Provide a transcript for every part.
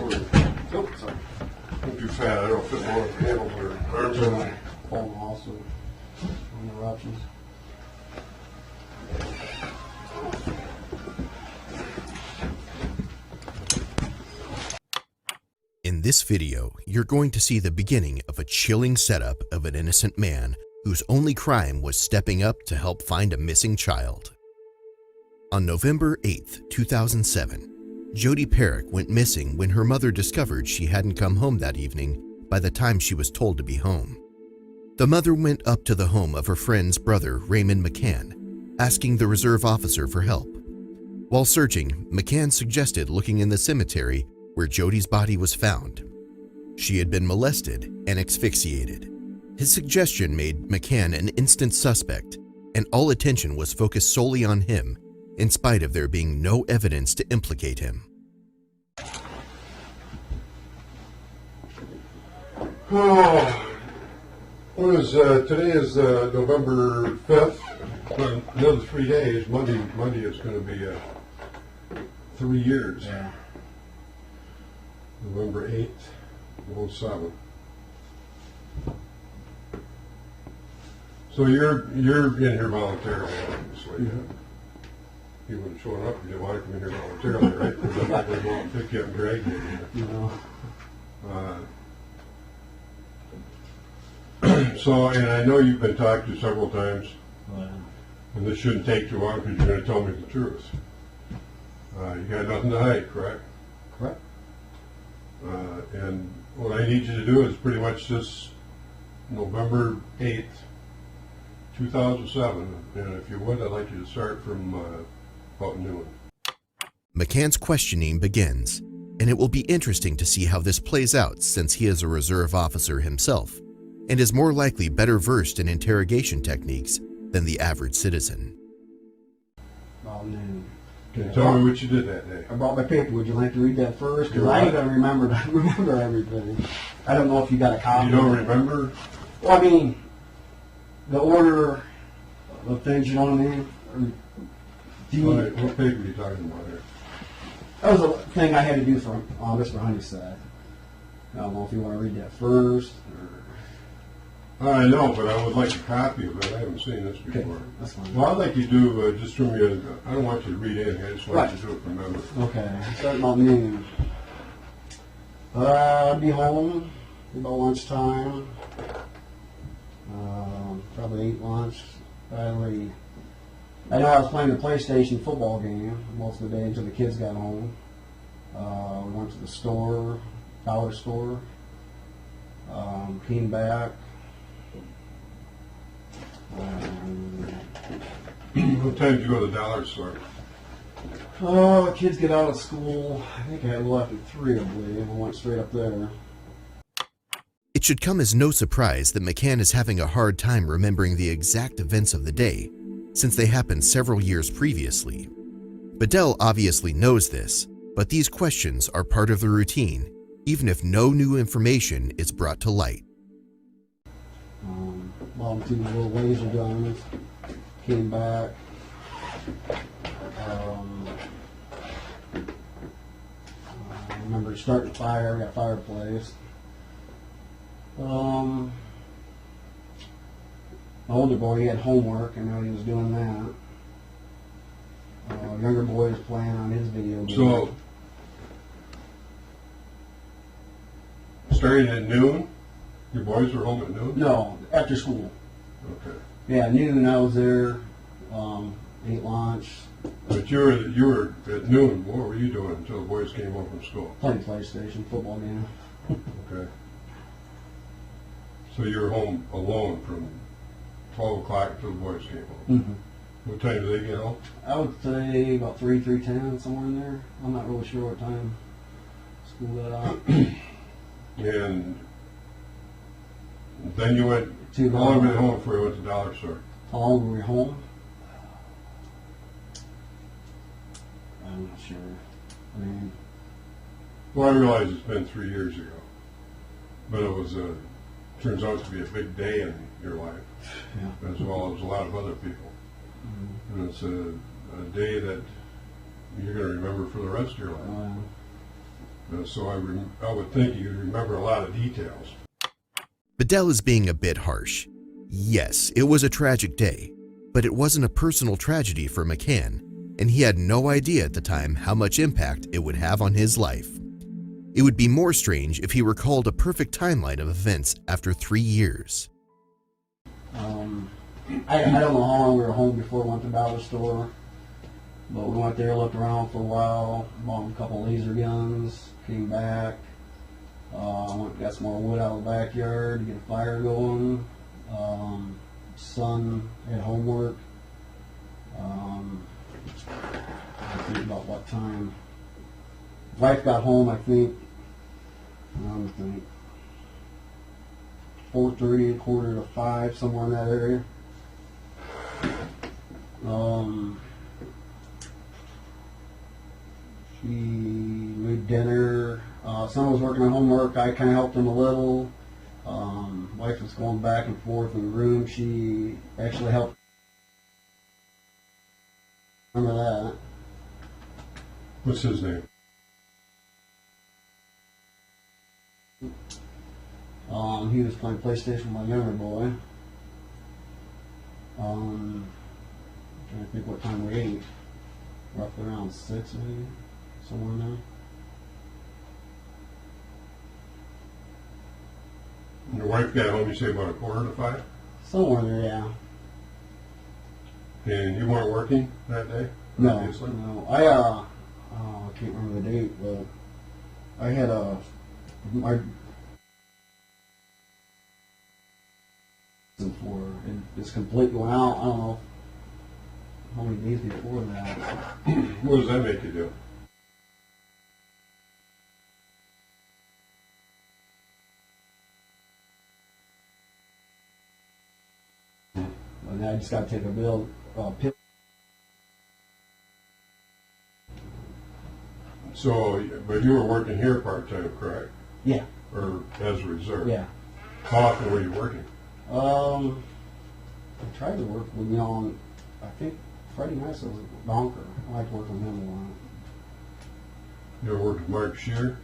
over. Oh, sorry. Don't too fat. I don't fit more of the handle or arms on my. Falling off, so interruptions. In this video, you're going to see the beginning of a chilling setup of an innocent man whose only crime was stepping up to help find a missing child. On November 8, 2007, Jody Perrick went missing when her mother discovered she hadn't come home that evening by the time she was told to be home. The mother went up to the home of her friend's brother, Raymond McCann, asking the reserve officer for help. While searching, McCann suggested looking in the cemetery where Jody's body was found. She had been molested and asphyxiated. His suggestion made McCann an instant suspect, and all attention was focused solely on him, in spite of there being no evidence to implicate him. Oh, today is November 5th. Well, another 3 days. Monday is going to be 3 years. Yeah. November 8th, 07. So you're in here voluntarily, obviously. Mm-hmm. You wouldn't show up if you didn't want to come in here voluntarily, right? Because I'm not going to go out and pick you up and drag you in here. So, and I know you've been talked to several times, and this shouldn't take too long because you're going to tell me the truth. You got nothing to hide, correct? Correct. And what I need you to do is pretty much this November 8th, 2007, and if you would, I'd like you to start from about noon. McCann's questioning begins, and it will be interesting to see how this plays out since he is a reserve officer himself and is more likely better versed in interrogation techniques than the average citizen. About noon. Can you tell me what you did that day? I brought my paper. Would you like to read that first? Because You're I right. ain't gonna remember everything. I don't know if you got a copy. You don't remember? Well, I mean, the order of things, you know what I mean? Or do you, What paper are you talking about here? that was a thing I had to do for Mr. Honeyside. I don't know if you want to read that first. I know, but I would like a copy of it. I haven't seen this before. Okay, that's fine. Well, I'd like you to do just from your. I don't want you to read anything. I just want you to do it from memory. Okay, starting about noon. I'd be home about lunchtime. Probably ate lunch. Finally, I know I was playing the PlayStation football game most of the day until the kids got home. We went to the store, dollar store. Came back. What time did you go to the dollar store? Oh, the kids get out of school. I think I had left at 3, I believe. I went straight up there. It should come as no surprise that McCann is having a hard time remembering the exact events of the day, since they happened several years previously. Bedell obviously knows this, but these questions are part of the routine, even if no new information is brought to light. Bought 2 little laser guns. Came back. I remember starting a fire. Got a fireplace. My older boy, he had homework. I know he was doing that. Younger boy was playing on his video game. So, starting at noon, your boys were home at noon? No, after school. Okay. Yeah, noon I was there. Ate lunch. But you were at noon. What were you doing until the boys came home from school? Playing PlayStation, football game. Okay. So you were home alone from 12 o'clock until the boys came home. Mm-hmm. What time did they get home? I would say about 3:10, somewhere in there. I'm not really sure what time school got out. And then you went, To how long were you home before you went to the dollar store? How long were we home? I'm not sure. I mean, Well, I realize it's been 3 years ago, but it was turns out to be a big day in your life, yeah. as well as a lot of other people. Mm-hmm. And it's a day that you're going to remember for the rest of your life. So I would think you'd remember a lot of details. Bedell is being a bit harsh. Yes, it was a tragic day, but it wasn't a personal tragedy for McCann, and he had no idea at the time how much impact it would have on his life. It would be more strange if he recalled a perfect timeline of events after 3 years. I don't know how long we were home before we went to the dollar store, but we went there, looked around for a while, bought a couple laser guns, came back, got some more wood out of the backyard to get a fire going. Son had homework. I think about what time. Wife got home, I think, 4:30, 4:45, somewhere in that area. She made dinner. Son was working on homework. I kind of helped him a little. Wife was going back and forth in the room. She actually helped. Remember that? What's his name? He was playing PlayStation with my younger boy. Trying to think what time we ate. Roughly around 6, maybe, somewhere in there. And your wife got home, you say, about 4:45? Somewhere in there, yeah. And you weren't working that day? No, Obviously? no. I can't remember the date, but I had my for it just completely went out. I don't know how many days before that. What does that make you do? And I just got to take a pill. So, but you were working here part-time, correct? Yeah. Or as a reserve? Yeah. How often were you working? I tried to work with, I think Freddie Nice was a donker. I liked working with him a lot. You ever worked with Mark Shear?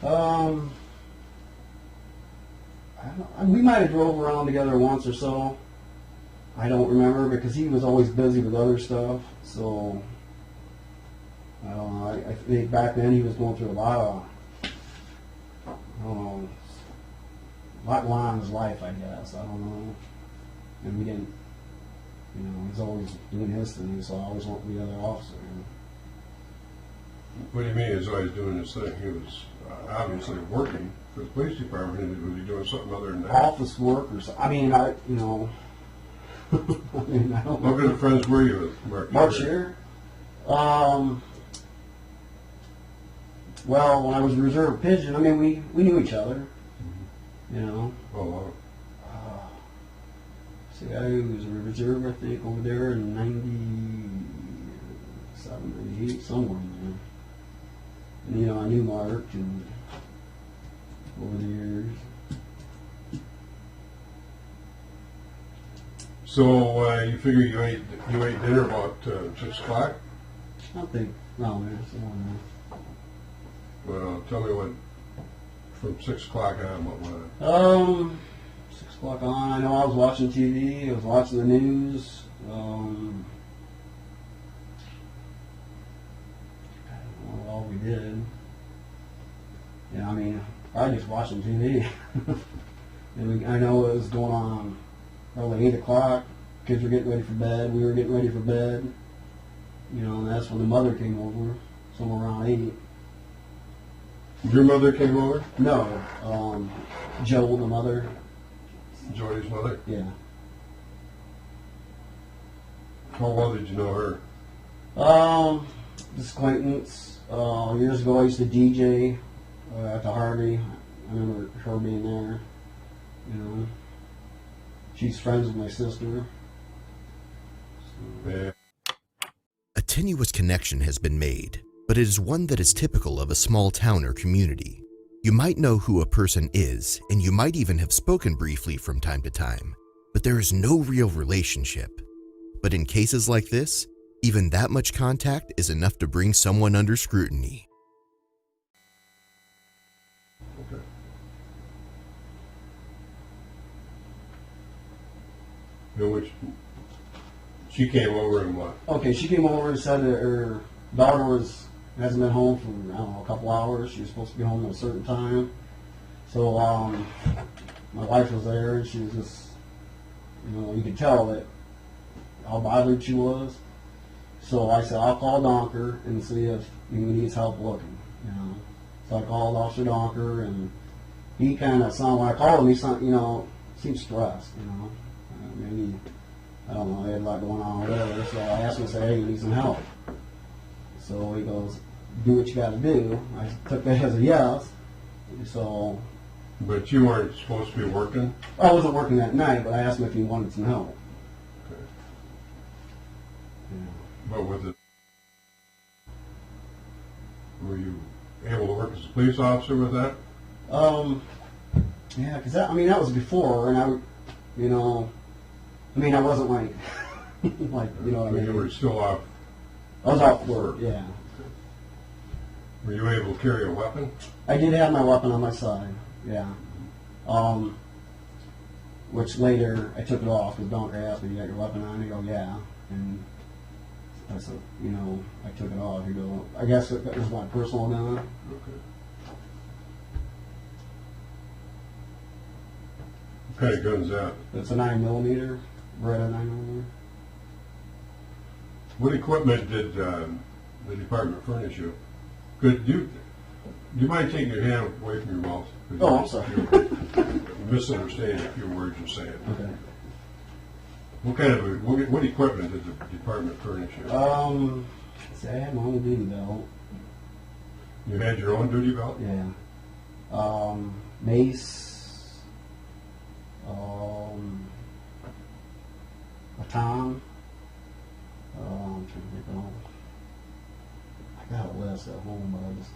I don't know. We might have drove around together once or so. I don't remember because he was always busy with other stuff. So I don't know. I think back then he was going through a lot of, I don't know, a lot going on in his life, I guess. I don't know. And we didn't, he's always doing his thing, so I always want to be the other officer. What do you mean he's always doing his thing? He was obviously working for the police department. Was he doing something other than that? Office work or something. I mean, I don't know. What kind of friends were you with Mark Shear? Mark Shear? Well, when I was a reserve pigeon, I mean, we knew each other, Oh, wow. See, I was a reserve, I think, over there in 97, 98, somewhere in there. And, I knew Mark and over the years. So you figure you ate dinner about 6 o'clock? I think, no, man, somewhere in there. Well, tell me what, from 6 o'clock on, what went 6 o'clock on. I know I was watching TV. I was watching the news. I don't know what all we did. I mean, I just watching TV. And I know it was going on probably 8 o'clock. Kids were getting ready for bed. We were getting ready for bed. And that's when the mother came over, somewhere around 8. Your mother came over? No, Joe, the mother. Jody's mother? Yeah. How well did you know her? This acquaintance. Years ago, I used to DJ at the Harvey. I remember her being there. She's friends with my sister. Yeah. A tenuous connection has been made, but it is one that is typical of a small town or community. You might know who a person is, and you might even have spoken briefly from time to time, but there is no real relationship. But in cases like this, even that much contact is enough to bring someone under scrutiny. In which she came over and what? Okay, she came over and said that her daughter hasn't been home for, I don't know, a couple hours. She was supposed to be home at a certain time. So my wife was there, and she was just, you could tell that how bothered she was. So I said, I'll call Donker and see if he needs help looking. So I called Officer Donker, and he kind of sounded, when I called him, he sounded, seemed stressed, maybe, I don't know, he had a lot going on or whatever. So I asked him, I said, hey, you need some help. So he goes, do what you got to do. I took that as a yes. So. But you weren't supposed to be working? I wasn't working that night, but I asked him if he wanted some help. Okay. Yeah. But with it, were you able to work as a police officer with that? Yeah, because that was before, and I wasn't like, what I mean? You were still off. I was off work, yeah. Were you able to carry a weapon? I did have my weapon on my side, yeah. Which later I took it off because Donker asked me, you got your weapon on? I go, yeah. And I said, I took it off. He go, I guess it was my personal gun. Okay. What kind of gun's that? It's a 9mm, Beretta 9mm. What equipment did the department furnish you? Do you mind taking your hand away from your mouth? Oh, I'm sorry. You're misunderstanding a few words you're saying. Okay. What equipment did the department furnish you? See, I had my own duty belt. You had your own duty belt? Yeah. Mace. Baton. I'm trying to think of. I got a list at home, but I just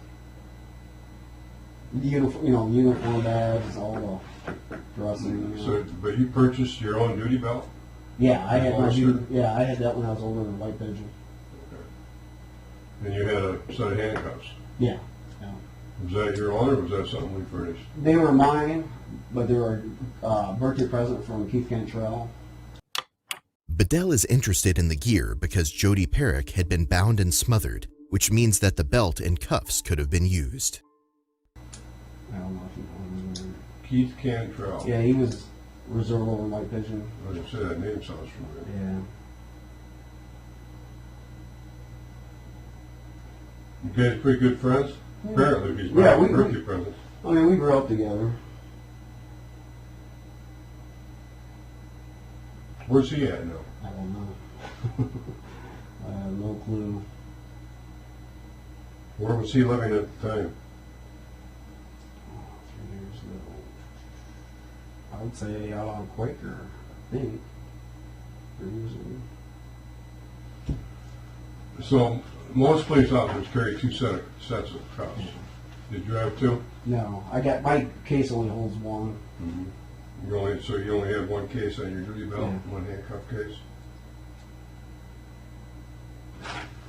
uniform bags, all the dressing. So, but you purchased your own duty belt? Yeah, I had I had that when I was over in White Pigeon. Okay. And you had a set of handcuffs? Yeah. Was that your own, or was that something we furnished? They were mine, but they were a birthday present from Keith Cantrell. Bedell is interested in the gear because Jody Perrick had been bound and smothered, which means that the belt and cuffs could have been used. I don't know if you know him. Keith Cantrell. Yeah, he was reserve over in White Pigeon. I was going to say that name sounds familiar. Yeah. You guys pretty good friends? Yeah. Apparently, he's Yeah, my birthday present. We grew up together. Where's he at now? I don't know. I have no clue. Where was he living at the time? 3 years ago. I would say out on Quaker, I think. 3 years ago. So, most police officers carry two sets of cuffs. Did you have two? No, my case only holds one. Mm-hmm. You only had one case on your duty belt, Yeah. one handcuff case?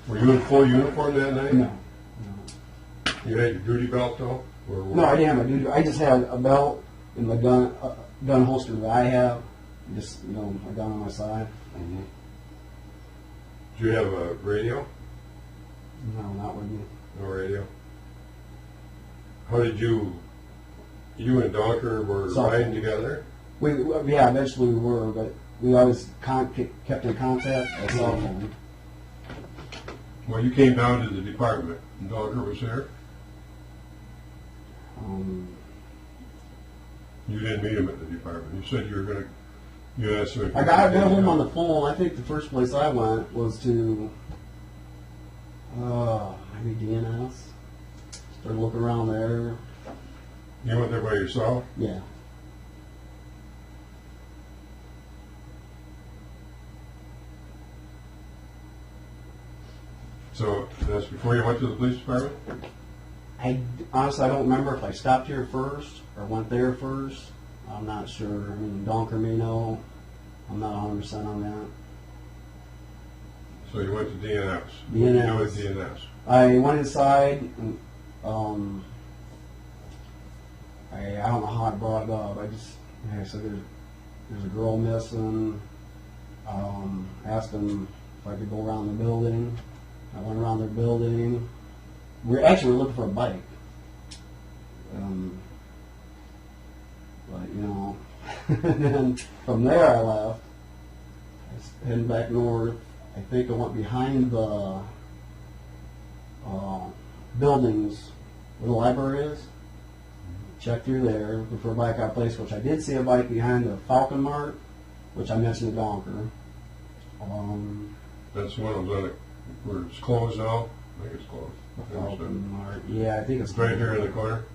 Were you in full uniform that night? No. You had your duty belt though? No, I didn't have a duty. I just had a belt and the gun holster that I have. Just a gun on my side. Mm-hmm. Did you have a radio? No, not with me. No radio. How did you and Donker were riding together? Eventually we were, but we always kept in contact by cell phone. Well, you came down to the department and Donker was there? You didn't meet him at the department. You said you asked him if I got him on the phone. I think the first place I went was to maybe DNS. Started looking around there. You went there by yourself? Yeah. So that's before you went to the police department? Honestly, I don't remember if I stopped here first or went there first. I'm not sure. Donker may know. I'm not 100% on that. So you went to DNS. DNS. What did you do at DNS? I went inside and I don't know how I brought it up. I said there's a girl missing. Asked them if I could go around the building. I went around their building. We were looking for a bike. But, you know, and then from there I left. I was heading back north. I think I went behind the buildings where the library is. Checked through there, looking for a bike out place, which I did see a bike behind the Falcon Mart, which I mentioned to Donker. That's one of them where it's closed now. I think it's closed. The Falcon Mart. Yeah, I think it's It's right here in the corner.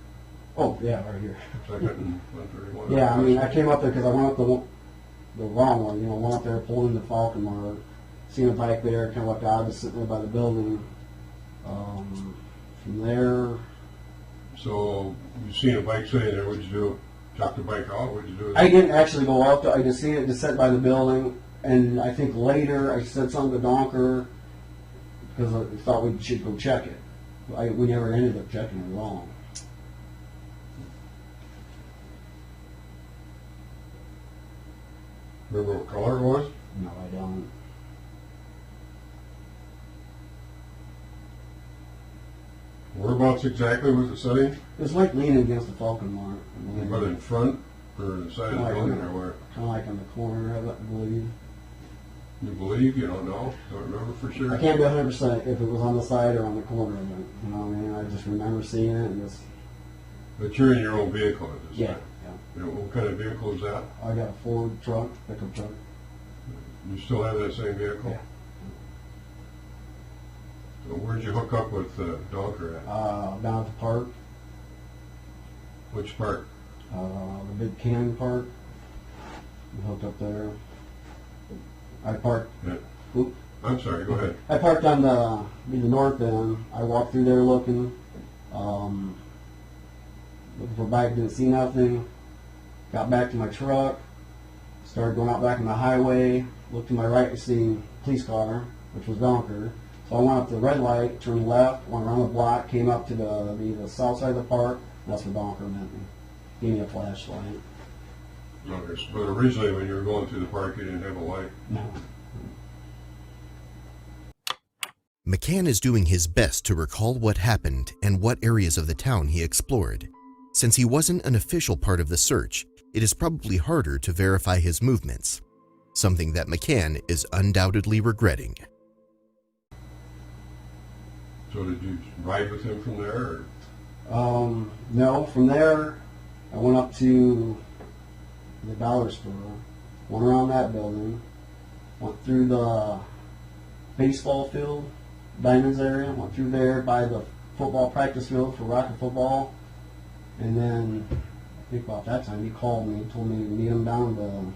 Oh, yeah, right here. Second and 131. Yeah, I mean, I came up there because I went up the wrong one. You know, went up there, pulled into Falcon Mart, seen a bike there, kind of like I was sitting there by the building. From there, So you seen a bike sitting there? What'd you do? Took the bike out? What'd you do? I didn't actually go up to. I just seen it just sat by the building, and I think later I said something to Donker because I thought we should go check it. We never ended up checking it at all. Remember what color it was? No, I don't. Whereabouts exactly was it sitting? It was like leaning against the Falcon Mart. But in front or the side of the building or where? Kind of like on the corner of it, I believe. You believe? You don't know? Don't remember for sure? I can't be 100% if it was on the side or on the corner of it. You know what I mean? I just remember seeing it and just... But you're in your own vehicle at this Yeah, time? yeah. You know, what kind of vehicle is that? I got a Ford truck, pickup truck. You still have that same vehicle? Yeah. So where'd you hook up with Donker at? Down at the park, Which part? the big canyon park. We hooked up there. I parked. Yeah. Oop. I'm sorry, go ahead. I parked on the north end. I walked through there looking for a bike, didn't see nothing. Got back to my truck, started going out back on the highway, looked to my right to see a police car, which was Donker. So I went up to the red light, turned left, went around the block, came up to the south side of the park, and that's where Donker met me. Gave me a flashlight. Okay, but originally when you were going through the park, you didn't have a light? No. McCann is doing his best to recall what happened and what areas of the town he explored. Since he wasn't an official part of the search, it is probably harder to verify his movements, something that McCann is undoubtedly regretting. So did you ride with him from there? No, from there I went up to the dollar store, went around that building, went through the baseball field, Diamonds area, went through there by the football practice field for rocket football, and then I think about that time he called me, told me to meet him down the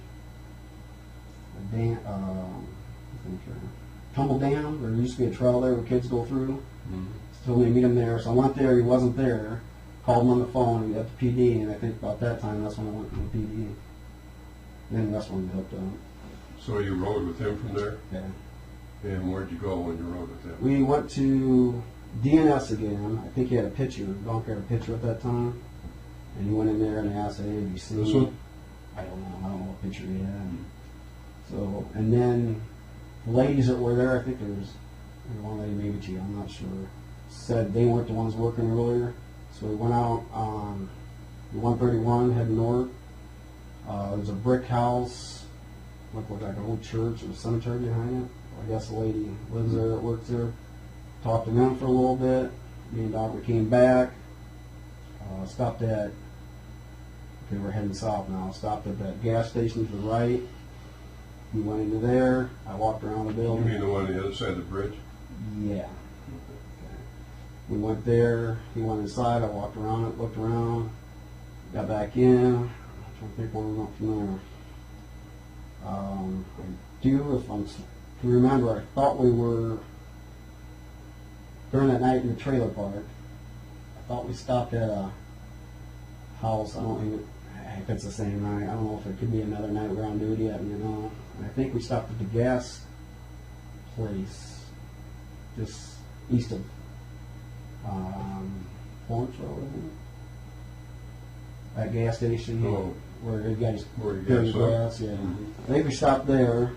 Tumble Dam. There used to be a trail there where kids go through. Mm-hmm. Told me to meet him there, so I went there. He wasn't there. Called him on the phone at the PD, and I think about that time that's when I went to the PD. And that's when we hooked up. So you rode with him from there? Yeah. And where'd you go when you rode with him? We went to DNS again. I think he had a picture. Donker had a picture at that time. And he went in there and asked, hey, have you seen... This one? I don't know what picture he had. So, and then the ladies that were there, I think there was one lady, maybe two, I'm not sure, said they weren't the ones working earlier. So we went out on 131, heading north. There's a brick house, looked like an old church and a cemetery behind it. I guess the lady lives there, that works there. Talked to them for a little bit. Me and Doctor came back. Stopped at, okay, we're heading south now. Stopped at that gas station to the right. We went into there. I walked around the You building. mean the one on the other side of the bridge? Yeah. We went there. He went inside. I walked around it, looked around, got back in. I'm trying to think where we went from there. If I can remember, I thought we were, during that night in the trailer park, I thought we stopped at a house. I don't even, if it's the same night. I don't know if it could be another night we're on duty at, you know. And I think we stopped at the gas place just east of Florence Road, isn't it? That gas station Oh. where you guys Where you fill gas your up? gas, yeah. Mhm. I think we stopped there,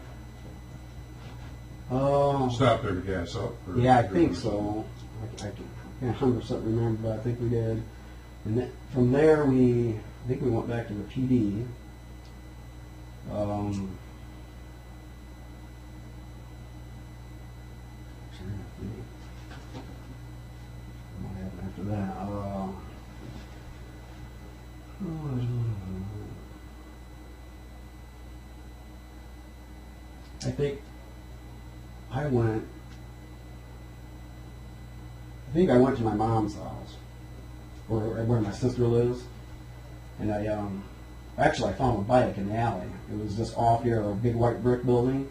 Stopped there to gas up? Or Yeah, I think so. I can't 100% remember, but I think we did. And then, from there, I think we went back to the PD. What happened after that? I think I went to my mom's house, where my sister lives, and I found a bike in the alley. It was just off here, a big white brick building,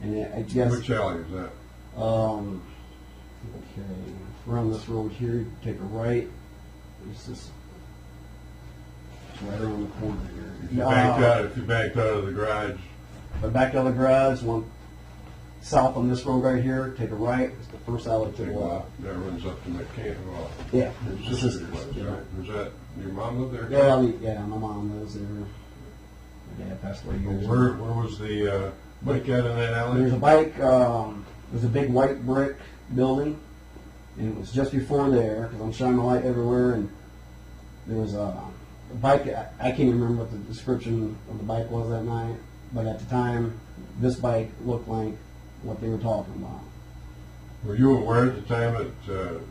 and I guess. Which alley is that? Okay, around this road here, you take a right. It's just right around the corner here. If you backed out of the garage. If I backed out of the garage, went south on this road right here, take a right. It's the first alley to the left. That runs up to McCann. Well, yeah, his sister's place, right? Was that your mom lived there? Yeah, my mom lives there. My dad passed away years ago. Where was the bike at in that alley? There's a bike. There's a big white brick building, and it was just before there, because I'm shining my light everywhere, and there was a bike. I can't even remember what the description of the bike was that night, but at the time, this bike looked like what they were talking about. Were you aware at the time that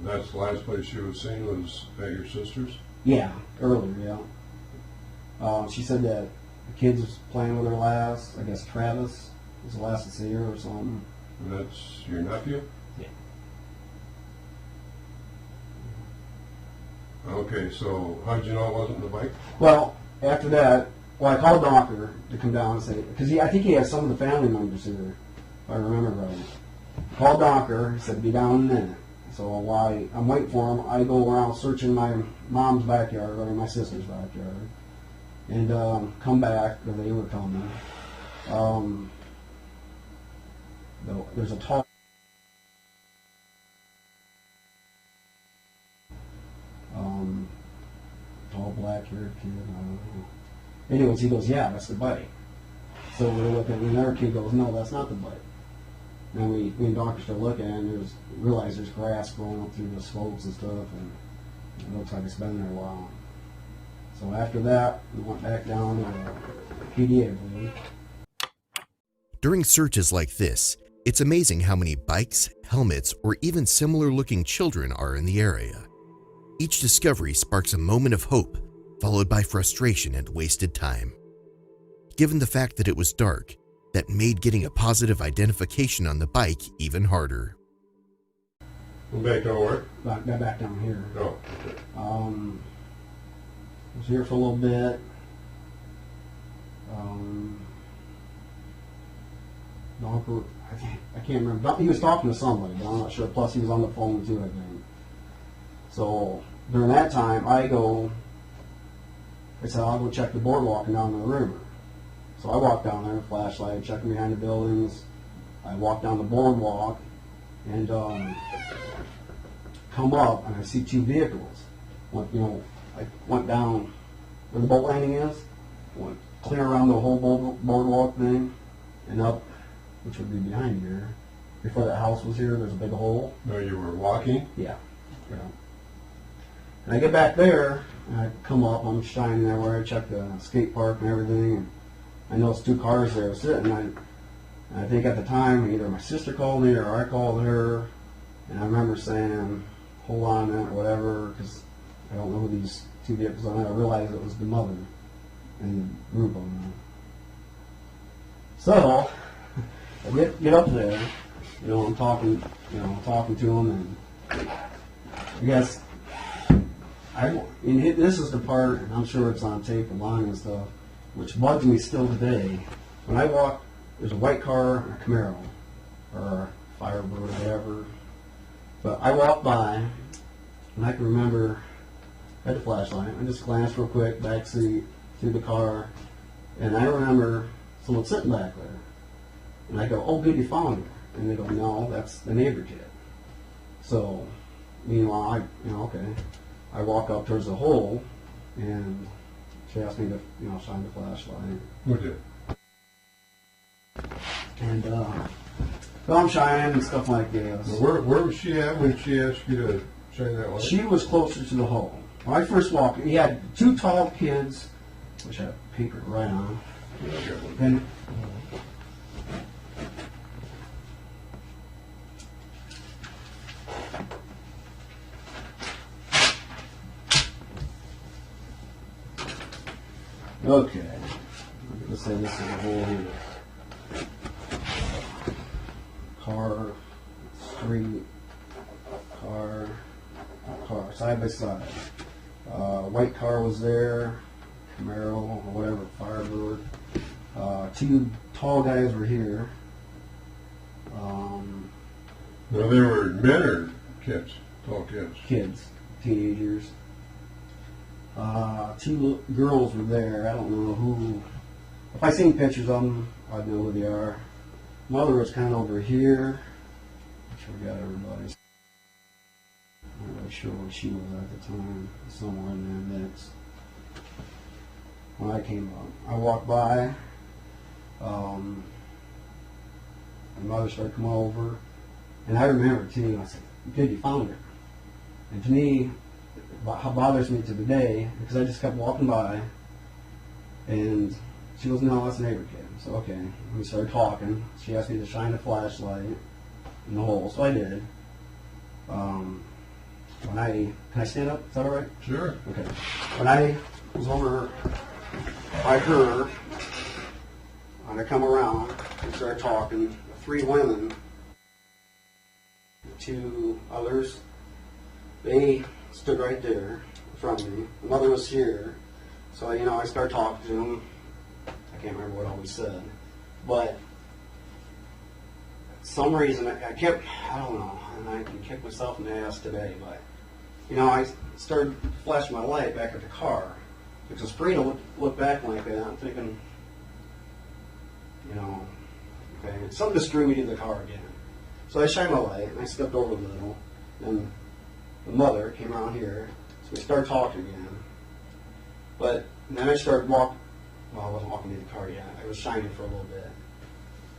that's the last place you was seen was at your sister's? Yeah, earlier, yeah. She said that the kids was playing with her last. I guess Travis was the last to see her or something. And that's your nephew? Yeah. Okay, so how'd you know it wasn't the bike? Well, after that, I called the doctor to come down and say, because I think he has some of the family members here, if I remember right. Called doctor, he said, be down in a minute. So while I'm waiting for him, I go around searching my mom's backyard, or my sister's backyard, and come back, because they were coming. There's a tall black-haired kid, I don't know. Anyways, he goes, yeah, that's the bike. So we're looking, and another kid goes, no, that's not the bike. And we and doctors start looking, and realize there's grass growing up through the slopes and stuff, and it looks like it's been there a while. So after that, we went back down to PD, I believe. During searches like this, it's amazing how many bikes, helmets, or even similar-looking children are in the area. Each discovery sparks a moment of hope, followed by frustration and wasted time. Given the fact that it was dark, that made getting a positive identification on the bike even harder. Went back to work? Back down here. Oh, okay. Was here for a little bit. Donker, I can't remember. He was talking to somebody, but I'm not sure. Plus, he was on the phone too, I think. So during that time, I said, I'll go check the boardwalk and down the river. So I walked down there, flashlight, checking behind the buildings. I walked down the boardwalk and come up, and I see two vehicles. I went down where the boat landing is, went clear around the whole boardwalk thing, and up, which would be behind here. Before that house was here, there's a big hole. No, you were walking? Yeah. And I get back there, and I come up, I'm shining there where I check the skate park and everything, and I noticed two cars there sitting. And I think at the time, either my sister called me or I called her, and I remember saying, hold on a minute or whatever, because I don't know who these two vehicles are. And I realized it was the mother and the group of them. So I get up there, I'm talking to them, and I guess this is the part, and I'm sure it's on tape and line and stuff, which bugs me still today. When I walk, there's a white car and a Camaro, or a Firebird, or whatever. But I walked by, and I can remember, I had a flashlight, I just glanced real quick, back seat, through the car, and I remember someone sitting back there. And I go, oh, good, you found her. And they go, no, that's the neighbor kid. So, meanwhile, okay. I walk up towards the hole, and she asked me to, shine the flashlight. Who did? And thumb shining and stuff like this. Where was she at when she asked you to shine that light? She was closer to the hole. When I first walked, he had two tall kids, which I papered right on. And okay, let's say this is a hole here. Car, street, car, side by side. White car was there, Camaro or whatever, Firebird. Two tall guys were here. Now they were men or kids? Tall kids? Kids, teenagers. Two girls were there. I don't know who. If I seen pictures of them, I'd know who they are. Mother was kind of over here. I forgot everybody. I'm not really sure where she was at the time. Somewhere in that mix. When I came up, I walked by. My mother started coming over, and I remember too. I said, "Good, you found her." And to me, how bothers me to the day, because I just kept walking by, and she goes, "No, that's a neighbor kid." So okay, we started talking. She asked me to shine a flashlight in the hole, so I did. Can I stand up? Is that all right? Sure. Okay. When I was over by her, and I come around and started talking, the three women, the two others, they stood right there in front of me. The mother was here, so I started talking to them. I can't remember what all we said, but for some reason I don't know, and I can kick myself in the ass today, but I started flashing my light back at the car, because Sabrina looked back like that. I'm thinking, okay, something just drew me to the car again. So I shined my light, and I stepped over a little, and the mother came around here, so we started talking again. But then I started walking. Well, I wasn't walking to the car yet. I was shining for a little bit.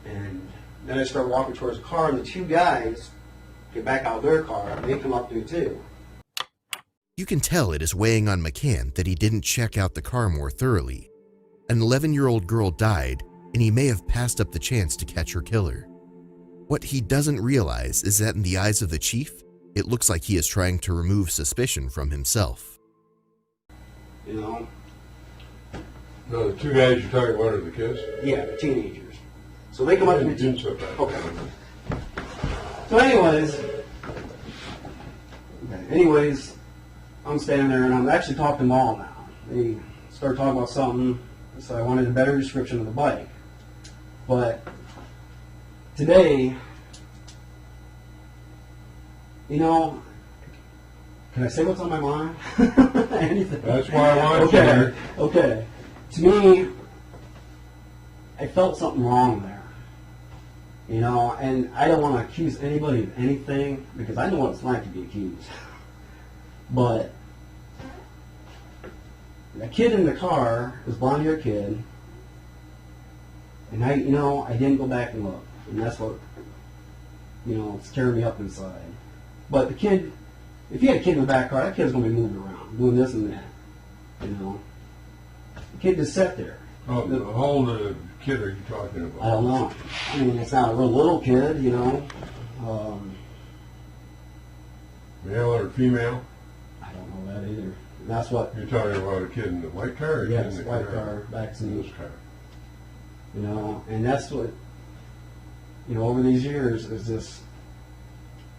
And then I started walking towards the car, and the two guys get back out of their car, and they come up to me too. You can tell it is weighing on McCann that he didn't check out the car more thoroughly. An 11-year-old girl died, and he may have passed up the chance to catch her killer. What he doesn't realize is that in the eyes of the chief, it looks like he is trying to remove suspicion from himself. No, the two guys you're talking about are the kids? Yeah, the teenagers. So they come up to me. Didn't sit back. Okay. So anyways, I'm standing there, and I'm actually talking to them all now. They started talking about something, so I wanted a better description of the bike. But today, can I say what's on my mind? Anything. That's why I wanted you here. Okay. To me, I felt something wrong there. And I don't want to accuse anybody of anything, because I know what it's like to be accused. But a kid in the car, this blonde-haired kid, and I didn't go back and look, and that's what, it's tearing me up inside. But the kid, if you had a kid in the back car, that kid's going to be moving around, doing this and that, The kid just sat there. Oh, how old a kid are you talking about? I don't know. I mean, it's not a real little kid, Male or female? I don't know that either. That's what. You're talking about a kid in the white car or a kid Yes, in the white car? car, back seat. This car. And that's what, over these years, is just,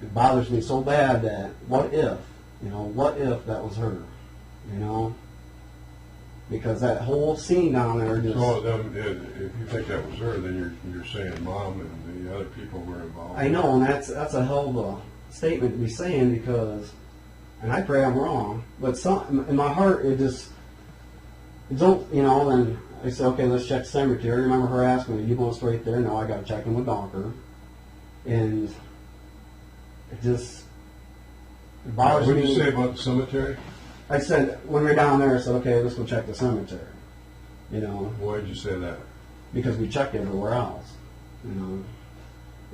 it bothers me so bad that what if that was her, Because that whole scene down there just... So then, if you think that was her, then you're saying Mom and the other people were involved. I know, and that's a hell of a statement to be saying, because, and I pray I'm wrong, but in my heart, and I said, okay, let's check the cemetery. I remember her asking me, you going straight there? No, I got to check in with Donker. And it just bothers me. What did you say about the cemetery? I said, when we were down there, I said, okay, let's go check the cemetery. Why did you say that? Because we checked everywhere else.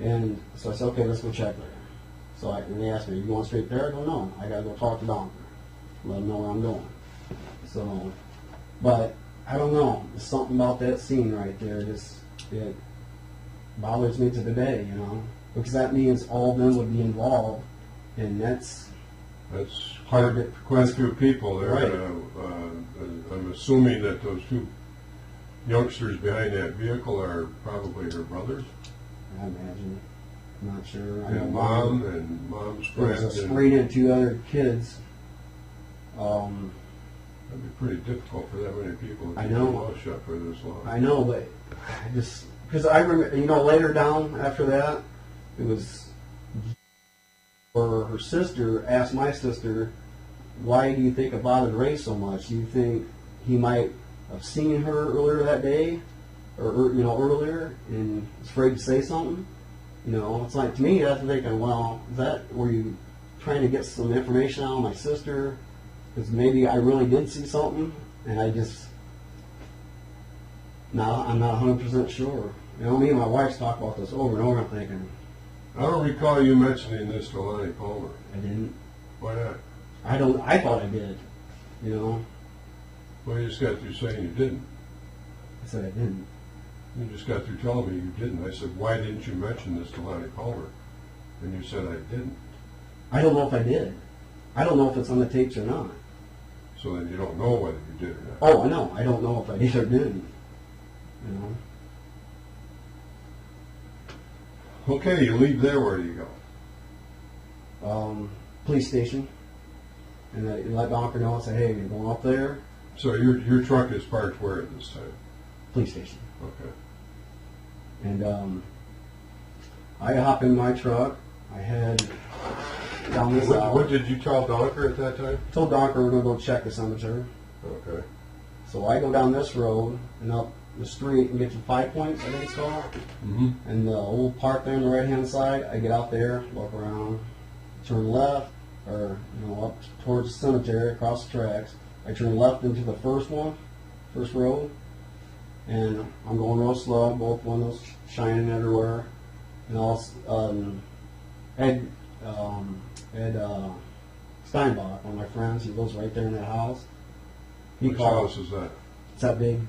And so I said, okay, let's go check there. So and they asked me, you going straight there? I go, no, I got to go talk to Donker, let him know where I'm going. So, but I don't know, there's something about that scene right there, it bothers me to the day, you know, because that means all of them would be involved, and that's hard to... Quite a few people there. Right. I'm assuming that those two youngsters behind that vehicle are probably her brothers. I imagine. I'm not sure. I And know mom and mom's there was friends. a sprayed in 2 other kids. That'd be pretty difficult for that many people to I keep know. their mouth shut for this long. I know, but I just... Because I remember, you know, later down after that, it was... Or her sister asked my sister, why do you think it bothered Ray so much? Do you think he might have seen her earlier that day? Or you know, earlier, and was afraid to say something? You know, it's like, to me, that's thinking, well, were you trying to get some information out of my sister? Because maybe I really did see something, and I just... No, I'm not 100% sure. You know, me and my wife's talked about this over and over, I'm thinking... I don't recall you mentioning this to Lonnie Palmer. I didn't. Why not? I thought I did, you know. Well, you just got through saying you didn't. I said I didn't. You just got through telling me you didn't. I said, why didn't you mention this to Lonnie Palmer? And you said, I didn't. I don't know if I did. I don't know if it's on the tapes or not. So then you don't know whether you did or not. Oh, I know. I don't know if I did or didn't. You know. Okay, you leave there, where do you go? Police station. And I let Donker know and say, hey, you're going up there? So your truck is parked where at this time? Police station. Okay. And I hop in my truck. I head down this What alley. did you tell Donker at that time? Told Donker we're going to go check the cemetery. Okay. So I go down this road and up the street and get to 5 Points, I think it's called. Mm-hmm. And the old park there on the right-hand side, I get out there, look around, turn left, or, you know, up towards the cemetery, across the tracks. I turn left into the first road, and I'm going real slow, both windows shining everywhere. And also, Ed Steinbach, one of my friends, he lives right there in that house. Which house is that? It's that big,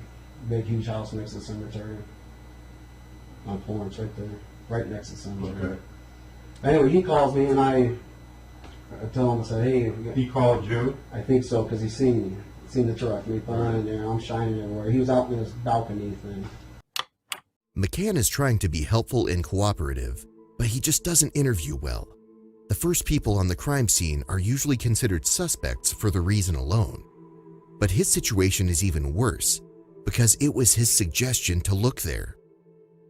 huge house next to the cemetery. On Florence, right there. Right next to the cemetery. Okay. Anyway, he calls me and I tell him, I said, hey, He called you? I think so, because he seen me. Seen the truck. Me flying in there. I'm shining everywhere. He was out in this balcony thing. McCann is trying to be helpful and cooperative, but he just doesn't interview well. The first people on the crime scene are usually considered suspects for the reason alone. But his situation is even worse, because it was his suggestion to look there.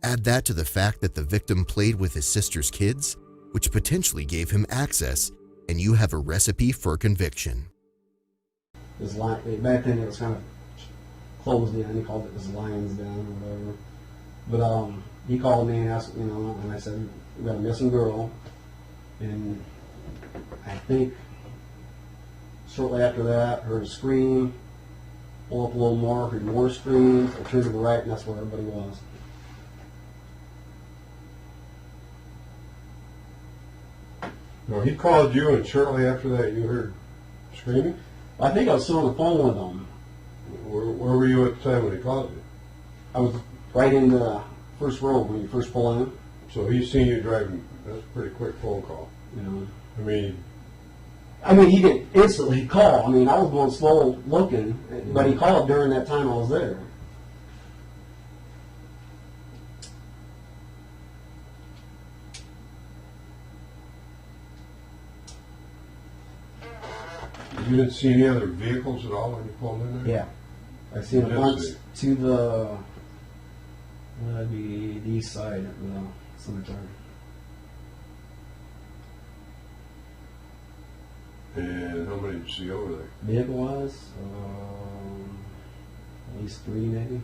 Add that to the fact that the victim played with his sister's kids, which potentially gave him access, and you have a recipe for conviction. This line, back then it was kind of closed in. He called it his lion's den or whatever. But he called me and asked, you know, and I said, we got a missing girl. And I think shortly after that, heard a scream, pull up a little more, heard more screams. I turned to the right, and that's where everybody was. No, he called you, and shortly after that you heard screaming? I think I was still on the phone with him. Where were you at the time when he called you? I was right in the first row when you first pull in. So he's seen you driving. That's a pretty quick phone call. You know. I mean, He didn't instantly call. I mean, I was going slow looking, but he called during that time I was there. you didn't see any other vehicles at all when you pulled in there? Yeah. I seen a Yes, bunch see. to the, that'd be the east side of the cemetery. And how many did you see over there? Vehicle wise, at least 3 maybe.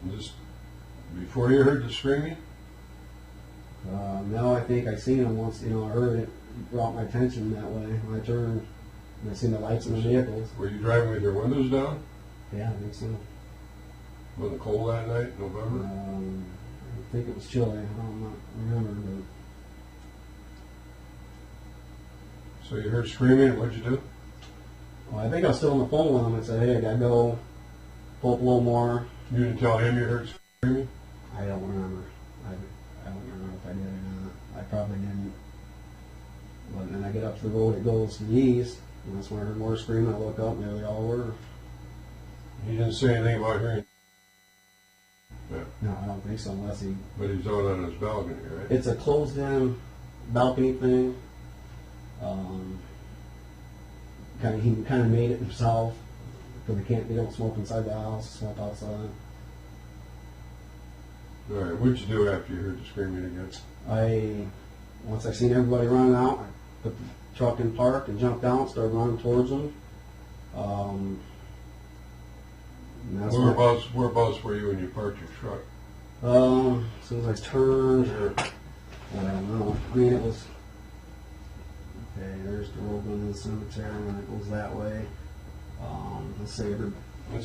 And just before you heard the screaming? No, I think I seen them once, you know, I heard it, brought my attention that way. When I turned and I seen the lights in the vehicles. Were you driving with your windows down? Yeah, I think so. Was it cold that night, November? I think it was chilly. I don't remember. But So you heard screaming, what'd you do? well, I think I was still on the phone with him. I said, hey, I got to go pull up a little more. You didn't tell him you heard screaming? I don't remember. I don't remember if I did or not. I probably didn't. But then I get up to the road that goes to the east, and that's when I heard more screaming. I look up, and there they all were. He didn't say anything about hearing. Yeah. No, I don't think so, unless he... But he's out on his balcony, right? It's a closed-in balcony thing. He kind of made it himself, because they don't smoke inside the house, smoke outside. All right, what'd you do after you heard the screaming again? Once I seen everybody running out, I put the truck in park and jumped out, started running towards them. And that's Whereabouts were you when you parked your truck? as soon as I turned, I don't know. I mean, it was okay. There's the road going to the cemetery, and it goes that way. Let's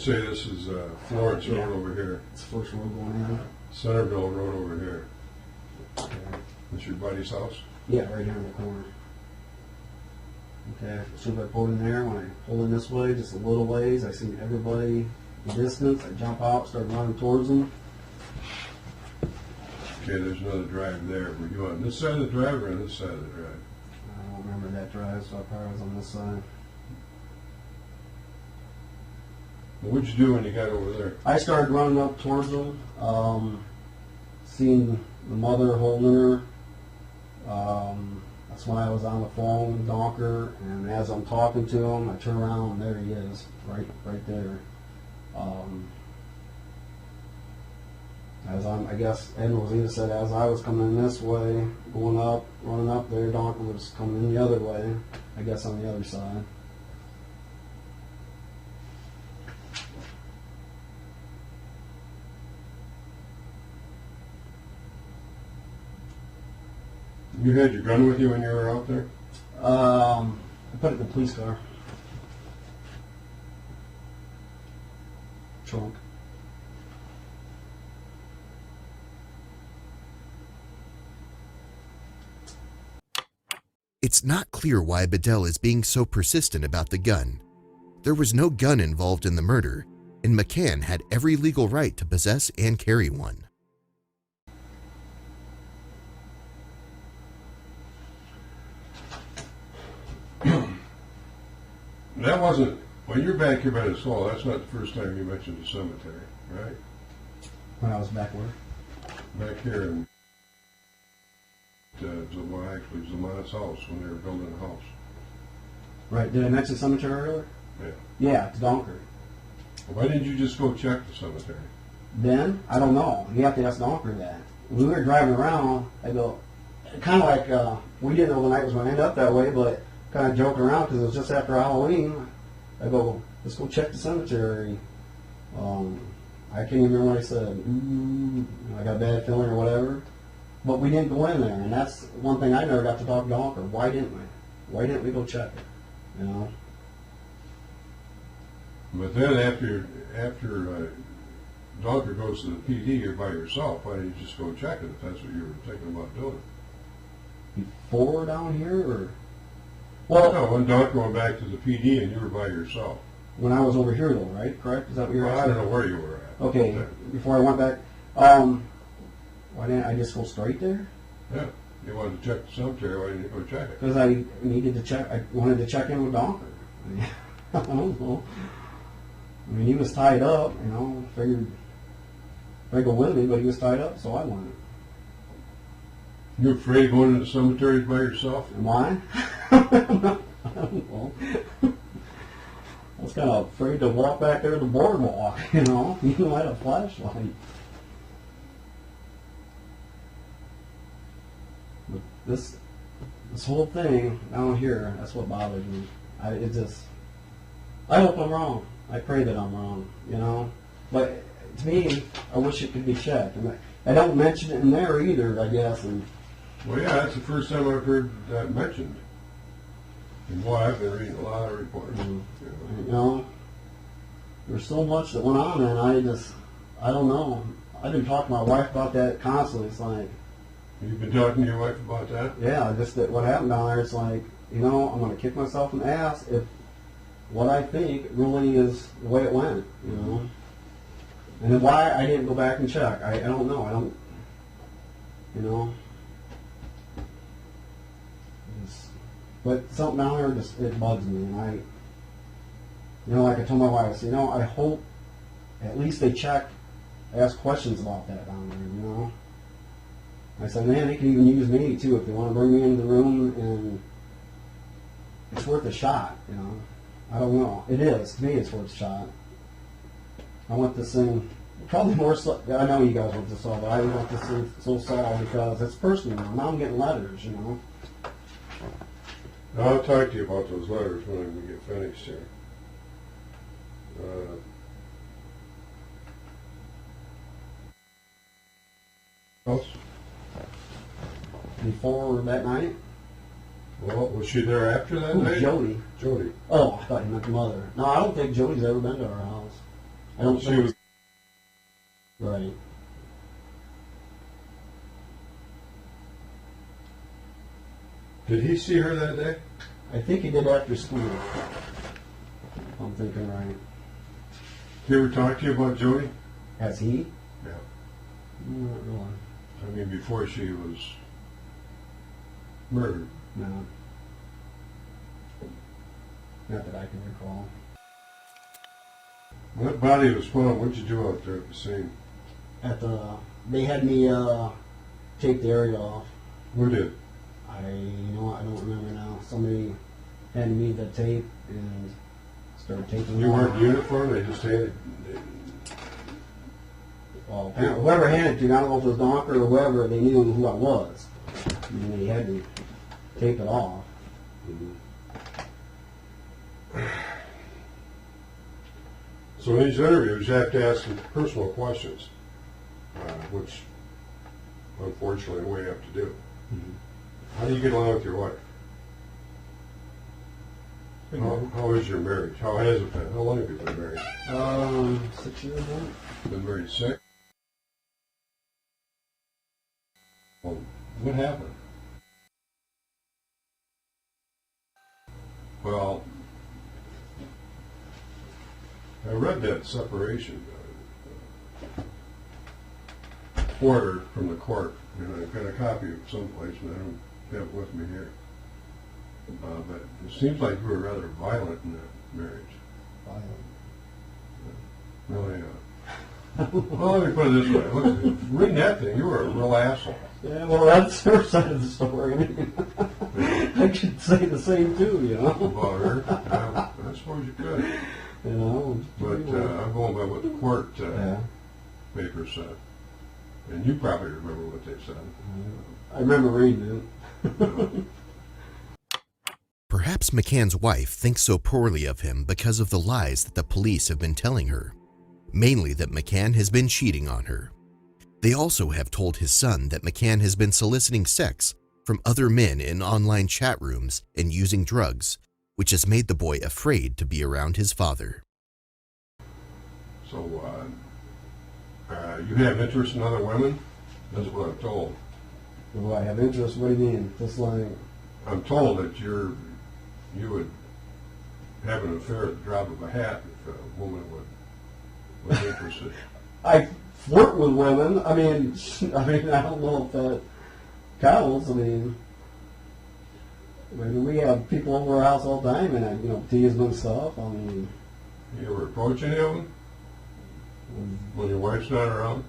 say this is Florence Yeah. Road over here, It's the first road going in. Centerville Road over here. Okay. That's your buddy's house? Yeah, right here in the corner. Okay, as soon as I pulled in there, when I pulled in this way, just a little ways, I see everybody in the distance. I jump out, start running towards them. Okay, there's another drive there. Were you on this side of the drive or on this side of the drive? I don't remember that drive, so I probably was on this side. Well, what'd you do when you got over there? I started running up towards them, seeing the mother holding her. That's when I was on the phone with Donker, and as I'm talking to him, I turn around and there he is, right there. I guess Ed Rosita said as I was coming in this way, going up, running up there, Donker was coming in the other way, I guess on the other side. You had your gun with you when you were out there? I put it in the police car. Trunk. It's not clear why Bedell is being so persistent about the gun. There was no gun involved in the murder, and McCann had every legal right to possess and carry one. That wasn't, when you're back here by the soul, that's not the first time you mentioned the cemetery, right? When I was back where? Back here in Zama's house, when they were building the house. Right, did I mention cemetery earlier? Yeah. Yeah, it's Donker. Why didn't you just go check the cemetery? Then, I don't know. You have to ask Donker that. When we were driving around, I go, kind of like, we didn't know the night was going to end up that way, but kind of joking around because it was just after Halloween. I go, let's go check the cemetery. I can't even remember what I said. I got a bad feeling or whatever. But we didn't go in there, and that's one thing I never got to talk to Donker. Why didn't we? Why didn't we go check it? You know? But then after Donker goes to the PD, you're by yourself. Why didn't you just go check it if that's what you were thinking about doing? Before down here, or? Well, no, when Donker went back to the PD and you were by yourself. When I was over here, though, right? Correct? Is that what you're Well, I asking? don't know where you were at. Okay, before I went back, why didn't I just go straight there? Yeah, you wanted to check the cemetery. Why didn't you go check it? Because I needed to check. I wanted to check in with Donker. I mean, I don't know. I mean, he was tied up. You know, figured if I go with me, but he was tied up, so I went. You afraid of going to the cemeteries by yourself? Am I? I don't know. I was kind of afraid to walk back there to the boardwalk. You know, even I had a flashlight. But this whole thing down here, that's what bothers me. I hope I'm wrong. I pray that I'm wrong, you know. But to me, I wish it could be checked. And I don't mention it in there either, I guess. And Well, yeah, that's the first time I've heard that mentioned. And boy, I've been reading a lot of reports. you know, there's so much that went on, and I don't know. I've been talking to my wife about that constantly. It's like, You've been talking to your wife about that? yeah, just that what happened down there. It's like, I'm going to kick myself in the ass if what I think really is the way it went, And then why I didn't go back and check, I don't know. I don't, but something down there just, it bugs me. And like I told my wife, I said, I hope at least they check, ask questions about that down there, I said, man, they can even use me too if they want to bring me into the room, and it's worth a shot, I don't know. It is. To me, it's worth a shot. I want this thing probably more so. I know you guys want this solved, but I want this thing so solved because it's personal. Now I'm getting letters, I'll talk to you about those letters when we get finished here. Else? Before that night? Well, was she there after that Who's night? Jody? Jody. Oh, I thought you meant the mother. No, I don't think Jody's ever been to our house. I don't She think. was. Right. Did he see her that day? I think he did after school. If I'm thinking right. Did he ever talk to you about Jody? Has he? Yeah. Not really. I mean, before she was murdered. No. Not that I can recall. That body was found. What'd you do out there at the scene? They had me take the area off. Who did? I don't remember now. Somebody handed me the tape and started taking. You weren't in uniform. They just handed. Well, whoever handed it to me, I don't know if it was Donker or whoever, they knew who I was. And they had me tape it off. So in these interviews, you have to ask them personal questions, which, unfortunately, we have to do. How do you get along with your wife? How is your marriage? How has it been? How long have you been married? 6 years now. Been married 6? Well, what happened? Well, I read that separation order from the court, and I've got a copy of it someplace, and I don't have it with me here. But it seems like you were rather violent in that marriage. Really, well, let me put it this way. Look, reading that thing, you were a real asshole. Yeah, well, that's her side of the story. I mean, I could say the same too, About her? Yeah, I suppose you could. But I'm going by what the court paper said. And you probably remember what they said. I remember reading it. Perhaps McCann's wife thinks so poorly of him because of the lies that the police have been telling her, mainly that McCann has been cheating on her. They also have told his son that McCann has been soliciting sex from other men in online chat rooms and using drugs, which has made the boy afraid to be around his father. So, you have interest in other women? That's what I'm told. Do I have interest? What do you mean? Just like... I'm told that you would have an affair at the drop of a hat if a woman was interested. I flirt with women. I mean, I don't know if that counts. I mean, we have people over our house all the time, and tease them and stuff. I mean, You ever approach any of them when your wife's not around?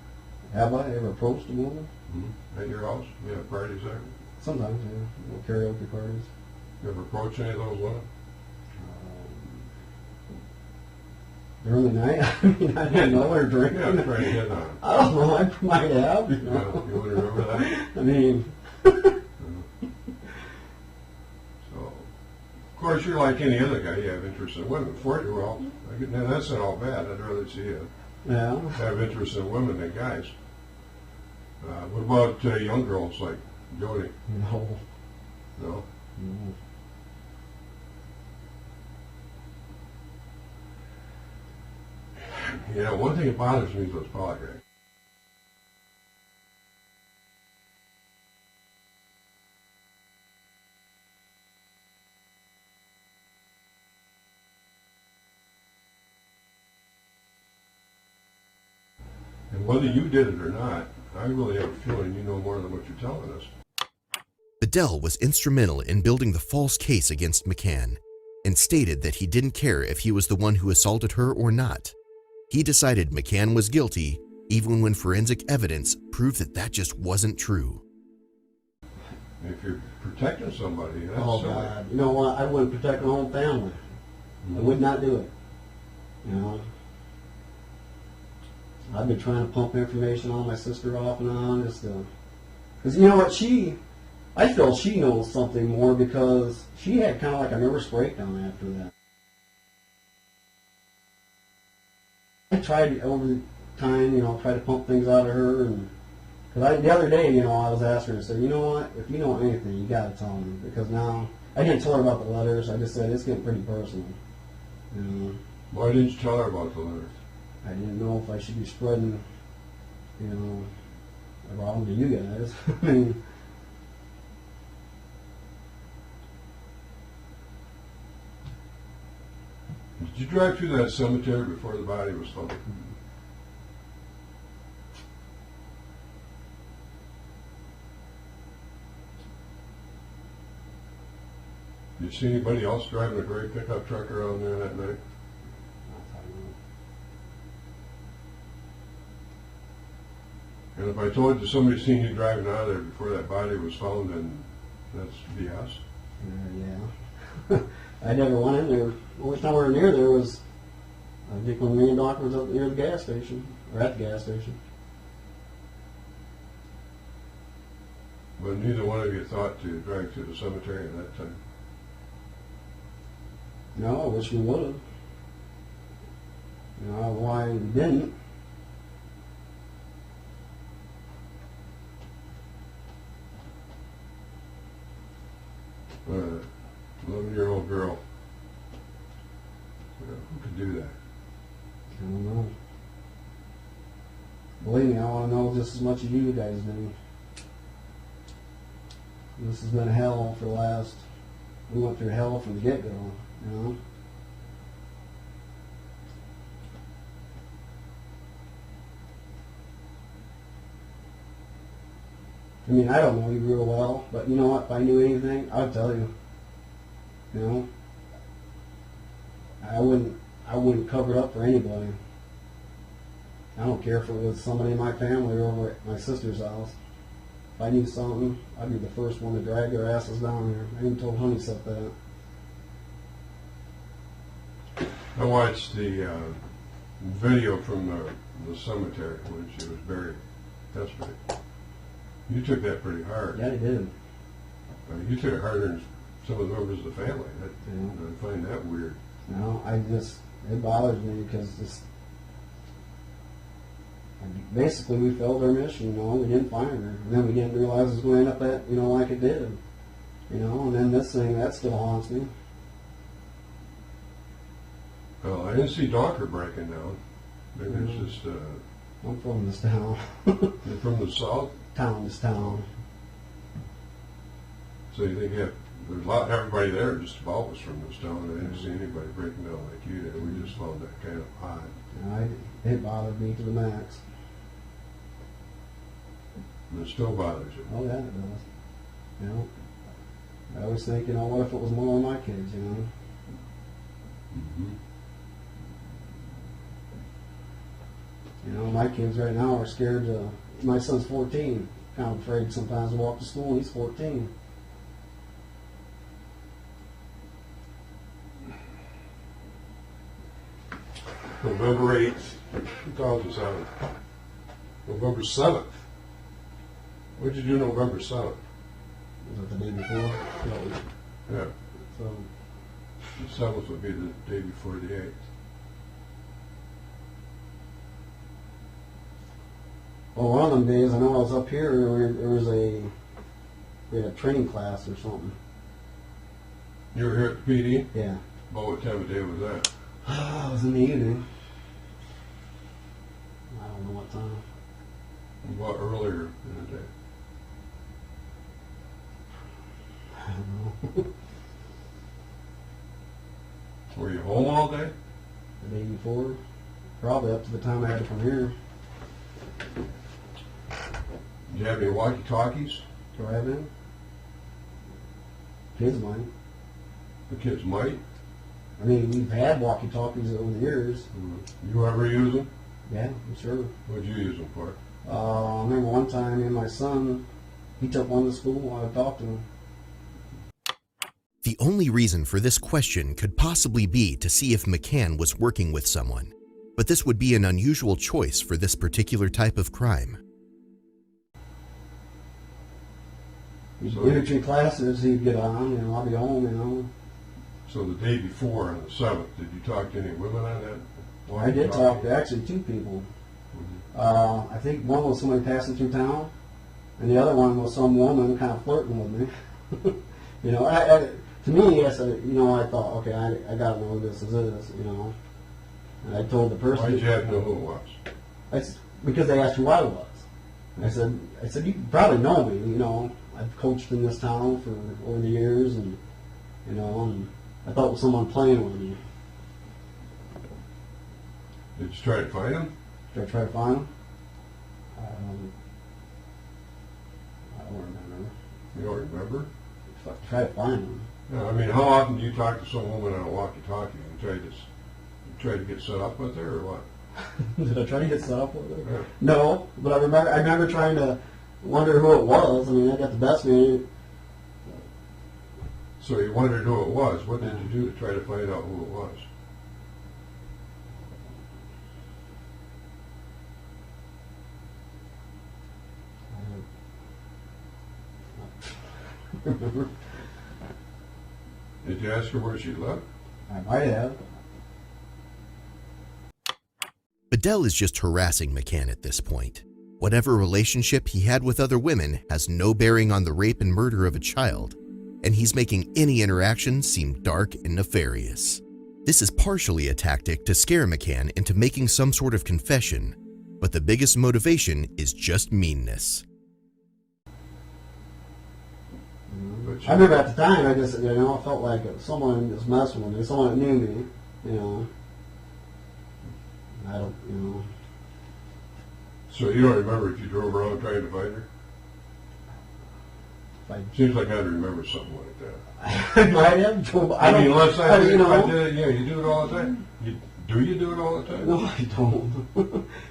Have I ever approached a woman? At your house? You have parties there? Sometimes, yeah. Karaoke parties. You ever approach any of those women? During the night? I mean, I didn't know they're drinking. Yeah, trying to hit on them. I don't know. I might have. You wouldn't remember that? I mean... So, of course, you're like any other guy. You have interest in women. Well, that's not all bad. I'd rather see you have interest in women than guys. What about young girls like Jody? No. No? No. One thing that bothers me is those polygraphs. Whether you did it or not, I really have a feeling you know more than what you're telling us. Bedell was instrumental in building the false case against McCann and stated that he didn't care if he was the one who assaulted her or not. He decided McCann was guilty even when forensic evidence proved that that just wasn't true. If you're protecting somebody, that's Oh, silly. God. You know what? I wouldn't protect my own family. I would not do it. You know? I've been trying to pump information on my sister off and on, just to... Because you know what? I feel she knows something more because she had kind of like a nervous breakdown after that. I tried over time, try to pump things out of her, and because the other day, I was asking her, I said, you know what, if you know anything, you got to tell me, because now, I didn't tell her about the letters, I just said, it's getting pretty personal. Why didn't you tell her about the letters? I didn't know if I should be spreading, a problem to you guys. I mean, did you drive through that cemetery before the body was found? Did you see anybody else driving a gray pickup truck around there that night? And if I told you somebody seen you driving out of there before that body was found, then that's BS. Yeah. I never went in there. The only time we were near there was, I think, when me and Doc was up near the gas station, or at the gas station. But neither one of you thought to drive through the cemetery at that time. No, I wish we would have. Why we didn't. An 11-year-old girl. Who could do that? I don't know. Believe me, I want to know just as much as you guys do. This has been hell for the last... We went through hell from the get-go, I mean, I don't know you real well, but you know what? If I knew anything, I'd tell you. I wouldn't cover it up for anybody. I don't care if it was somebody in my family or over at my sister's house. If I knew something, I'd be the first one to drag their asses down there. I even told Honeysuck that. I watched the video from the cemetery when she was buried. That's right. You took that pretty hard. Yeah, I did. I mean, you took it harder than some of the members of the family. I find that weird. No, it bothers me because basically we failed our mission, we didn't find her. And then we didn't realize it was going to end up that, like it did. And then this thing, that still haunts me. Well, I didn't see Donker breaking down. Maybe it's just... I'm from this town. You're from the south? This town. So you think there's a lot, everybody there just about was from this town. I didn't see anybody breaking down like you did. We just found that kind of odd. It bothered me to the max. And it still bothers you. Oh yeah, it does. I always think, what if it was more of my kids, My kids right now are scared to... My son's 14. Kind of afraid sometimes to walk to school, and he's 14. November 8th, 2007. November 7th. What did you do November 7th? Was that the day before? Yeah. So, The 7th would be the day before the 8th. well, one of them days, I know I was up here, we had a training class or something. You were here at the PD? Yeah. About what time of day was that? It was in the evening. I don't know what time. About earlier in the day. I don't know. Were you home all day? The day before. Probably up to the time I had to come here. Do you have any walkie-talkies? Do I have any? Kids might. The kids might. I mean, we've had walkie-talkies over the years. You ever use them? Yeah, I'm sure. What'd you use them for? I remember one time, me and my son, he took one to school while I talked to him. The only reason for this question could possibly be to see if McCann was working with someone, but this would be an unusual choice for this particular type of crime. In between classes, he'd get on, I'll be home, So the day before, on the 7th, did you talk to any women on that? I did talk to actually 2 people. I think one was somebody passing through town, and the other one was some woman kind of flirting with me. To me, I said, I thought, okay, I got to know who this is, And I told the person. Why did you have to know who it was? Because they asked who I was. I said, you probably know me, I've coached in this town for over the years, and and I thought it was someone playing with me. Did you try to find him? Did I try to find him? I don't remember. You don't remember? If I tried to find him. No, I mean, how often do you talk to some woman on a walkie-talkie and try to get set up with her, or what? Did I try to get set up with her? Yeah. No, but I remember trying to wonder who it was. I mean, I got the best man. So you wondered who it was. What did you do to try to find out who it was? Remember? Did you ask her where she lived? I might have. Adele is just harassing McCann at this point. Whatever relationship he had with other women has no bearing on the rape and murder of a child, and he's making any interaction seem dark and nefarious. This is partially a tactic to scare McCann into making some sort of confession, but the biggest motivation is just meanness. I remember at the time, I just, I felt like someone was messing with me, someone that knew me, I don't, So you don't remember if you drove around trying to find her? Seems like I'd remember something like that. I might have. I mean, unless I did it, you do it all the time. Do you do it all the time?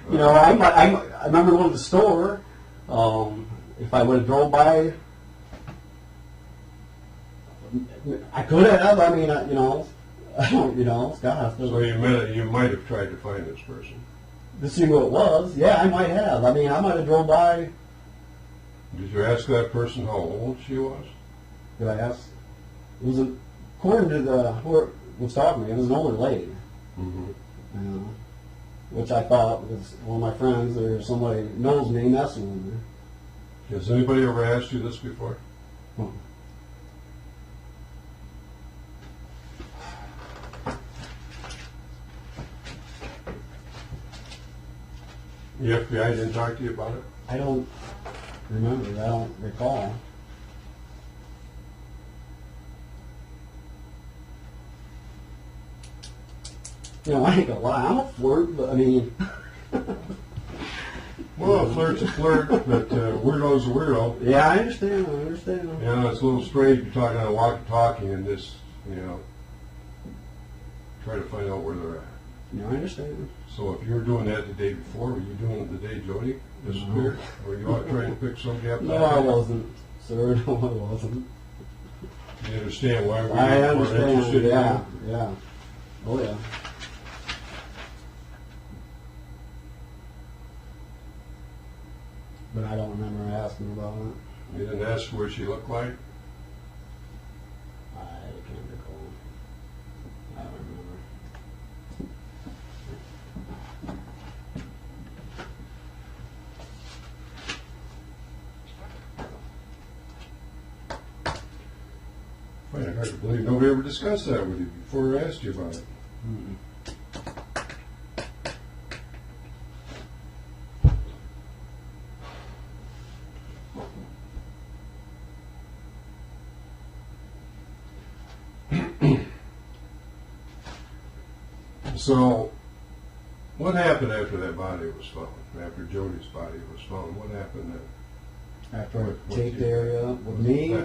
No, I don't. I remember going to the store. If I would have drove by, I could have. I mean, I don't, God. So you might have tried to find this person. To see who it was. Yeah, I might have. I mean, I might have drove by. Did you ask that person how old she was? Did I ask? It was, according to who was talking to me, it was an older lady. Mm-hmm. Which I thought was one of my friends or somebody knows me messing with me. Has anybody ever asked you this before? Huh. The FBI didn't talk to you about it? I don't remember. I don't recall. I ain't gonna lie. I'm a flirt, but I mean. Well, a flirt's a flirt, but weirdo's a weirdo. Yeah, I understand. It's a little strange to be talking on a walkie-talkie and just, try to find out where they're at. I understand. So if you were doing that the day before, were you doing it the day Jody disappeared? Were you out trying to pick somebody up? No, I wasn't, sir. No, I wasn't. You understand why we're I understand. interested in Yeah, you? yeah. Oh, yeah. But I don't remember asking about it. You didn't ask where she looked like? I can't recall. I don't remember. I find it hard to believe nobody ever discussed that with you before I asked you about it. Mm-mm. So, What happened after that body was found? After Jody's body was found, what happened then? After I taped the area with me,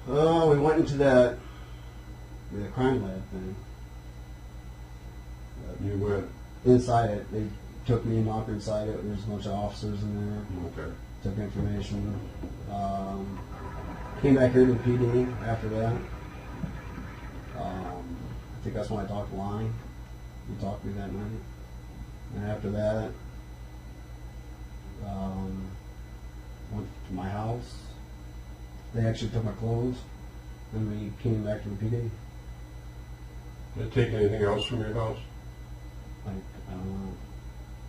we went into the crime lab thing. You went inside it. They took me and walked inside it. There's a bunch of officers in there. Okay. Took information. Came back here to the PD after that. I think that's when I talked to Lonnie. He talked to me that night. And after that, went to my house. They actually took my clothes. Then we came back to the PD. Did they take anything else from your house? Like, I don't know.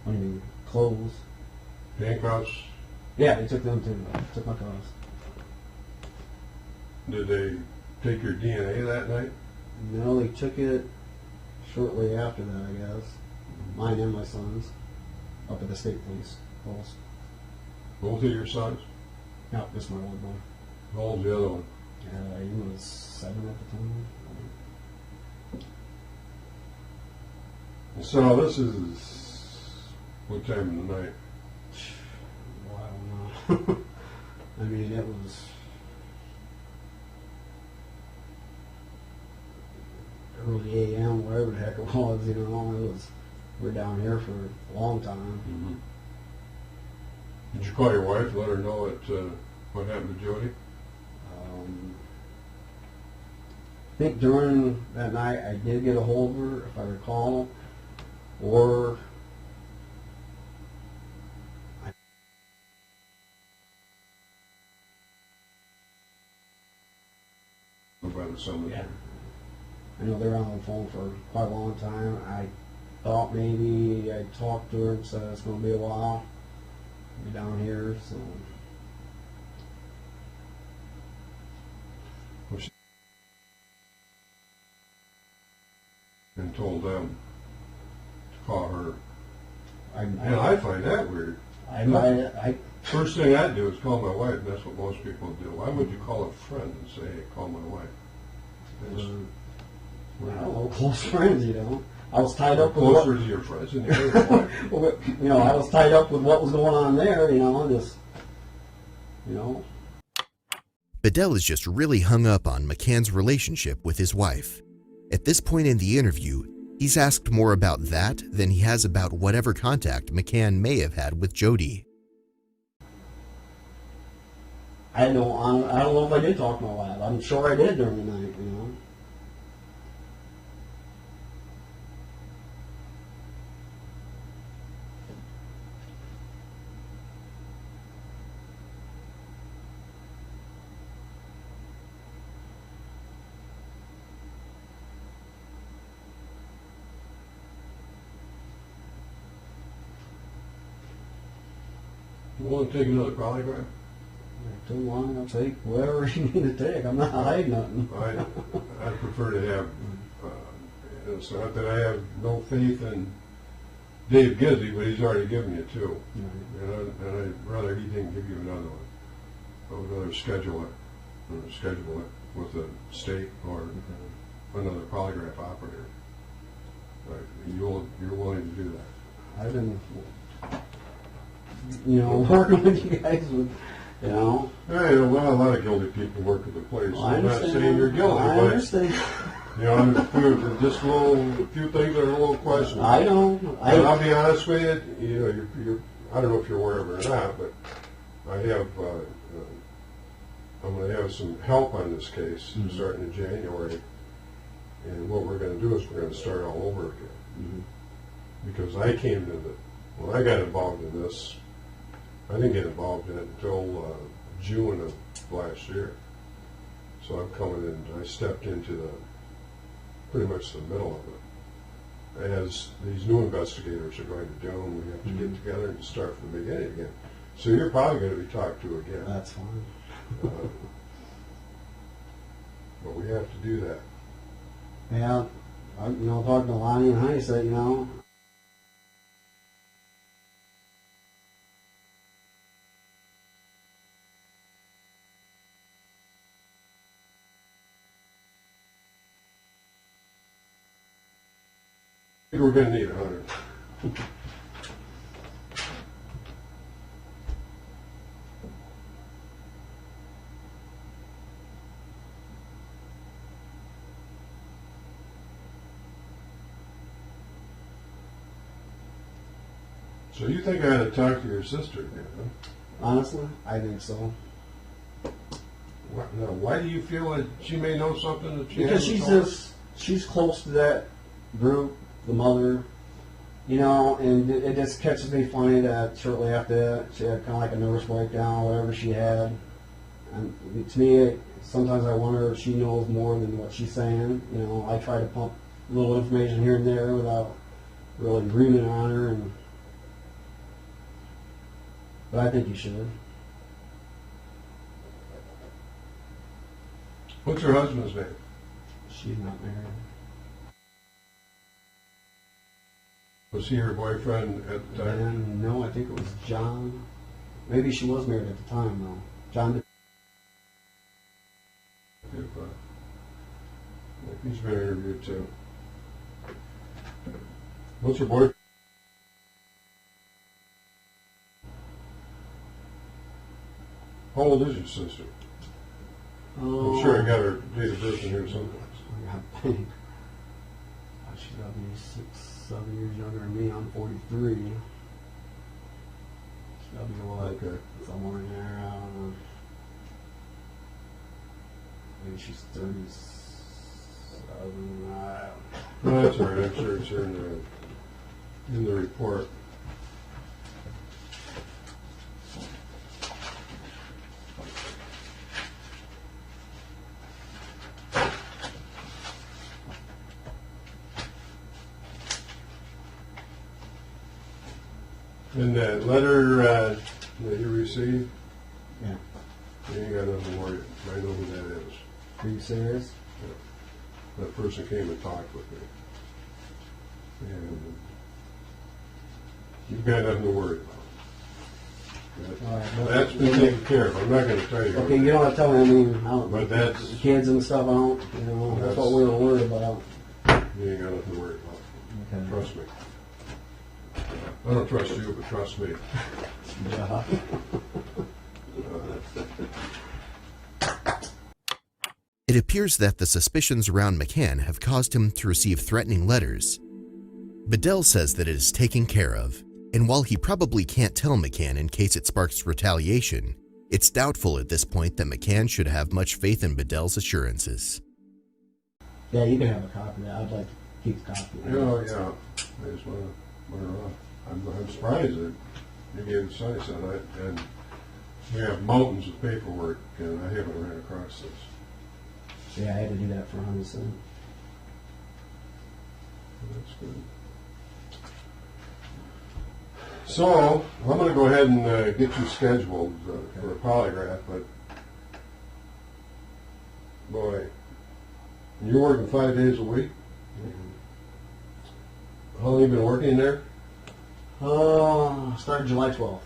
What do you mean? Clothes? Handcuffs? Yeah, they took them too. Took my clothes. Did they take your DNA that night? No, they took it shortly after that, I guess. Mine and my son's. Up at the state police post. Both of your sons? No, just my older boy. How old's the other one? He was 7 at the time. So this is what time of the night? Well, I don't know. I mean, it was early AM, whatever the heck it was, you know. We're down here for a long time. Mm-hmm. Did you call your wife, let her know what happened to Jody? I think during that night I did get a hold of her, if I recall, or by the cemetery. I know they were on the phone for quite a long time. I thought maybe I talked to her and said it's going to be a while. I'll be down here, so. And told them to call her. I find that weird. I First thing I'd do is call my wife, and that's what most people do. Why would you call a friend and say, hey, call my wife? I don't know, close friends, you know. I was tied up with closer to your friends than your wife. you know, I was tied up with what was going on there, you know, just, you know. Bedell is just really hung up on McCann's relationship with his wife. At this point in the interview, he's asked more about that than he has about whatever contact McCann may have had with Jody. I don't know if I did talk to my wife. I'm sure I did during the night, you know. You want to take another polygraph? Too long, I'll take whatever you need to take. I'm not hiding nothing. I prefer to have, it's not that I have no faith in Dave Gizzy, but he's already given you two. Right. And I'd rather he didn't give you another one. I would rather schedule it with the state or another polygraph operator. But you're willing to do that. I've been, you know, working with you guys with, you know. Yeah, a lot of guilty people work at the place. Well, I'm not saying you're guilty, I but understand. you know, there's just a few things that are a little questionable. I know. And I'll be honest with you. You know, you're I don't know if you're aware of it or not, but I have I'm going to have some help on this case starting in January. And what we're going to do is we're going to start all over again. Because I came to when I got involved in this, I didn't get involved in it until June of last year. So I'm coming in, I stepped into pretty much the middle of it. As these new investigators are going to do, and we have to get together and start from the beginning again. So you're probably going to be talked to again. That's fine. But we have to do that. Yeah, you know, talking to Lonnie and Honey said, you know, think we're going to need 100. So you think I ought to talk to your sister again, huh? Honestly, I think so. Why do you feel that she may know something that she Because hasn't she's close to that group, the mother, you know, and it just catches me funny that shortly after that she had kind of like a nervous breakdown, whatever she had. And to me, sometimes I wonder if she knows more than what she's saying. You know, I try to pump a little information here and there without really reaming on her, but I think you should. What's her husband's name? She's not married. Was he her boyfriend at the time? And no, I think it was John. Maybe she was married at the time, though. John. He's been interviewed too. What's her boyfriend? How old is your sister? I'm sure I got her date of birth in here someplace. I think. She's got to be 6-7 years younger than me. I'm 43. She's got to be what? Okay. Somewhere in there. I don't know. Maybe she's 37. No, that's all right. I'm sure it's here in the report. And that letter that you received, Yeah. you ain't got nothing to worry about. I know who that is. Are you serious? Yeah. That person came and talked with me. And you've got nothing to worry about. All right, That's been taken care of. I'm not going to tell you. Okay, you don't have to tell me. I mean, I don't, But that's, kids and stuff, I don't, you know, that's what we were worried about. you ain't got nothing to worry about. Okay. Trust me. I don't trust you, but trust me. Yeah. It appears that the suspicions around McCann have caused him to receive threatening letters. Bedell says that it is taken care of, and while he probably can't tell McCann in case it sparks retaliation, it's doubtful at this point that McCann should have much faith in Bedell's assurances. Yeah, you can have a copy of that. I'd like to keep the copy. Yeah. I just want to. I'm surprised that you gave the size on it, and we have mountains of paperwork, and I haven't ran across this. Yeah, I had to do that for 100 cents. That's good. So, I'm going to go ahead and get you scheduled for a polygraph, but boy, you're working 5 days a week? How long have you been working there? Started July 12th.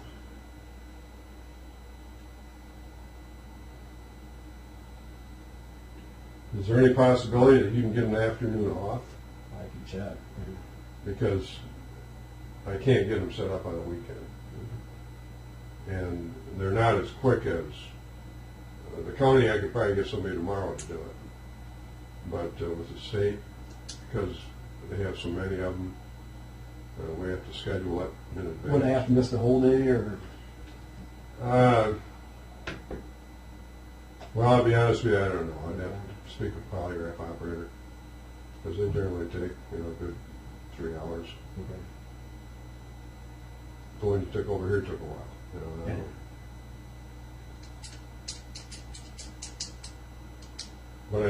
Is there any possibility that you can get an afternoon off? I can check. Because I can't get them set up on a weekend. And they're not as quick as the county. I could probably get somebody tomorrow to do it. But with the state, because they have so many of them, we have to schedule it in advance. Would I have to miss the whole day, or? Well, I'll be honest with you, I don't know. I'd have to speak with a polygraph operator, because they generally take, a good 3 hours. Okay. The one you took over here took a while. Yeah. But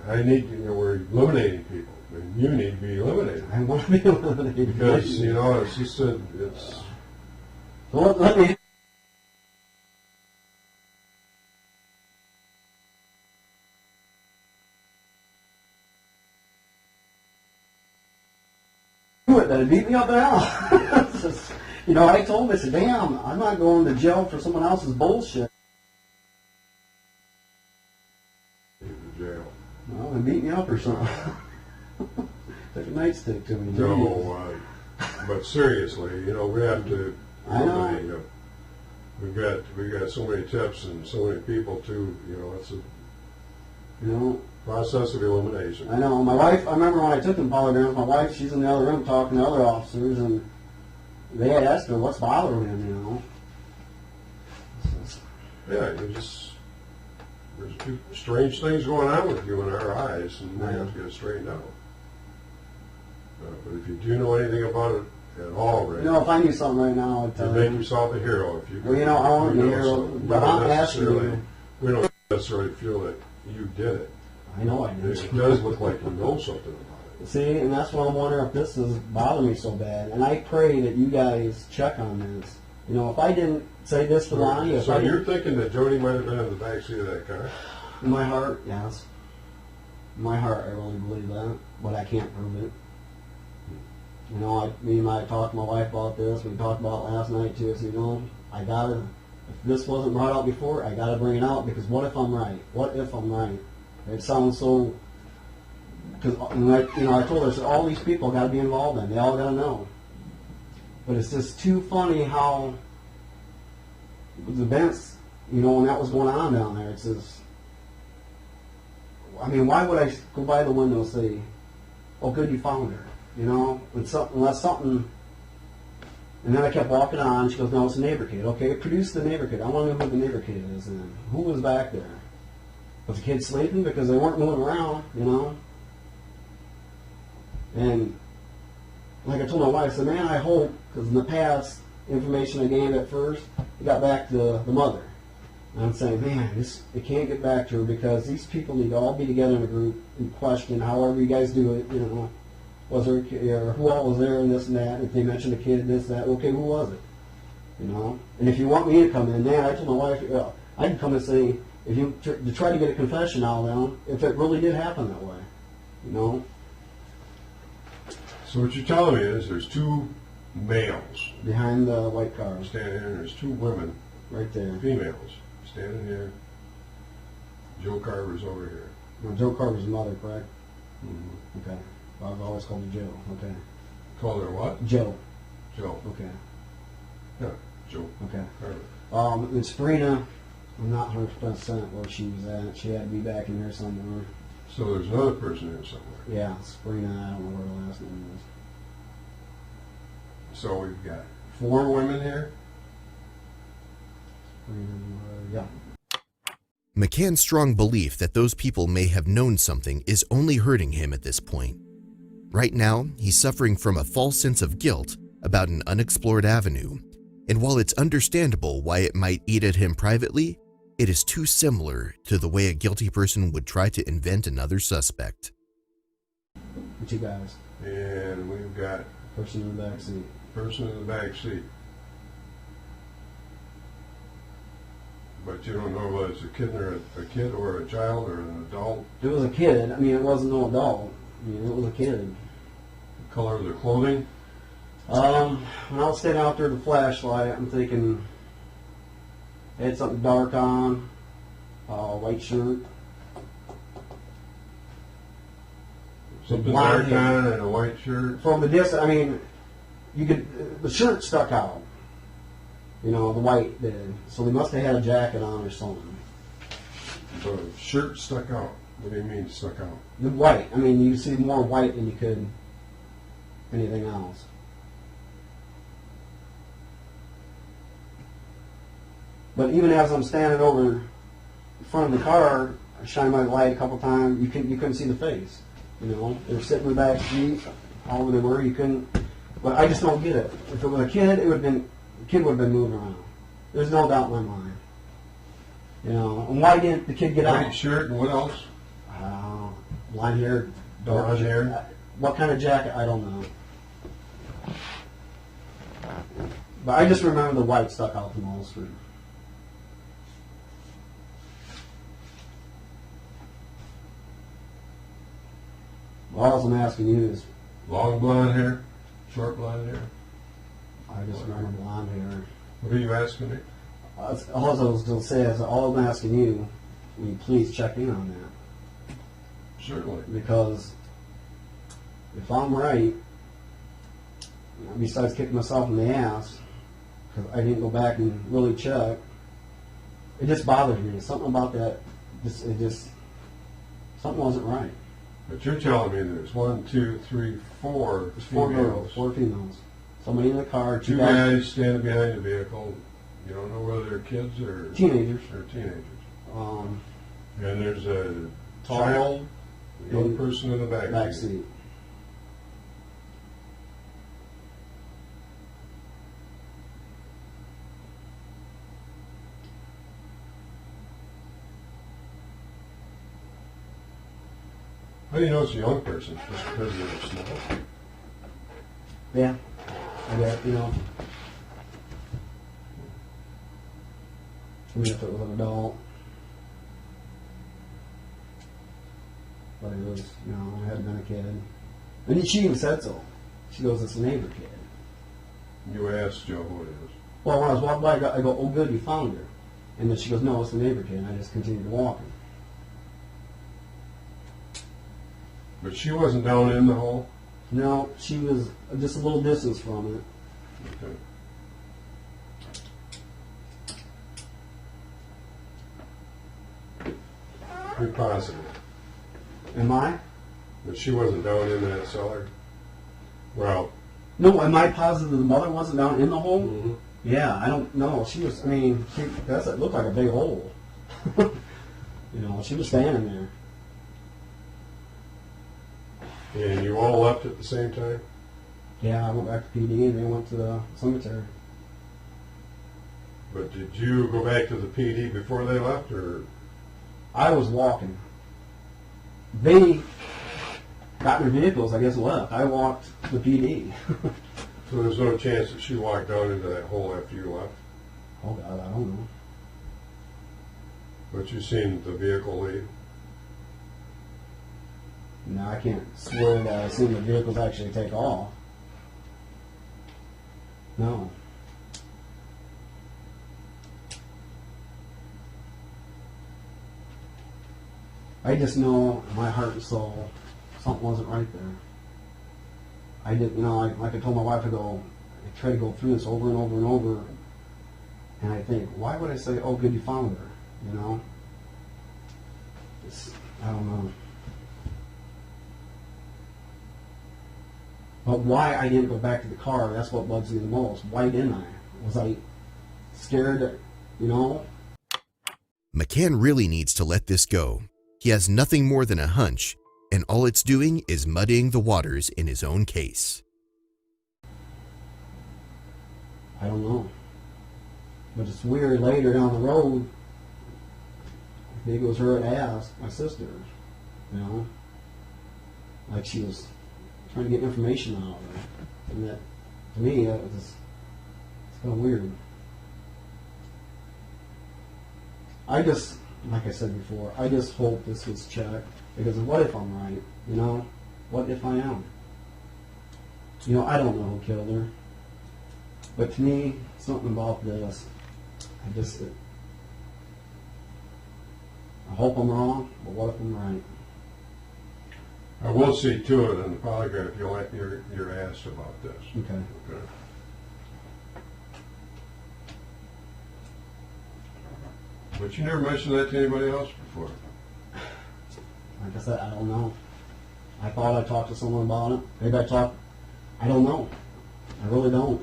I need, we're eliminating people. And you need to be eliminated. I want to be eliminated. Because, as he said, it's... So let me... That beat me up and out. I told him, I said, damn, I'm not going to jail for someone else's bullshit. Jail. Well, they beat me up or something. Take a nightstick to me. No, but seriously, you know, we have to. I know. We've got so many tips and so many people too. You know, it's a process of elimination. I know. My wife. I remember when I took them polygraphs. My wife, she's in the other room talking to other officers, and they had asked her what's bothering him. You know. Yeah, there's strange things going on with you in our eyes, and we have to get it straightened out. But if you do know anything about it at all, right? No, if I knew something right now, I'd tell you you. make yourself a hero. If you Well, you know, I want to be a hero, but I'm asking you. We don't necessarily feel that you did it. I know I did. It does look like you know something about it. See, and that's why I'm wondering if this is bothering me so bad. And I pray that you guys check on this. You know, if I didn't say this to Lonnie, so you're thinking that Jody might have been in the backseat of that car? In my heart, yes. In my heart, I really believe that, but I can't prove it. You know, me and I talked to my wife about this. We talked about it last night too. I said, you know, I gotta. If this wasn't brought out before, I gotta bring it out because what if I'm right? What if I'm right? It sounds so. Because I told her, I said, all these people got to be involved in it. They all got to know. But it's just too funny how the events, you know, when that was going on down there, it's just. I mean, why would I go by the window and say, "Oh, good, you found her," you know? Unless something. And then I kept walking on. She goes, "No, it's a neighbor kid." Okay, produce the neighbor kid. I want to know who the neighbor kid is. And who was back there? Was the kid sleeping because they weren't moving around, you know? And like I told my wife, I said, man, I hope, because in the past, information I gained at first, it got back to the mother. And I'm saying, man, it can't get back to her because these people need to all be together in a group and question, however you guys do it, you know, was there a kid, or who all was there and this and that. If they mentioned a kid and this and that, okay, who was it? You know? And if you want me to come in, man, I told my wife, I can come and say, if you to try to get a confession out of them, if it really did happen that way, you know? So what you're telling me is there's two males behind the white car standing here, and there's two women right there, females standing here. Joe Carver's over here. Well, Joe Carver's mother, correct? Mm-hmm. Okay. I've always called her Joe. Okay. Call her what? Joe. Joe. Okay. Yeah, Joe. Okay. Carver. And Sabrina, I'm not 100% where she was at. She had to be back in here somewhere. So there's another person here somewhere. Yeah, Sabrina, I don't know where her last name is. So we've got 4 women here? Yeah. McCann's strong belief that those people may have known something is only hurting him at this point. Right now, he's suffering from a false sense of guilt about an unexplored avenue, and while it's understandable why it might eat at him privately, it is too similar to the way a guilty person would try to invent another suspect. What you guys? And we've got person in the back seat. Person in the back seat. But you don't know whether it's a kid or a child or an adult. It was a kid. I mean, it wasn't no adult. I mean, it was a kid. The color of their clothing? When I was standing out there with the flashlight, I'm thinking they had something dark on, white shirt. Something dark on and a white shirt? From the distance, I mean, the shirt stuck out. You know, the white did. So they must have had a jacket on or something. The shirt stuck out. What do you mean stuck out? The white. I mean, you see more white than you could anything else. But even as I'm standing over in front of the car, I shined my light a couple times, you couldn't see the face. You know, they were sitting in the back seat, however they were, you couldn't. But I just don't get it. If it was a kid, the kid would have been moving around. There's no doubt in my mind. You know, and why didn't the kid get out? White shirt and what else? Blonde hair, dark Blonde hair. What kind of jacket? I don't know. But I just remember the white stuck out the most. All I'm asking you is, long blonde hair? Short blonde hair? I just remember blonde hair. What are you asking me? All I was going to say is, all I'm asking you, will you please check in on that? Certainly. Because if I'm right, besides kicking myself in the ass, because I didn't go back and really check, it just bothers me. Something about that, something wasn't right. But you're telling me there's 1, 2, 3, 4 There's 4 females. girls, 4 females. Somebody in the car, 2 guys standing behind the vehicle. You don't know whether they're kids or teenagers. Or teenagers. Um, And there's a Tall child, a young in person in the back seat. How do you know it's a young person? Just because they're small? Yeah, I bet, I mean, if it was an adult, but it was, it had been a kid. And she even said so. She goes, it's a neighbor kid. You asked Joe who it is. Well, when I was walking by, I go, oh good, you found her. And then she goes, no, it's the neighbor kid. And I just continued walking. But she wasn't down in the hole? No, she was just a little distance from it. Okay. You're positive Am I? that she wasn't down in that cellar? Well, No, am I positive the mother wasn't down in the hole? mhm. Yeah, I don't know. She was, it looked like a big hole. She was standing there. And you all left at the same time? Yeah, I went back to PD and they went to the cemetery. But did you go back to the PD before they left, or? I was walking. They got in their vehicles, I guess, and left. I walked to the PD. So there's no chance that she walked down into that hole after you left? Oh, God, I don't know. But you seen the vehicle leave? No, I can't swear that I've seen the vehicles actually take off. No. I just know in my heart and soul something wasn't right there. I didn't, like I told my wife, I try to go through this over and over and over, and I think, why would I say, oh, good, you found her, I don't know. But why I didn't go back to the car, that's what bugs me the most. Why didn't I? Was I scared, McCann really needs to let this go. He has nothing more than a hunch, and all it's doing is muddying the waters in his own case. I don't know. But it's weird later down the road, I think it was her that asked my sister, like she was trying to get information out of her. And that, to me, it's kind of weird. I just, like I said before, I just hope this was checked, because what if I'm right, What if I am? I don't know who killed her. But to me, something about this, I hope I'm wrong, but what if I'm right? I will see to it in the polygraph you're asked about this. Okay. But you never mentioned that to anybody else before. Like I said, I don't know. I thought I talked to someone about it. Maybe I don't know. I really don't.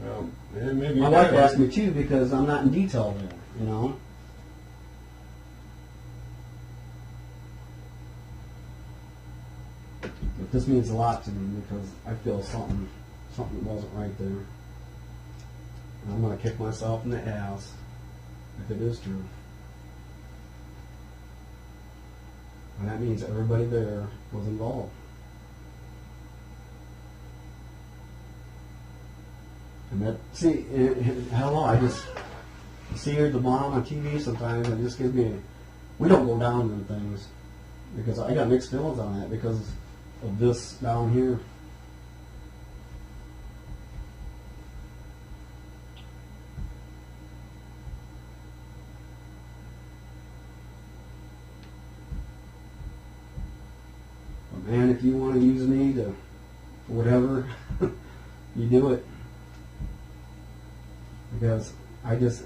Well, maybe My wife asked me too, because I'm not in detail there, But this means a lot to me, because I feel something wasn't right there. And I'm going to kick myself in the ass if it is true. And that means everybody there was involved. And that, see, I don't know, I just see her at the bottom on TV sometimes, and it just gives me, we don't go down in things, because I got mixed feelings on that, because of this down here. man, if you want to use me to whatever, you do it. Because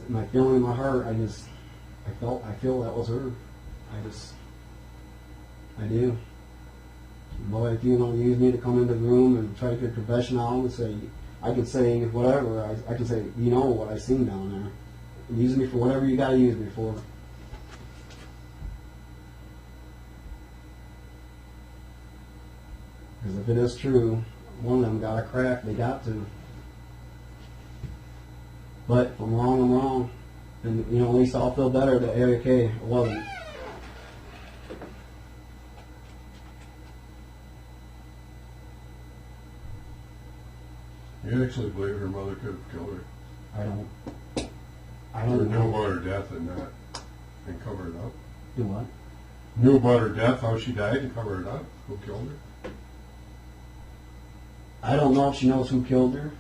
my feeling in my heart, I feel that was her. I do. Boy, if you want to use me to come into the room and try to get a confession out and say, I could say whatever, I could say, you know what I seen down there. Use me for whatever you got to use me for. Because if it is true, one of them got a crack, they got to. But if I'm wrong, I'm wrong. And, you know, at least I'll feel better that, hey, okay, it wasn't. You actually believe her mother could have killed her? I don't Or know. knew about her death and cover it up? Do what? Knew about her death, how she died, and cover it up? Who killed her? I don't know if she knows who killed her.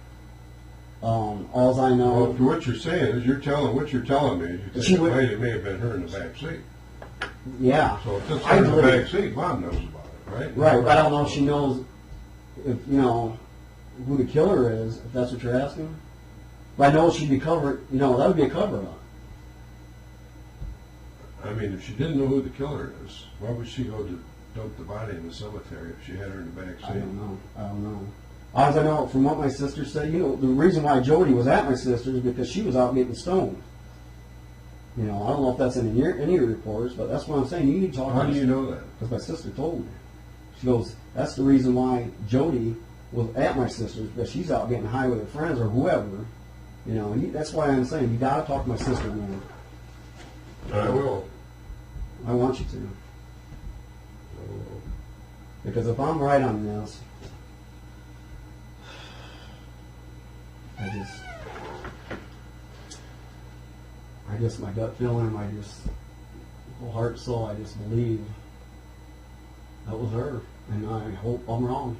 All I know... Well, what you're saying is what you're telling me is you think it may have been her in the back seat. Yeah. So if it's her in the back seat, Mom knows about it, right? Right, but I don't know if she knows, if you know, who the killer is, if that's what you're asking. But I know she'd be covered, you know, that would be a cover-up. I mean, if she didn't know who the killer is, why would she go to dump the body in the cemetery if she had her in the back seat? I don't know. As I know from what my sister said, you know, the reason why Jody was at my sister's is because she was out getting stoned. You know, I don't know if that's in any reports, but that's what I'm saying. You need to talk. How do you know that? Because my sister told me. She goes, that's the reason why Jody was at my sister's, because she's out getting high with her friends or whoever. You know, that's why I'm saying you got to talk to my sister more. I will. I want you to. Because if I'm right on this, I just my gut feeling, whole heart, soul, I just believe that was her, and I hope I'm wrong.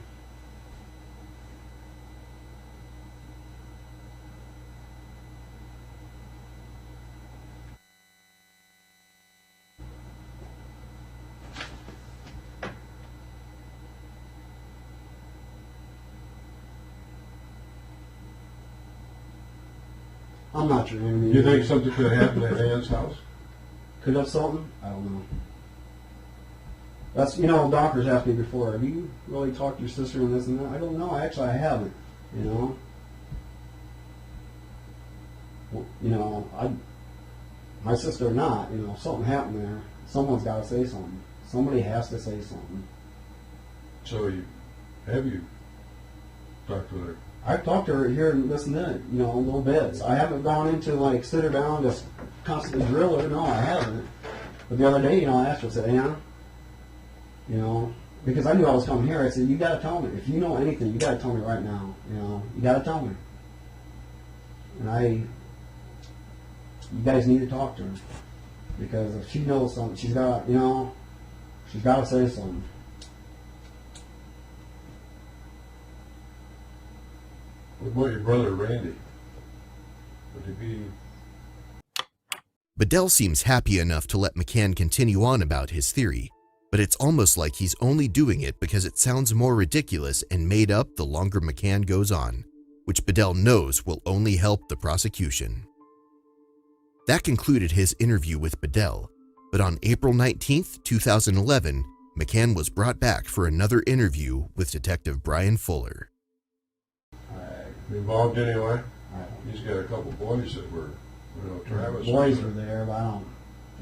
I'm not your enemy. You think something could have happened at Ann's house? Could have something? I don't know. That's, you know, doctors asked me before, have you really talked to your sister and this and that? I don't know. Actually, I haven't, you know. Well, you know, my sister or not, you know, if something happened there, someone's got to say something. Somebody has to say something. So have you talked with her? I've talked to her here and this and that, you know, little bits. I haven't gone into, like, sit her down, just constantly drill her. No, I haven't. But the other day, you know, I asked her, I said, Anna, you know, because I knew I was coming here, I said, you got to tell me. If you know anything, you got to tell me right now. You know, you got to tell me. And you guys need to talk to her. Because if she knows something, she's got, you know, she's got to say something. What about your brother, Randy? Would he be... Bedell seems happy enough to let McCann continue on about his theory, but it's almost like he's only doing it because it sounds more ridiculous and made up the longer McCann goes on, which Bedell knows will only help the prosecution. That concluded his interview with Bedell, but on April 19, 2011, McCann was brought back for another interview with Detective Brian Fuller. Involved anyway? He's got a couple boys that were, you know, Travis. Boys were there, but I don't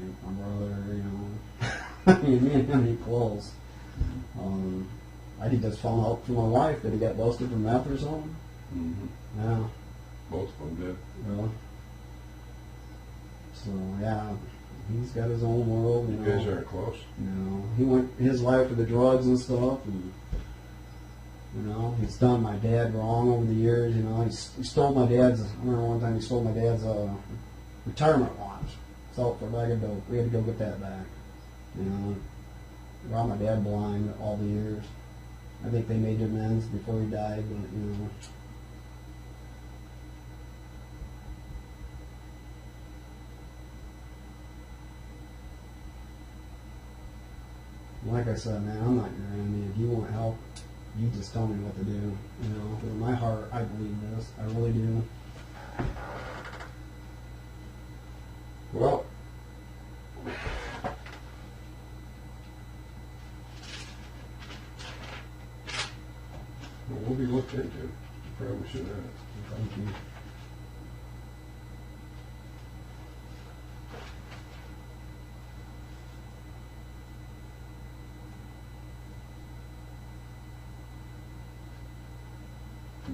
think my brother, you know, I mean, me and him ain't close. I think just found out from my wife that he got busted for meth or something. Mm-hmm. Yeah. Both of them did. Really? So, yeah, he's got his own world, you know. You guys aren't close. You know, he went his life with the drugs and stuff, and you know, he's done my dad wrong over the years. You know, he stole my dad's. I remember one time he stole my dad's retirement watch. Sold for a bag of dope. We had to go get that back. You know, robbed my dad blind all the years. I think they made amends before he died, but you know. like I said, man, I'm not your enemy. If you want help, you just tell me what to do. You know, with my heart, I believe this. I really do. Well, we'll be looked into. Probably should have. Thank you.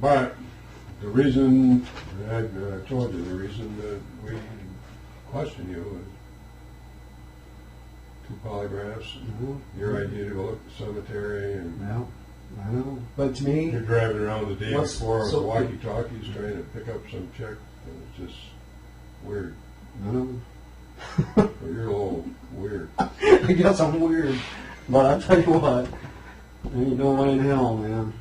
But the reason, I told you, the reason that we question you is 2 polygraphs, your idea to go look at the cemetery, and Well, I know. But to me, you're driving around the day What's- before with so- walkie-talkies trying to pick up some chick, and it's just weird. I know. Well, you're a little weird. I guess I'm weird. But I tell you what, there ain't no way in hell, man.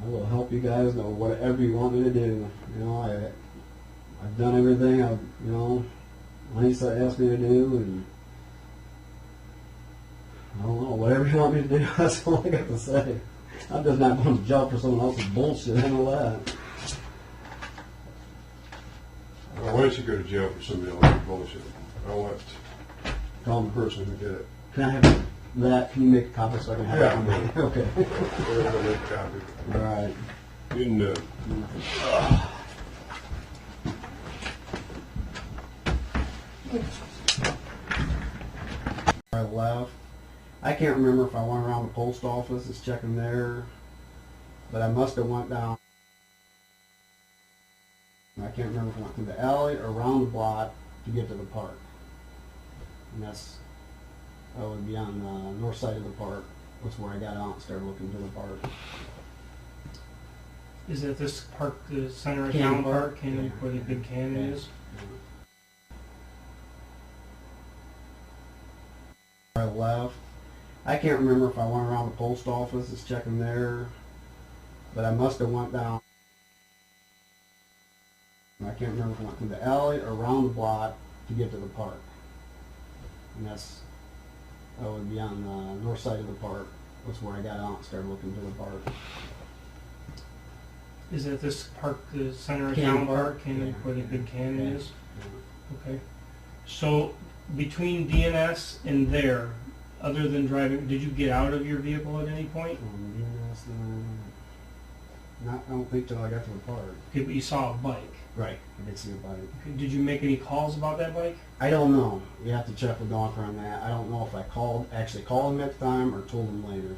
I will help you guys know whatever you want me to do. You know, I've done everything Lisa asked me to do, and I don't know, whatever you want me to do, that's all I got to say. I'm just not going to jump for someone else's bullshit, I know that. Why don't you go to jail for somebody else's bullshit? I want Call the person who did it. Can I have that? Can you make a copy so I can have Yeah. it on me? Okay. We're going to make a copy. All right. You can, I left. I can't remember if I went around the post office, just checking there, but I must have went down. I can't remember if I went through the alley or around the block to get to the park. And that would be on the north side of the park. That's where I got out and started looking to the park. Is that this park, the center of Cannon town Park? park, Cannon, Yeah. where the big cannon is? I left. I can't remember if I went around the post office, just checking there, but I must have went down. I can't remember if I went through the alley or around the block to get to the park. And that would be on the north side of the park. That's where I got out and started looking to the park. Is that this park, the center of Cannon town Park? park, Cannon, Yeah. where the big cannon Yeah. is? Okay. So between DNS and there, other than driving, did you get out of your vehicle at any point? I don't think till I got to the park. Okay, but you saw a bike. Right. I did see a bike. Okay, did you make any calls about that bike? I don't know. You have to check with Donker on that. I don't know if I actually called him at the time or told him later.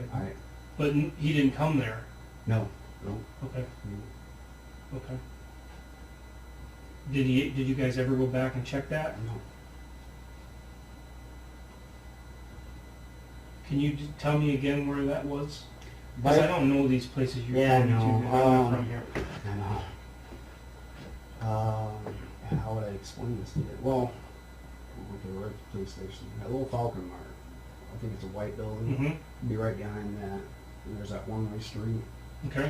Okay. But he didn't come there. No. Okay. Okay. Did you guys ever go back and check that? No. Can you tell me again where that was? Because I don't know these places you're Yeah, going to. no, I'm not from here. I know. How would I explain this to you? Well, okay, we're at the police station. That little Falcon Mart. I think it's a white building. Mm-hmm. Be right behind that. And there's that one-way street. Okay.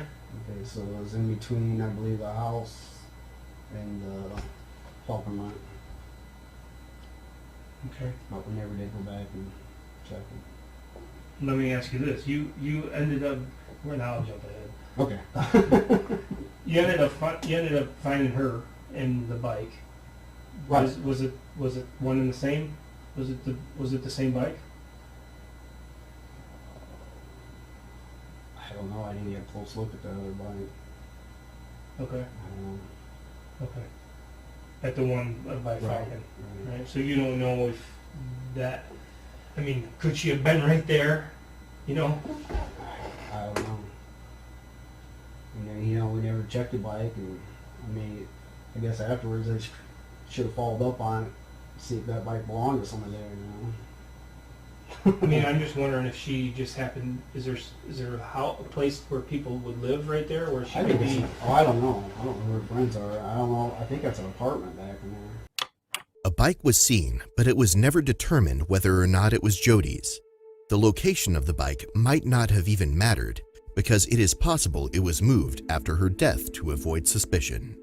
Okay, so it was in between, I believe, the house and the Falcon Mart. Okay. But we never did go back and check it. Let me ask you this: you ended up. Well, now I'll jump ahead. Okay. You ended up finding her in the bike. Right. Was it one and the same? Was it the same bike? I don't know. I didn't get a close look at the other bike. Okay. I don't know. Okay. At the one by Right. Falcon. Right. Right. So you don't know if that. I mean, could she have been right there? You know. I don't know. And then, we never checked the bike, and I mean, I guess afterwards they should have followed up on it, see if that bike belonged to somebody there. I mean, I'm just wondering if she just happened. Is there a place where people would live right there, where she I could think be? I don't know. I don't know where her friends are. I don't know. I think that's an apartment back in there. A bike was seen, but it was never determined whether or not it was Jody's. The location of the bike might not have even mattered, because it is possible it was moved after her death to avoid suspicion.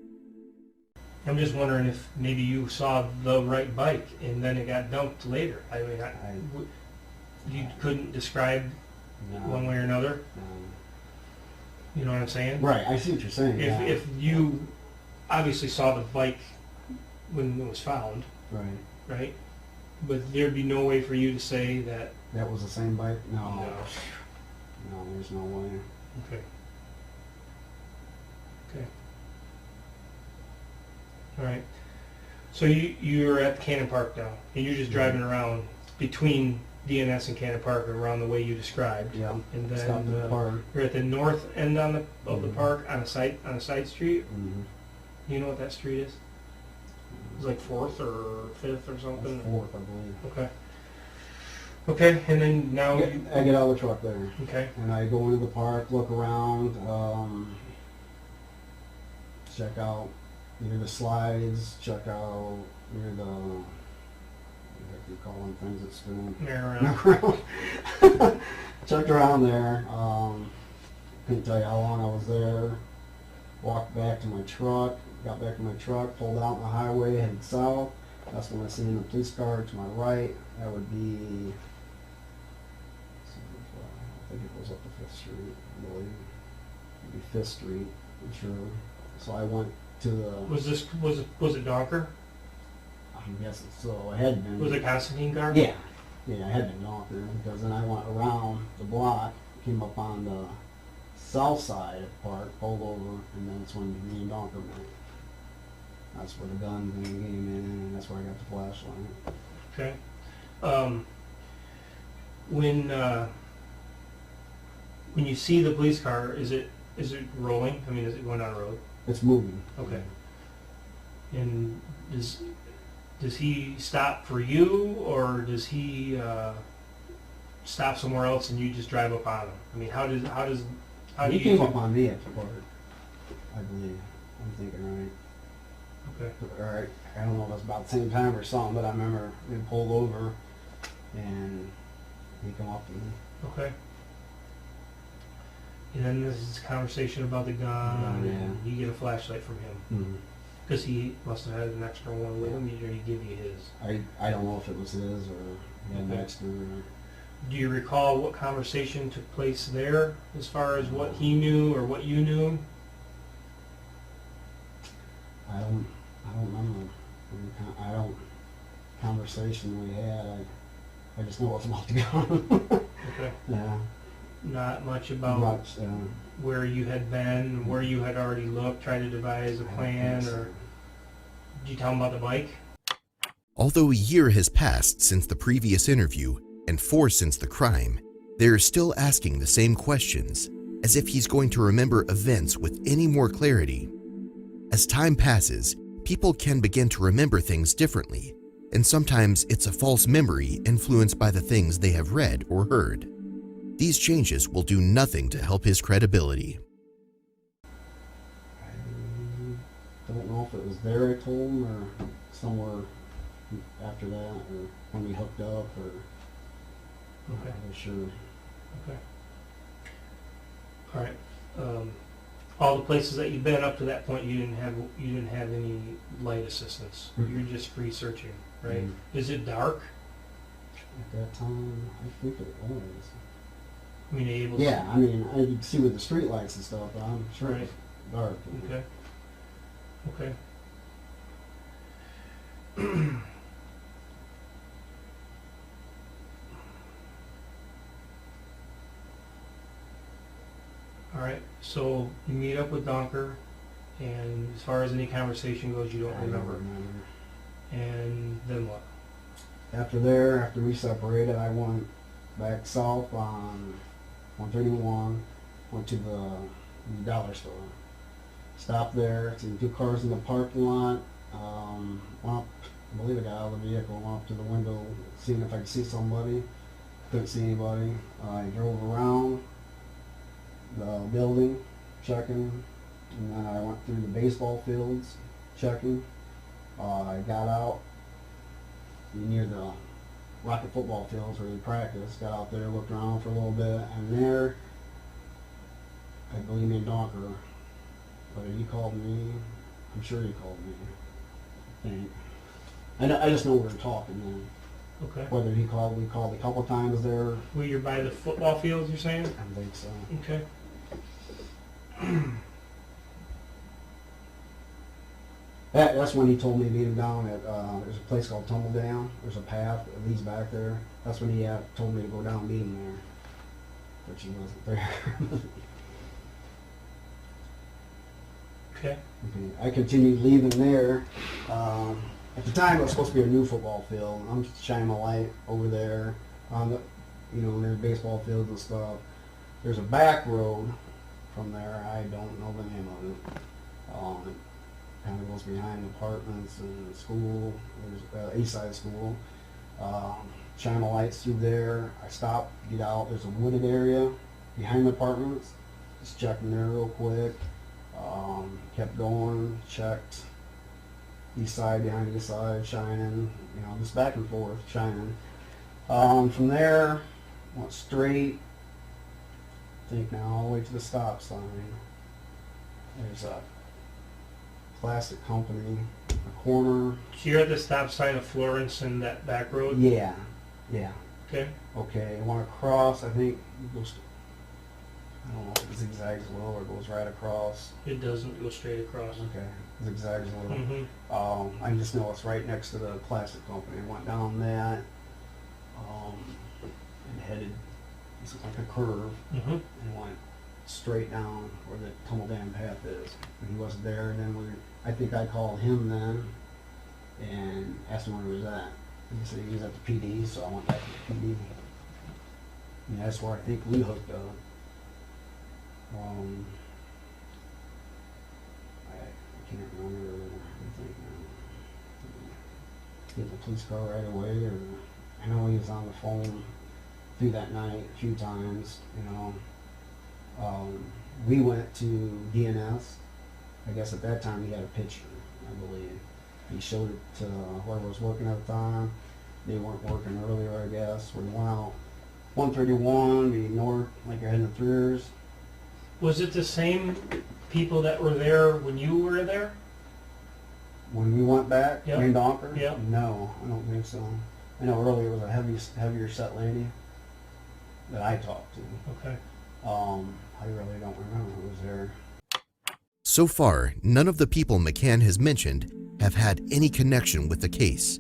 I'm just wondering if maybe you saw the right bike and then it got dumped later. I mean, you couldn't describe No. one way or another. No. You know what I'm saying? Right, I see what you're saying. yeah. If you obviously saw the bike when it was found, Right. right? But there'd be no way for you to say that. That was the same bike? No. No. No, there's no way. Okay. Okay. All right. So you're at Cannon Park now, and you're just driving around between DNS and Cannon Park around the way you described. Yeah. And then Stopped at the park. you're at the north end of the Mhm. park on a side street. Mm-hmm. Do you know what that street is? It's like 4th or 5th or something. Fourth, I believe. Okay. Okay, and then now I get out of the truck there. okay. And I go into the park, look around, check out either the slides, check out either the, what do you call them, things that spin Around. checked around there. Couldn't tell you how long I was there. Walked back to my truck, got back to my truck, pulled out on the highway, headed south. That's when I seen the police car to my right. That would be, I think it goes up to 5th Street, I believe. It'd be 5th Street, I'm sure. So I went to the, Was it Donker? I'm guessing so, I had been. Was it Constantine car? Yeah, yeah, I had been off there because then I went around the block, came up on the south side of the park, pulled over, and then that's when me and Donker met. That's where the gun thing came in, and that's where I got the flashlight. Okay. When you see the police car, is it rolling? I mean, is it going down the road? It's moving. Okay. And does he stop for you, or does he stop somewhere else and you just drive up on him? I mean, how do He you? came up on me at the park, I believe. I'm thinking right. Okay. All right. I don't know if it was about the same time or something, but I remember we pulled over, and he come up to me. Okay. And then this is a conversation about the gun, Yeah. and you get a flashlight from him. Mm-hmm. Because he must have had an extra one with him, or he give you his. I don't know if it was his or he had an Okay. extra. Or, Do you recall what conversation took place there, as far as what he knew or what you knew? I don't remember. I don't. Conversation we had. I just know what's about to go. Okay. Yeah. Not much about Much. where you had been, where you had already looked, tried to devise a plan, or did you tell him about the bike? Although a year has passed since the previous interview and 4 since the crime, they're still asking the same questions, as if he's going to remember events with any more clarity. As time passes, people can begin to remember things differently, and sometimes it's a false memory influenced by the things they have read or heard. These changes will do nothing to help his credibility. I don't know if it was there I told him or somewhere after that or when we hooked up or. Okay. I'm not sure. Okay. All right. All the places that you've been up to that point, you didn't have any light assistance. Mhm. You're just researching, right? Mhm. Is it dark? At that time, I think it was. I mean, able to Yeah, I mean, I could see with the street lights and stuff, but I'm sure it was dark. Okay. Okay. All right. So you meet up with Donker, and as far as any conversation goes, you don't I don't remember. remember. And then what? After we separated, I went back south on 131, went to the dollar store. Stopped there, seen 2 cars in the parking lot, went up, I believe I got out of the vehicle, went up to the window, seeing if I could see somebody. Couldn't see anybody. I drove around the building, checking, and then I went through the baseball fields, checking. I got out near the Rocket football fields where we practice, got out there, looked around for a little bit, and there, I believe me and Donker, whether he called me, I'm sure he called me, think. I just know we were talking then. Okay. Whether we called a couple times there. Well, you're by the football field, you're saying? I think so. Okay. That's when he told me to meet him down at, there's a place called Tumble Down. There's a path that leads back there. That's when he told me to go down and meet him there. But he wasn't there. Okay. Okay. I continued leaving there. At the time, it was supposed to be a new football field. I'm just shining my light over there on the, near baseball fields and stuff. There's a back road from there. I don't know the name of it. It kind of goes behind apartments and school. There's east side school. Shine my lights through there. I stopped, get out. There's a wooded area behind the apartments. Just checking there real quick. Kept going, checked east side, behind east side, shining, just back and forth, shining. From there, went straight, I think now, all the way to the stop sign. There's a plastic company, a corner. So you're at the stop sign of Florence and that back road? Yeah. Okay. Okay, I want to cross, I think, it goes, I don't know if it zigzags a little or goes right across. It doesn't go straight across. Okay, zigzags a little. Mm-hmm. I just know it's right next to the plastic company. I went down that and headed, it's like a curve, Mm-hmm. and went straight down where the Tumble Dam path is. And he wasn't there, and then I think I called him then and asked him where he was at. And he said he was at the PD, so I went back to the PD. And that's where I think we hooked up. I can't remember anything now. Get the police car right away, or I know he was on the phone through that night a few times, we went to DNS. I guess at that time he had a picture, I believe. He showed it to whoever was working at the time. They weren't working earlier, I guess. We went out 131, we ignored, like you're heading to Threers. Was it the same people that were there when you were there? When we went back, Yep. Wayne Donker? Yep. No, I don't think so. I know earlier it was a heavier set lady that I talked to. Okay. I really don't remember who was there. So far, none of the people McCann has mentioned have had any connection with the case,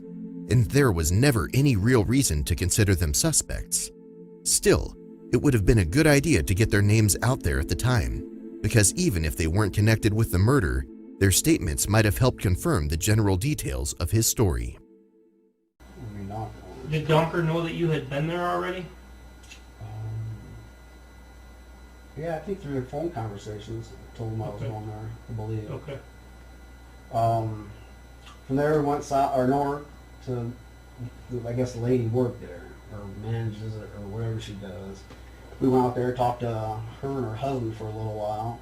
and there was never any real reason to consider them suspects. Still, it would have been a good idea to get their names out there at the time, because even if they weren't connected with the murder, their statements might have helped confirm the general details of his story. I mean, Donker. Did Donker know that you had been there already? Yeah, I think through their phone conversations, I told him I was Okay. going there, I believe. Okay. From there, we went south or north to, I guess the lady worked there, or manages it, or whatever she does. We went out there, talked to her and her husband for a little while.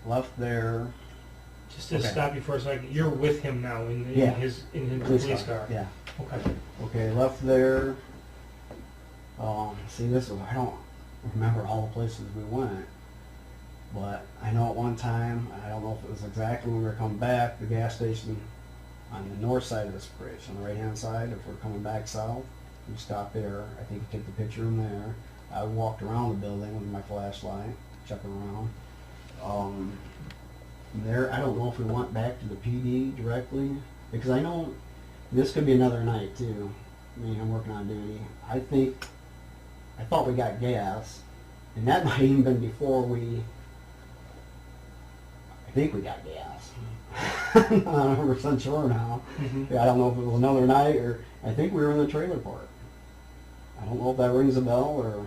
Left there. Just to Okay. stop you for a second, you're with him now in Yeah. his police car. Yeah. Okay. Okay, left there. See, this is, I don't remember all the places we went, but I know at one time, I don't know if it was exactly when we were coming back, the gas station on the north side of this bridge, on the right-hand side, if we're coming back south, we stopped there. I think we took the picture from there. I walked around the building with my flashlight, checking around. From there, I don't know if we went back to the PD directly, because I know this could be another night too. I mean, I'm working on duty. I thought we got gas, and that might even been before I think we got gas. I'm not 100% sure now. Mm-hmm. I don't know if it was another night, or I think we were in the trailer park. I don't know if that rings a bell, or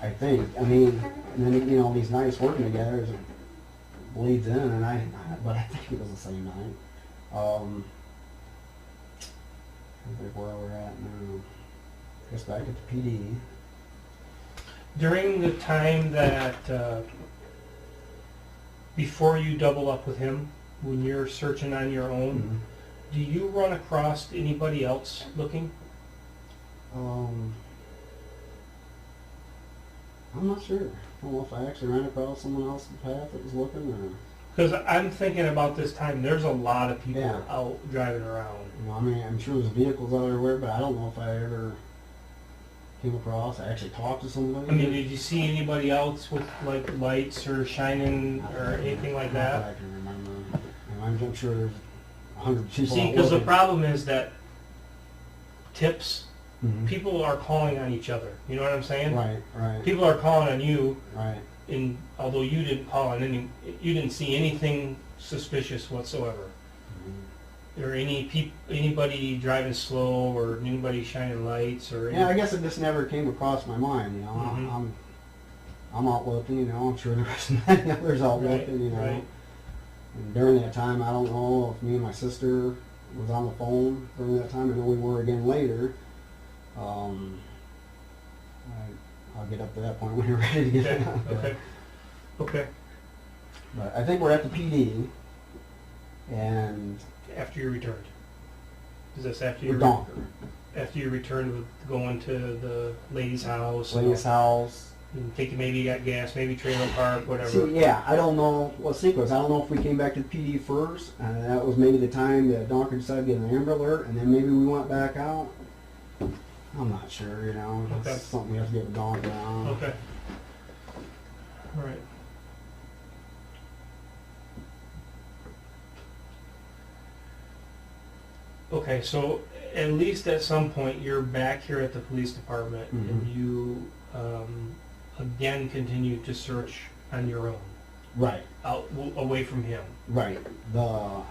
I think. I mean, and then, these nights working together, it bleeds in, but I think it was the same night. I think where we're at now. I guess back at the PD. During the time that before you double up with him, when you're searching on your own, do you run across anybody else looking? I'm not sure. I don't know if I actually ran across someone else in the path that was looking, or Because I'm thinking about this time, there's a lot of people Yeah. out driving around. You know, I mean, I'm sure there's vehicles out everywhere, but I don't know if I ever came across. I actually talked to somebody. I mean, did you see anybody else with like lights or shining or anything like Not that? I can remember. You know, I'm sure there's 100 people. See, out because the looking. problem is that tips, Mhm. people are calling on each other. You know what I'm saying? Right, right, People are calling on you, right. and although you didn't call on any, you didn't see anything suspicious whatsoever. Mhm. Or anybody driving slow, or anybody shining lights, or Yeah, I guess it just never came across my mind. You know, Mhm. I'm out looking. You know, I'm sure there's many others out Right, looking. You know. right. And during that time, I don't know if me and my sister was on the phone during that time. I know we were again later. I'll get up to that point when you're ready to get Okay, out. okay, okay. But I think we're at the PD, and After you returned, is this after we're you Donker. after you returned with going to the lady's house? Lady's house. And think maybe you got gas, maybe trailer park, whatever. See, yeah, I don't know what sequence. I don't know if we came back to the PD first, and that was maybe the time that Donker decided to get an Amber Alert, and then maybe we went back out. I'm not sure, you know. Okay. It's something we have to get with Donker on. Okay. All right. Okay, so at least at some point you're back here at the police department, and Mhm. you again continue to search on your own, Right, away from him. right. I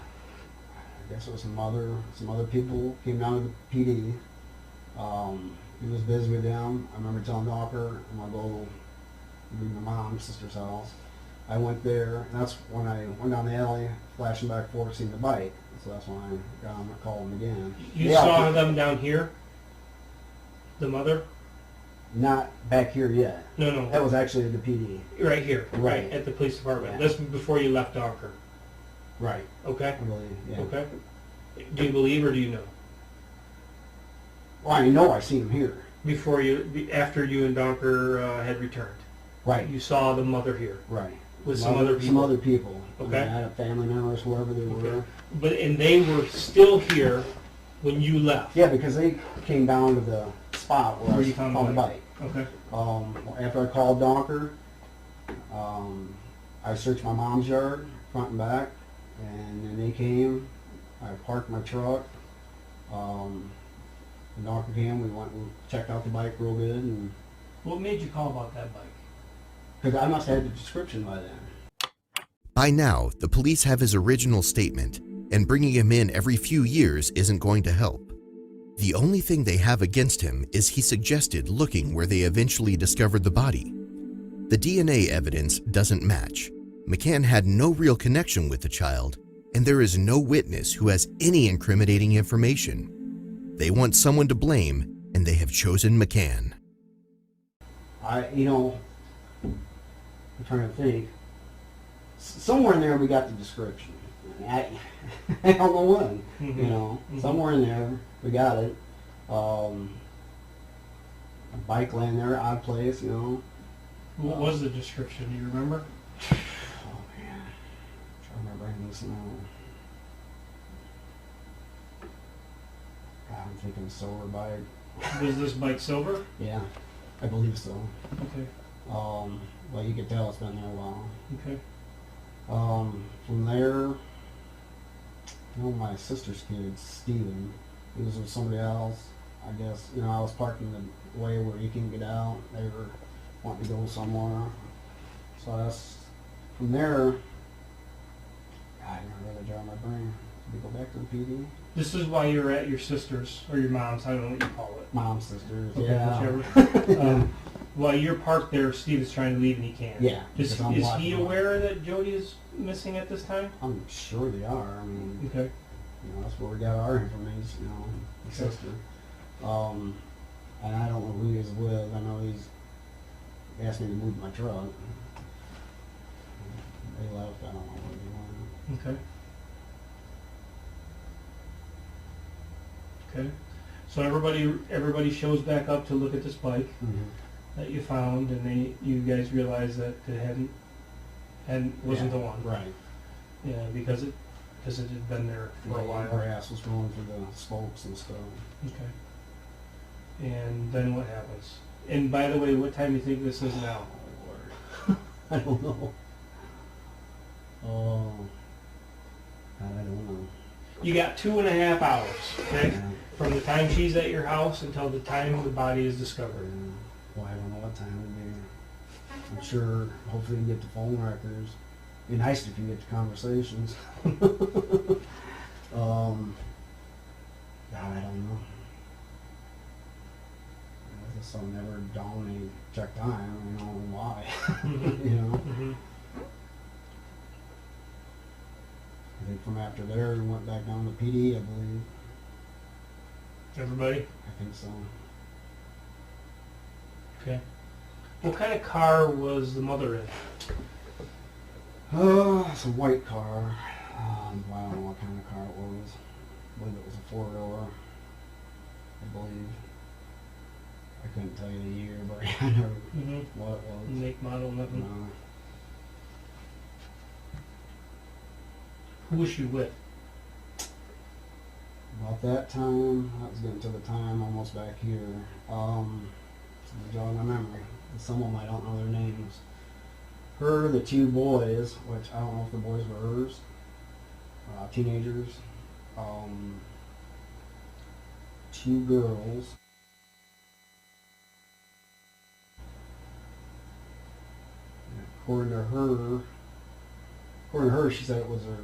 guess it was some other people came down to the PD. He was busy with them. I remember telling Donker, I'm gonna go to my mom's sister's house. I went there, and that's when I went down the alley, flashing back and forth, seeing the bike. So that's when I got him and called him again. You Yeah, saw them down here? The mother? Not back here yet. No, no. That was actually the PD. Right here, right, Right. at the police department. Yeah. That's before you left Donker. Right. Okay? I believe, yeah. Okay. Do you believe or do you know? Well, I know I seen him here. After you and Donker had returned, Right. you saw the mother here Right. with some other people. Some other people. Okay. I mean, I had family members, whoever they were. Okay. And they were still here when you left. Yeah, because they came down to the spot where Where I you found found the the bike. Okay. After I called Donker, I searched my mom's yard, front and back, and then they came. I parked my truck. And Donker came. We went and checked out the bike real good, and What made you call about that bike? because I must have had the description by then. By now, the police have his original statement, and bringing him in every few years isn't going to help. The only thing they have against him is he suggested looking where they eventually discovered the body. The DNA evidence doesn't match. McCann had no real connection with the child, and there is no witness who has any incriminating information. They want someone to blame, and they have chosen McCann. I'm trying to think. Somewhere in there we got the description. I don't know when. Mhm. Somewhere in there we got it. A bike laying there, odd place, What was the description? Do you remember? Oh man, I'm trying to remember this now. God, I'm thinking silver bike. Was this bike silver? Yeah, I believe so. Okay. Well, you could tell it's been there a while. Okay. From there, my sister's kid, Steven, he was with somebody else. I guess, I was parking the way where you can get out. They were wanting to go somewhere. So that's, from there, I didn't really draw my brain. Did we go back to the PD? This is why you're at your sister's or your mom's. I don't know what you call it. Mom's sisters, Okay, yeah. whichever. While you're parked there, Steve is trying to leave and he can't. Yeah, Is because I'm he watching them. aware that Jody is missing at this time? I'm sure they are. I mean, Okay. that's where we got our information, the sister. And I don't know who he's with. I know he's asked me to move my truck. They left. I don't know where they went. Okay. Okay. So everybody shows back up to look at this bike that you found, and you guys realize that it wasn't the one. Right. Yeah, because it had been there for a while. Grass was growing through the spokes and stuff. Okay. And then what happens? And by the way, what time do you think this is now? Oh, Lord. I don't know. Oh, God, I don't know. You got 2.5 hours, okay? Yeah. From the time she's at your house until the time the body is discovered. Well, I don't know what time it'd be. I'm sure, hopefully you can get the phone records. It'd be nice if you can get the conversations. God, I don't know. This song never dawned on me. Check time, you know why. You know. Mm-hmm. I think from after there, we went back down to PD, I believe. Everybody? I think so. Okay. What kind of car was the mother in? It's a white car. I don't know what kind of car it was. I believe it was a 4-door. I believe. I couldn't tell you the year, but I never what it was. Make, model, nothing? No. Who was she with? About that time, I was getting to the time almost back here. Jog my memory. Some of them I don't know their names. Her, the 2 boys, which I don't know if the boys were hers, teenagers. 2 girls. According to her, she said it was her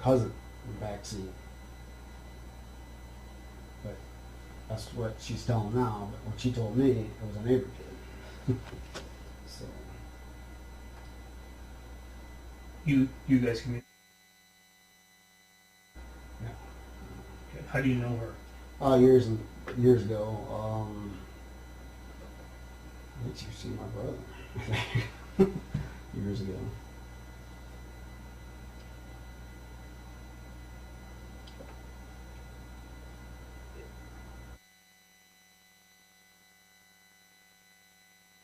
cousin in the backseat. But that's what she's telling now. But what she told me, it was a neighbor kid. So You guys can meet. yeah. Okay. How do you know her? Years ago. I think you've seen my brother. Years ago.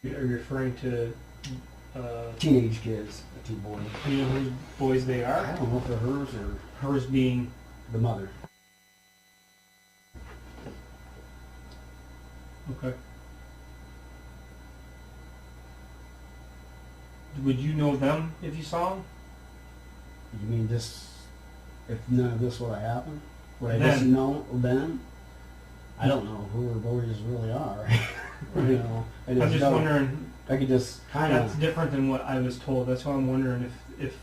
Are you referring to Teenage kids, the 2 boys. do you know whose boys they I are? don't know if they're hers or Hers being the mother. okay. Would you know them if you saw them? You mean this? If none of this would have happened, would I Then. just know then? I don't know who her boys really are. You know, I'm just wondering. I could just kind That's of. different than what I was told. That's why I'm wondering if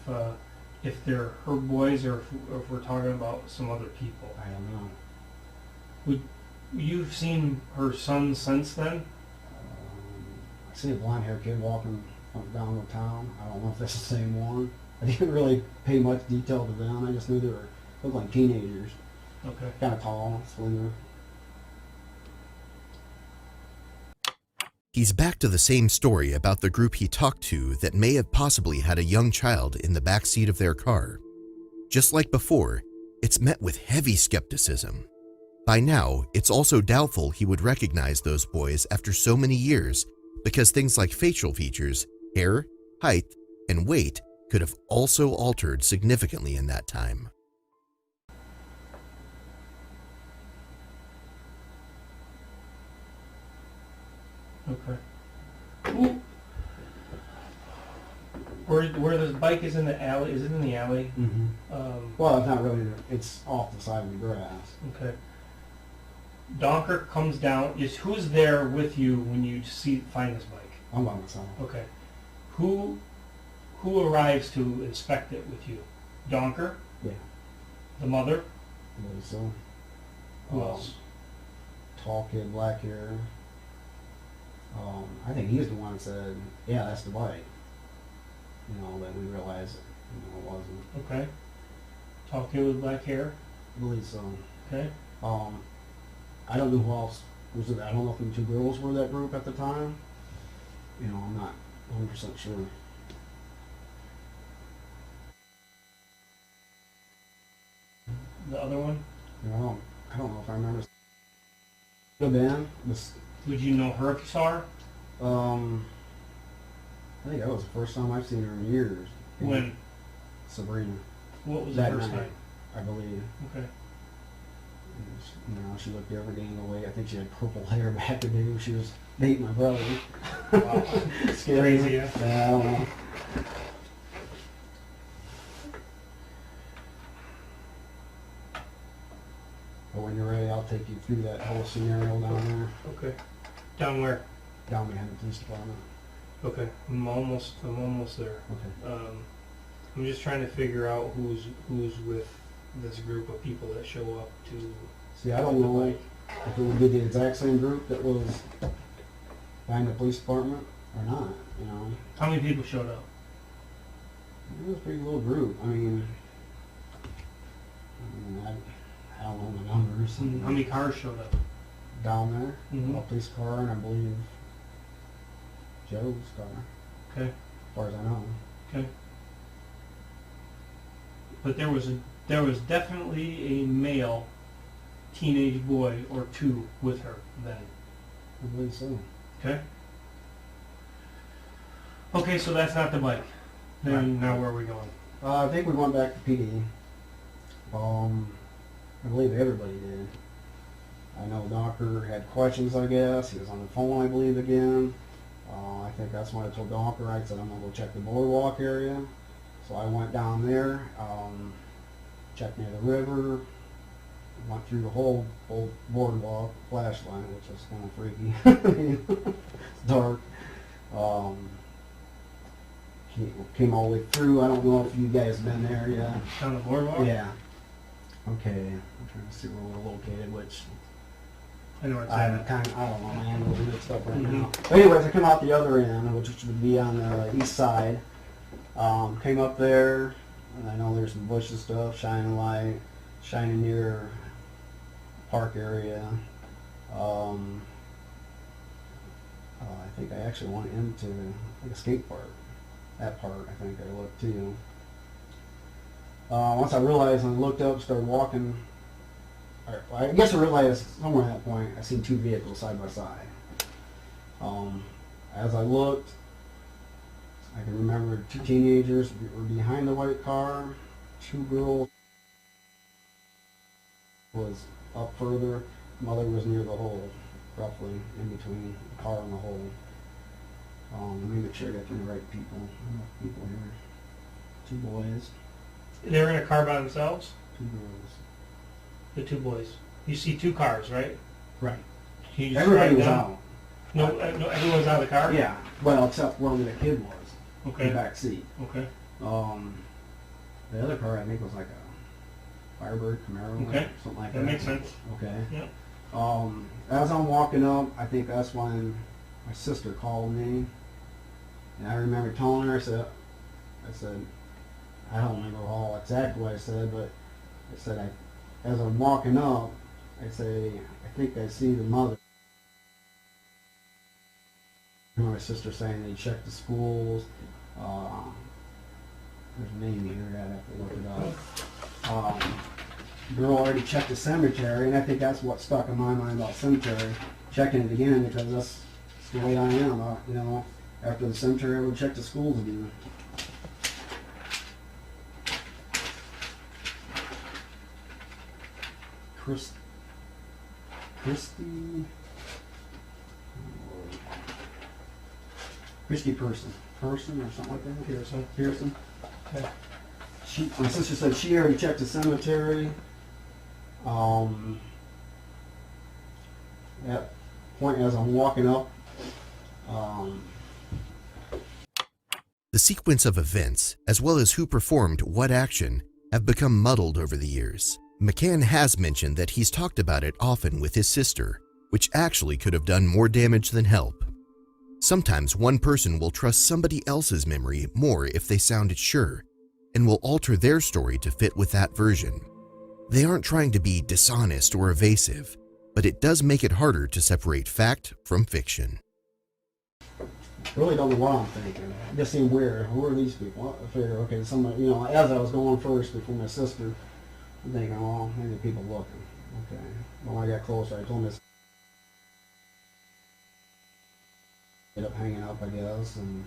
they're her boys or if we're talking about some other people. I don't know. You've seen her son since then? I see a blonde-haired kid walking down the town. I don't know if that's the same one. I didn't really pay much detail to them. I just knew they looked like teenagers, Okay. kind of tall, slender. He's back to the same story about the group he talked to that may have possibly had a young child in the backseat of their car. Just like before, it's met with heavy skepticism. By now, it's also doubtful he would recognize those boys after so many years because things like facial features, hair, height, and weight could have also altered significantly in that time. Okay. Where the bike is in the alley? Is it in the alley? Mm-hmm. Well, it's not really. It's off the side of the grass. Okay. Donker comes down. Who's there with you when you find this bike? I'm by myself. Okay. Who arrives to inspect it with you? Donker? Yeah. The mother? I believe so. Who else? Tall kid, black hair. I think he's the one that said, "Yeah, that's the bike." You know, that we realized it wasn't. Okay. Tall kid with black hair? I believe so. Okay. I don't know who else was it. I don't know if the 2 girls were that group at the time. You know, I'm not 100% sure. The other one? You know, I don't know if I remember. Could have been. Would you know her if you saw her? I think that was the first time I've seen her in years. When? Sabrina. What was the That first night, time? I believe. Okay. She looked every day in the way. I think she had purple hair back in the day when she was dating my brother. Wow. Scary. Crazy, yeah? Yeah, I don't know. But when you're ready, I'll take you through that whole scenario down there, Okay. Down where? down behind the police department. Okay. I'm almost there. Okay. I'm just trying to figure out who's with this group of people that show up to. See, I don't know if it would be the exact same group that was behind the police department or not, you know. How many people showed up? It was a pretty little group. I mean, I don't know the numbers. How many cars showed up? Down there, Mhm. a police car, and I believe Joe's car, Okay. as far as I know. Okay. But there was definitely a male teenage boy or two with her then. I believe so. Okay. Okay, so that's not the bike. Then Right. now where are we going? I think we went back to PD. I believe everybody did. I know Docker had questions, I guess. He was on the phone, I believe, again. I think that's when I told Docker, I said, I'm going to go check the boardwalk area. So I went down there, checked near the river, went through the whole boardwalk, flashlight, which is kind of freaky. It's dark. Came all the way through. I don't know if you guys have been there yet. Down the boardwalk? Yeah. Okay. I'm trying to see where we're located, which I know where it's I'm at. kind of, I don't know, man, those are mixed up right Mhm. now. But anyways, I come out the other end, which would be on the east side. Came up there, and I know there's some bush and stuff, shining light, shining near park area. I think I actually went into like a skate park. That part, I think I looked too. Once I realized and I looked up, started walking. I guess I realized somewhere at that point I seen two vehicles side by side. As I looked, I can remember two teenagers were behind the white car, two girls was up further, mother was near the hole, roughly in between the car and the hole. Let me make sure I got the right people. People here. Two boys, They were in a car by themselves? two girls. The two boys. You see two cars, right? Right. Can you just Everybody drive was down? out. No, no, everyone's out of the car? Yeah. Well, except where the kid was. In Okay. the back seat. Okay. The other car I think was like a Firebird Camaro Okay. or something like that. That makes sense. Okay. Yeah. As I'm walking up, I think that's when my sister called me, and I remember telling her, I said, I don't remember all exactly what I said, but I said, as I'm walking up, I say, I think I see the mother. I remember my sister saying they checked the schools. There's a name here, I'd have to look it up. Girl already checked the cemetery, and I think that's what stuck in my mind about cemetery, checking it again, because that's the way I am. You know, after the cemetery, I would check the schools again. Christy Person or something like that. Pearson. Okay. My sister said she already checked the cemetery. At point as I'm walking up. The sequence of events, as well as who performed what action, have become muddled over the years. McCann has mentioned that he's talked about it often with his sister, which actually could have done more damage than help. Sometimes one person will trust somebody else's memory more if they sounded sure, and will alter their story to fit with that version. They aren't trying to be dishonest or evasive, but it does make it harder to separate fact from fiction. Really don't know what I'm thinking. It just seemed weird. Who are these people? I figure, okay, somebody, you know, as I was going first before my sister, I'm thinking, oh, maybe people looking. Okay. When I got closer, I told Miss ended up hanging up, I guess, and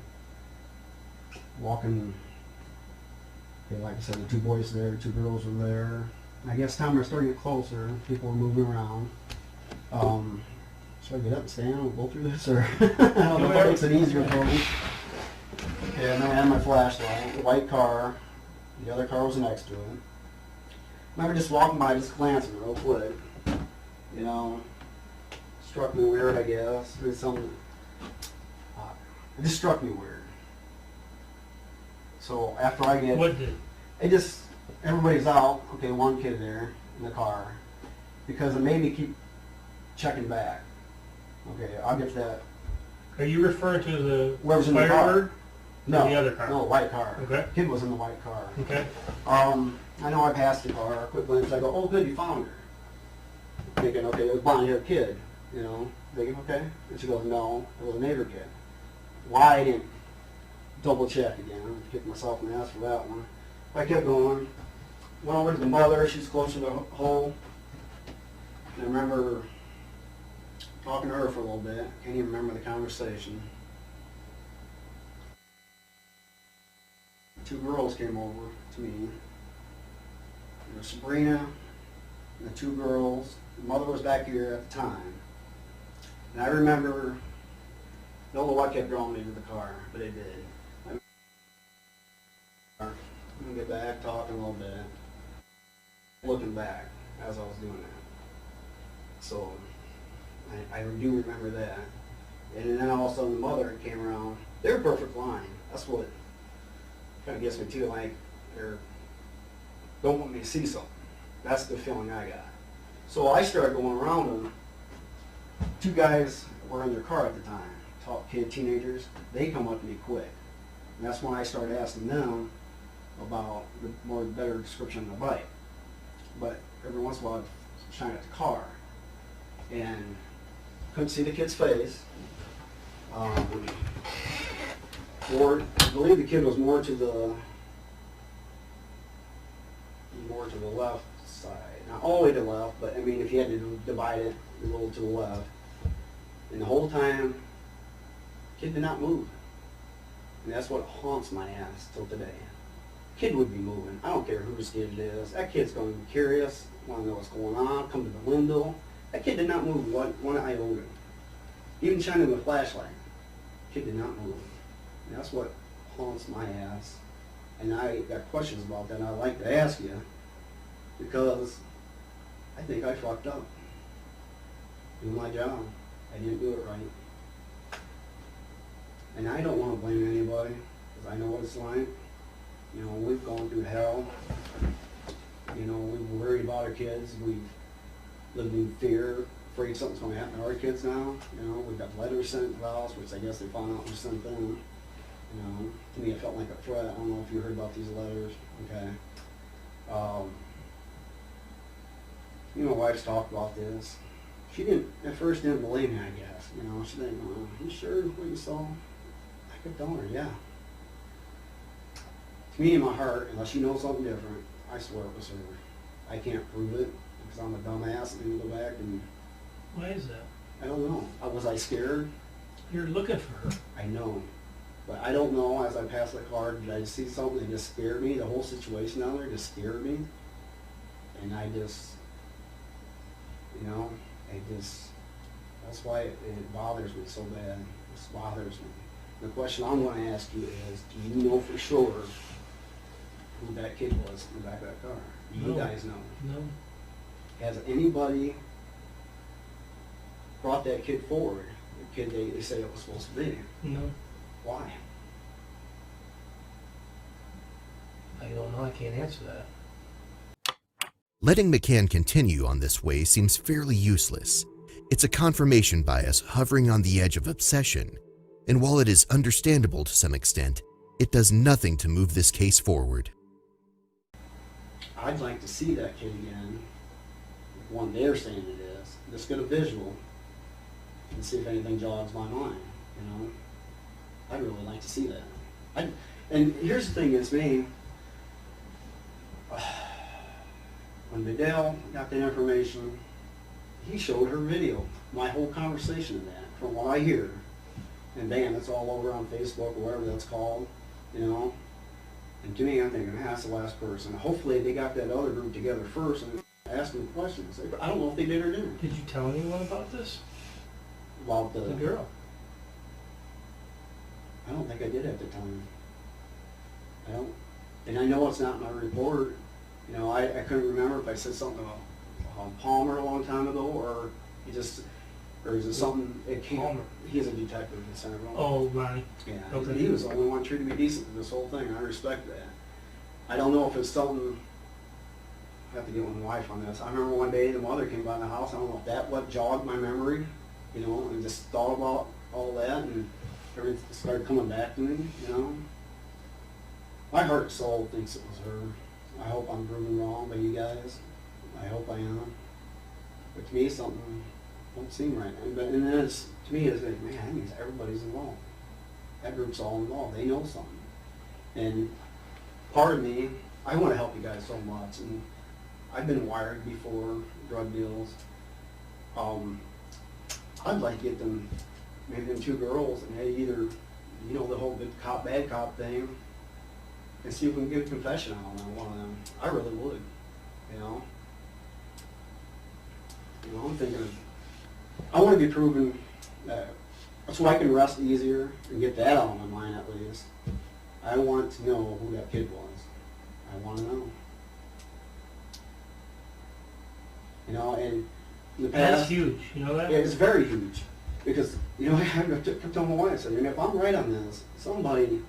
walking Okay, like I said, the 2 boys there, 2 girls were there. I guess time we're starting to get closer. People were moving around. Should I get up and stand and go through this, or I don't know if that makes it easier for me. Okay, and then I had my flashlight, the white car. The other car was next to it. I remember just walking by, just glancing real quick. You know, struck me weird, I guess. It was something. It just struck me weird. So after I get, What did? it just, everybody's out. Okay, 1 kid there in the car, because it made me keep checking back. Okay, I'll get to that. Are you referring to the Where was in the car? Firebird? No, the other car? No, white car. Okay. Kid was in the white car. Okay. I know I passed the car, quick glance, I go, oh good, you found her. Thinking, okay, it was blonde-haired kid, you know, thinking, okay. And she goes, no, it was a neighbor kid. Why I didn't double check again, I kicked myself in the ass for that one. I kept going, went over to the mother, she's close to the hole. And I remember talking to her for a little bit, can't even remember the conversation. 2 girls came over to me. There was Sabrina and the 2 girls. The mother was back here at the time. And I remember, don't know what kept drawing me to the car, but it did. I'm going to get back, talking a little bit, looking back as I was doing that. So I do remember that. And then all of a sudden the mother came around. They were perfect line. That's what kind of gets me too, like they don't want me to see something. That's the feeling I got. So I started going around them. 2 guys were in their car at the time, teenagers. They come up to me quick. And that's when I started asking them about the better description of the bike. But every once in a while I'd shine at the car. And couldn't see the kid's face. I believe the kid was more to the left side. Not all the way to the left, but I mean if you had to divide it a little to the left. And the whole time, the kid did not move. And that's what haunts my ass till today. Kid would be moving. I don't care whose kid it is. That kid's going to be curious, want to know what's going on, come to the window. That kid did not move one iota. Even shining the flashlight, kid did not move. And that's what haunts my ass. And I got questions about that, and I'd like to ask you, because I think I fucked up. Doing my job. I didn't do it right. And I don't want to blame anybody, because I know what it's like. You know, we've gone through hell. You know, we've worried about our kids. We've lived in fear, afraid something's going to happen to our kids now. You know, we've got letters sent to us, which I guess they found out was sent in. You know, to me it felt like a threat. I don't know if you heard about these letters. Okay. You know, my wife's talked about this. She at first didn't believe me, I guess. You know, she didn't go, you sure what you saw? I kept telling her, yeah. To me, in my heart, unless you know something different, I swear it was her. I can't prove it because I'm a dumbass and go back and... Why is that? I don't know. Was I scared? You're looking for her. I know. But I don't know, as I passed the car, did I see something that just scared me? The whole situation down there just scared me. And I just, you know, that's why it bothers me so bad. It bothers me. The question I'm going to ask you is, do you know for sure who that kid was in the back of that car? Do you guys know? No. Has anybody brought that kid forward? The kid they say it was supposed to be? No. Why? I don't know. I can't answer that. Letting McCann continue on this way seems fairly useless. It's a confirmation bias hovering on the edge of obsession, and while it is understandable to some extent, it does nothing to move this case forward. I'd like to see that kid again, the one they're saying it is. Just get a visual and see if anything jogs my mind, you know? I'd really like to see that. And here's the thing, it's me. When Vidal got the information, he showed her video, my whole conversation of that, from what I hear. And damn, it's all over on Facebook or whatever that's called, you know. And to me, I'm thinking, that's the last person. Hopefully they got that other group together first and asked them questions. I don't know if they did or didn't. Did you tell anyone about this? About The girl? I don't think I did at the time. I don't. And I know it's not in my report. You know, I couldn't remember if I said something about Palmer a long time ago, or or is it something, it came, Palmer. He's a detective in Centerville. Oh, Ronnie. Yeah, Okay. he was the only one treated me decent through this whole thing. I respect that. I don't know if it's something, I have to get with my wife on this. I remember one day the mother came by the house. I don't know if that what jogged my memory, you know, and just thought about all that, and everything started coming back to me, you know. My heart and soul thinks it was her. I hope I'm proven wrong by you guys. I hope I am. But to me, something don't seem right. And then it's, to me, it's like, man, that means everybody's involved. That group's all involved. They know something. And part of me, I want to help you guys so much. And I've been wired before, drug deals. I'd like to get them, maybe them two girls, and they either, you know, the whole good cop, bad cop thing, and see if we can get a confession out on one of them. I really would, you know. You know, I'm thinking, I want to be proven that, so I can rest easier and get that out of my mind at least. I want to know who that kid was. I want to know. You know, and in the past, That's huge. You know that? yeah, it's very huge. Because, you know, I kept telling my wife, I said, if I'm right on this, somebody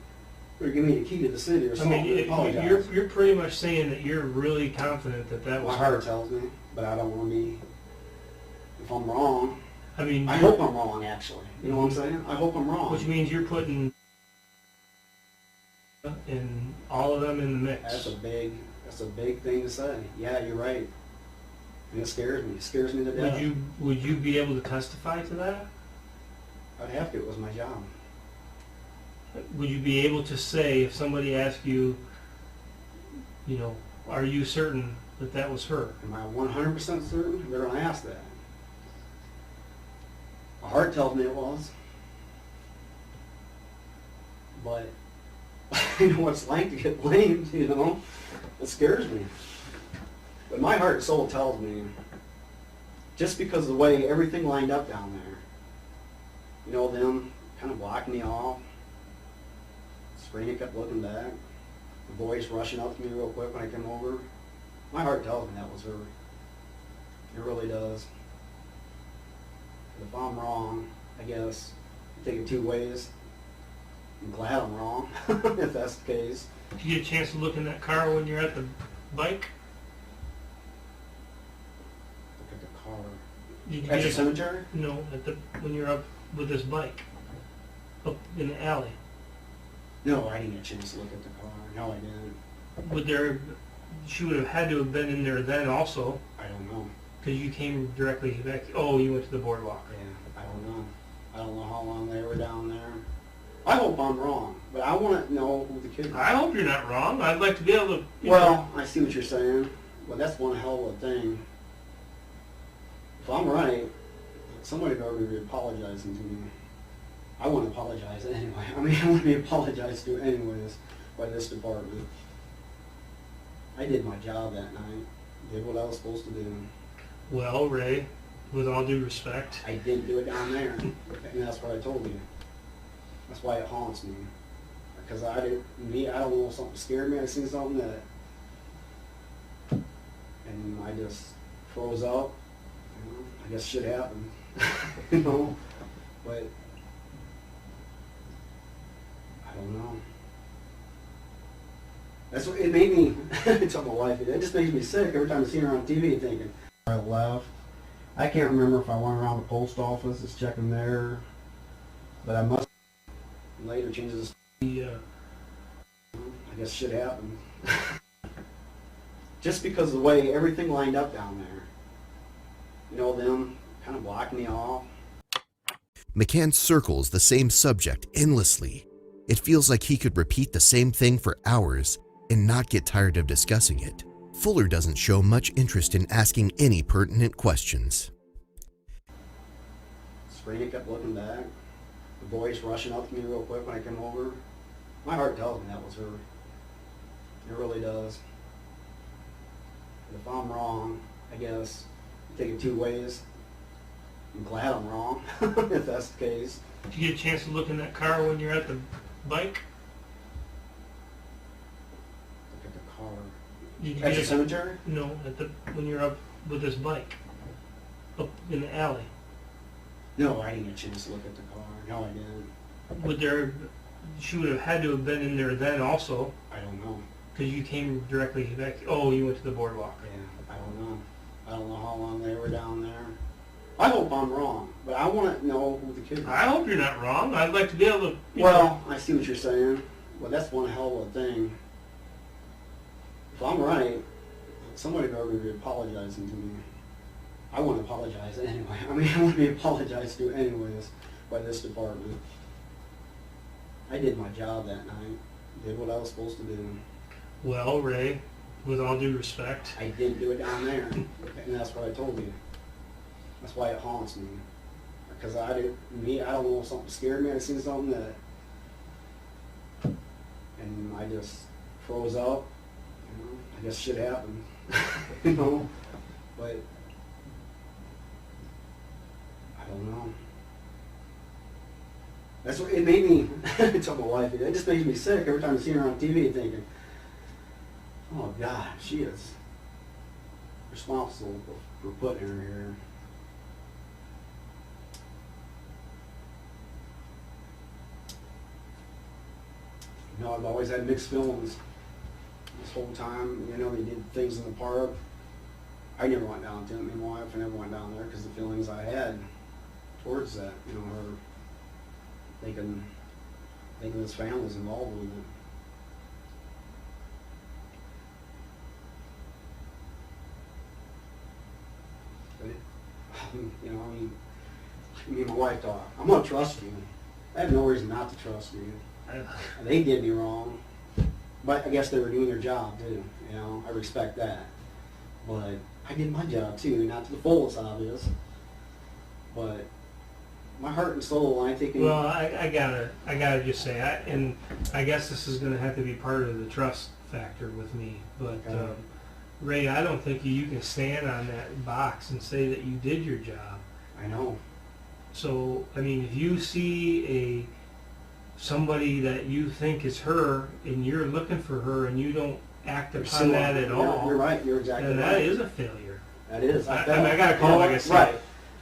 better give me the key to the city or I something. mean, Apologize. you're pretty much saying that you're really confident that that was My heart her. tells me, but I don't want to be, if I'm wrong, I mean, I hope I'm wrong, actually. You know what I'm saying? I hope I'm wrong. which means you're putting in all of them in the mix. That's a big thing to say. Yeah, you're right. And it scares me. It scares me to death. Would you be able to testify to that? I'd have to. It was my job. Would you be able to say, if somebody asked you, you know, are you certain that that was her? Am I 100% certain? They're going to ask that. My heart tells me it was. But I know what it's like to get blamed, you know? It scares me. But my heart and soul tells me, just because of the way everything lined up down there, you know, them kind of blocking me off, Sabrina kept looking back, the voice rushing up to me real quick when I came over, my heart tells me that was her. It really does. But if I'm wrong, I guess, I take it two ways. I'm glad I'm wrong, if that's the case. Did you get a chance to look in that car when you're at the bike? Look at the car. Did you At get the a- cemetery? No, when you're up with this bike, up in the alley. No, I didn't get a chance to look at the car. No, I didn't. She would have had to have been in there then also, I don't know. because you came directly back. Oh, you went to the boardwalk. Yeah, I don't know. I don't know how long they were down there. I hope I'm wrong, but I want to know who the kid was. I hope you're not wrong. I'd like to be able to. Well, I see what you're saying. Well, that's one hell of a thing. If I'm right, somebody better be apologizing to me. I want to apologize anyway. I mean, I want to be apologized to anyways by this department. I did my job that night. Did what I was supposed to do. Well, Ray, with all due respect, I didn't do it down there, and that's what I told you. That's why it haunts me. Because I don't know if something scared me. I seen something that, and I just froze up. You know, I guess shit happened. You know, but I don't know. That's what it made me. I told my wife, it just makes me sick every time I see her on TV thinking. I left. I can't remember if I went around the post office, just checking there, but I must. Later changes. the I guess shit happened. Just because of the way everything lined up down there. You know, them kind of blocking me off. McCann circles the same subject endlessly. It feels like he could repeat the same thing for hours and not get tired of discussing it. Fuller doesn't show much interest in asking any pertinent questions. Sabrina kept looking back. The voice rushing up to me real quick when I came over. My heart tells me that was her. It really does. If I'm wrong, I guess take it two ways. I'm glad I'm wrong, if that's the case. Did you get a chance to look in that car when you're at the bike? Look at the car. Did you At get the a- cemetery? No, when you're up with this bike, up in the alley. No, I didn't get a chance to look at the car. No, I didn't. She would have had to have been in there then also, I don't know. because you came directly back. Oh, you went to the boardwalk. Yeah, I don't know. I don't know how long they were down there. I hope I'm wrong, but I want to know who the kid was. I hope you're not wrong. I'd like to be able to. Well, I see what you're saying. Well, that's one hell of a thing. If I'm right, somebody better be apologizing to me. I want to apologize anyway. I mean, I want to be apologized to anyways by this department. I did my job that night. Did what I was supposed to do. Well, Ray, with all due respect, I didn't do it down there, and that's what I told you. That's why it haunts me. Because I don't know if something scared me. I seen something that, and I just froze up. You know, I guess shit happened. You know, but I don't know. That's what it made me. I told my wife, it just makes me sick every time I see her on TV, thinking, "Oh God, she is responsible for putting her here." You know, I've always had mixed feelings this whole time. You know, they did things in the park. I never went down to it. My wife, I never went down there because the feelings I had towards that, you know, her thinking this family's involved with it. But you know, I mean, me and my wife talk. I'm gonna trust you. I have no reason not to trust you. They did me wrong, but I guess they were doing their job too. You know, I respect that. But I did my job too, not to the fullest, obvious. But my heart and soul, I think. Well, I gotta just say, and I guess this is gonna have to be part of the trust factor with me. But Ray, I don't think you can stand on that box and say that you did your job. I know. So, I mean, if you see somebody that you think is her, and you're looking for her, and you don't act upon that at all, you're right. You're exactly then right. that is a failure. That is. I mean, I gotta call, like I said. Right.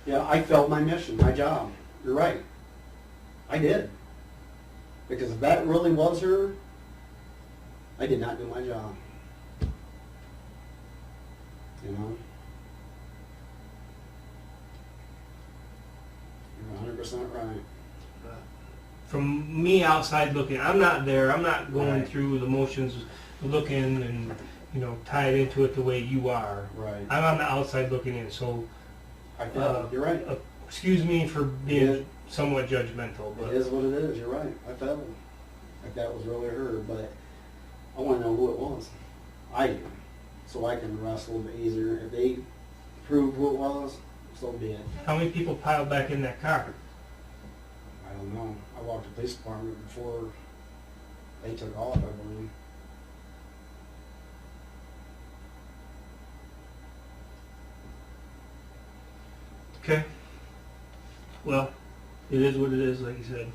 Yeah, I felt my mission, my job. You're right. I did. Because if that really was her, I did not do my job. You know? You're 100% right. From me outside looking, I'm not there. I'm not going Right. through the motions, looking and tied into it the way you are. Right. I'm on the outside looking in. So, I felt you're right. excuse me for being Yeah. somewhat judgmental, but It is what it is. You're right. I felt like that was really her, but I want to know who it was. I do, so I can rest a little bit easier. If they prove who it was, so be it. how many people piled back in that car? I don't know. I walked the police department before they took off, I believe. Okay. Well, it is what it is, like you said.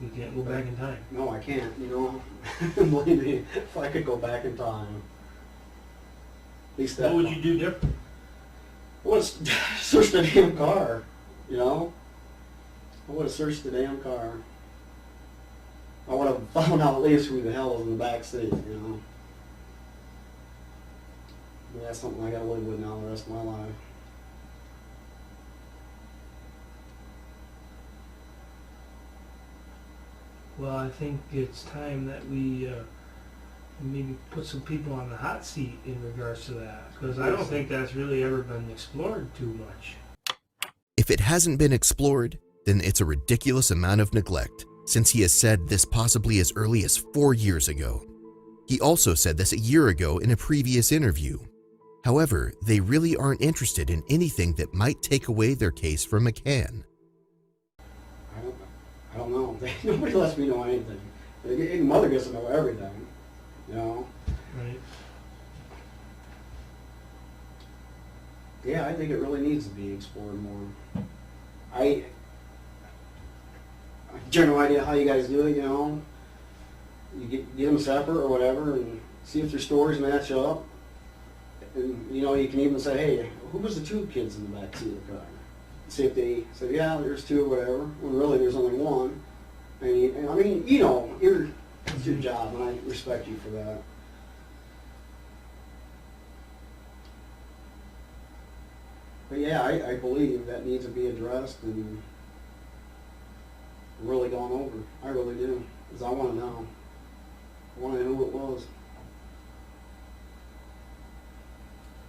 We can't go back in time. No, I can't, you know. Believe me, if I could go back in time. At least that. What would you do different? I would have searched the damn car, you know? I would have searched the damn car. I would have found out at least who the hell was in the back seat, you know? But that's something I gotta live with now the rest of my life. Well, I think it's time that we maybe put some people on the hot seat in regards to that, because I don't think that's really ever been explored too much. If it hasn't been explored, then it's a ridiculous amount of neglect, since he has said this possibly as early as 4 years ago. He also said this a year ago in a previous interview. However, they really aren't interested in anything that might take away their case from McCann. I don't know. Nobody lets me know anything. The mother gets to know everything, you know. Right. Yeah, I think it really needs to be explored more. General idea how you guys do it, you know. You get them separate or whatever, and see if their stories match up. And you know, you can even say, hey, who was the two kids in the back seat of the car? See if they say, yeah, there's two or whatever, when really there's only one. And I mean, you know, it's your job, and I respect you for that. But yeah, I believe that needs to be addressed and really gone over. I really do, because I want to know. I want to know who it was.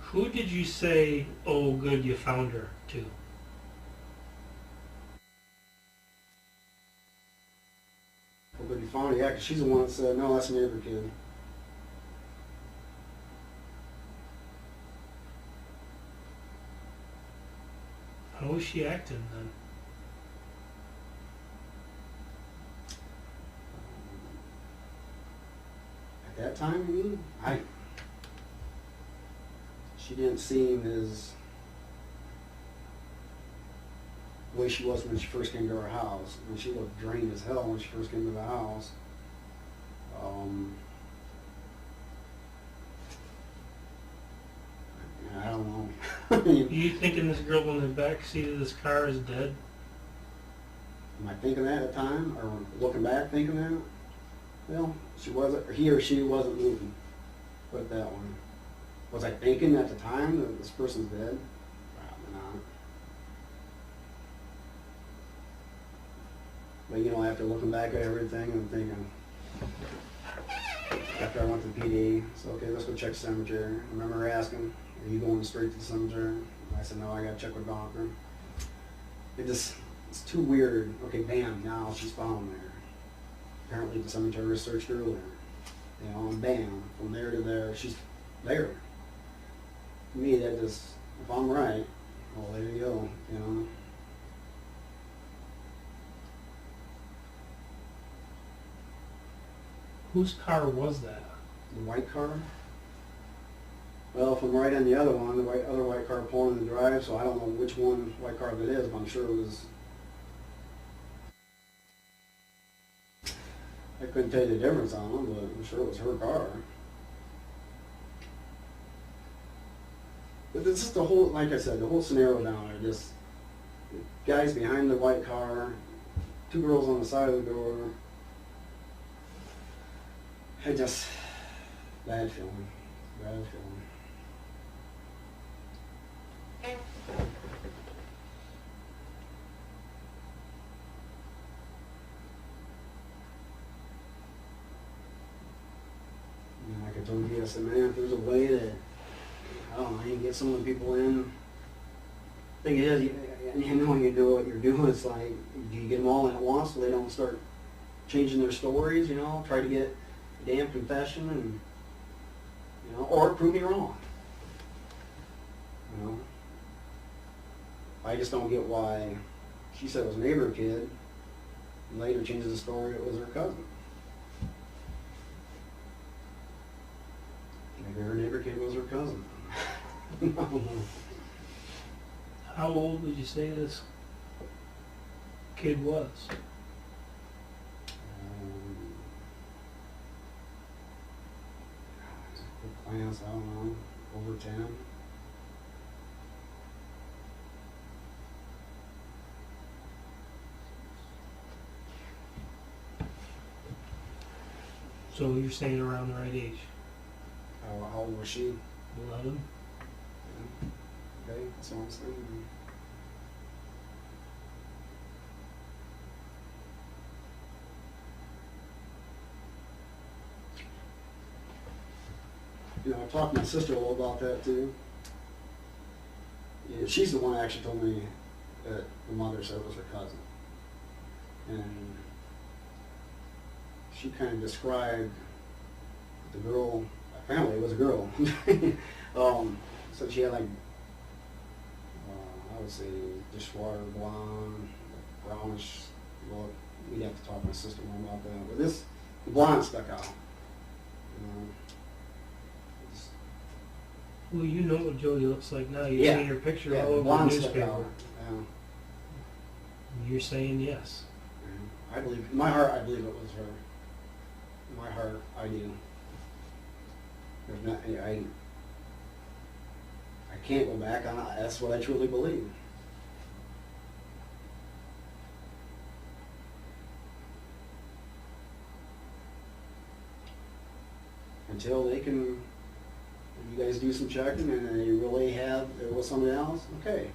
Who did you say, oh, good, you found her, to? Well, but you found her, yeah, because she's the one that said, no, that's a neighbor kid. How was she acting then? At that time, I mean, she didn't seem as the way she was when she first came to our house. I mean, she looked drained as hell when she first came to the house. I don't know. I mean, You thinking this girl in the back seat of this car is dead? am I thinking that at the time, or looking back thinking that? Well, she wasn't, or he or she wasn't moving. Put it that way. Was I thinking at the time that this person's dead? Probably not. But you know, after looking back at everything and thinking, after I went to the PD, so okay, let's go check the cemetery. I remember her asking, are you going straight to the cemetery? And I said, no, I gotta check with doctor. It's too weird. Okay, bam, now she's found there. Apparently the cemetery was searched earlier. You know, and bam, from there to there, she's there. To me, that just, if I'm right, well, there you go, you know. Whose car was that? The white car? Well, if I'm right on the other one, the other white car pulling in the drive, so I don't know which one white car that is, but I'm sure it was. I couldn't tell you the difference on them, but I'm sure it was her car. But this is the whole, like I said, the whole scenario down there. Just guys behind the white car, two girls on the side of the door. I just, bad feeling, bad feeling. And like I told you, I said, man, if there's a way that, I don't know, you can get some of the people in. Thing is, you know when you do what you're doing, it's like, do you get them all in at once so they don't start changing their stories, you know, try to get a damn confession and, you know, or prove me wrong. You know? I just don't get why she said it was a neighbor kid and later changes the story it was her cousin. Maybe her neighbor kid was her cousin. I don't know. How old would you say this kid was? Quick glance, I don't know, over 10. So you're saying around the right age? How old was she? 11? Yeah. Okay, that's what I'm saying. You know, I talked to my sister a little about that too. Yeah, she's the one that actually told me that the mother said it was her cousin. And she kind of described the girl, apparently it was a girl, so she had like, I would say dishwater blonde, brownish look. We'd have to talk to my sister more about that. But The blonde stuck out. It's- Well, you know what Jody looks like now. You've Yeah. seen her picture yeah, all the over the blonde stuck newspaper. out. Yeah. You're saying yes. I believe, in my heart, I believe it was her. In my heart, I do. There's not, I can't go back on it. That's what I truly believe. Until they can, you guys do some checking and they really have, it was somebody else, okay.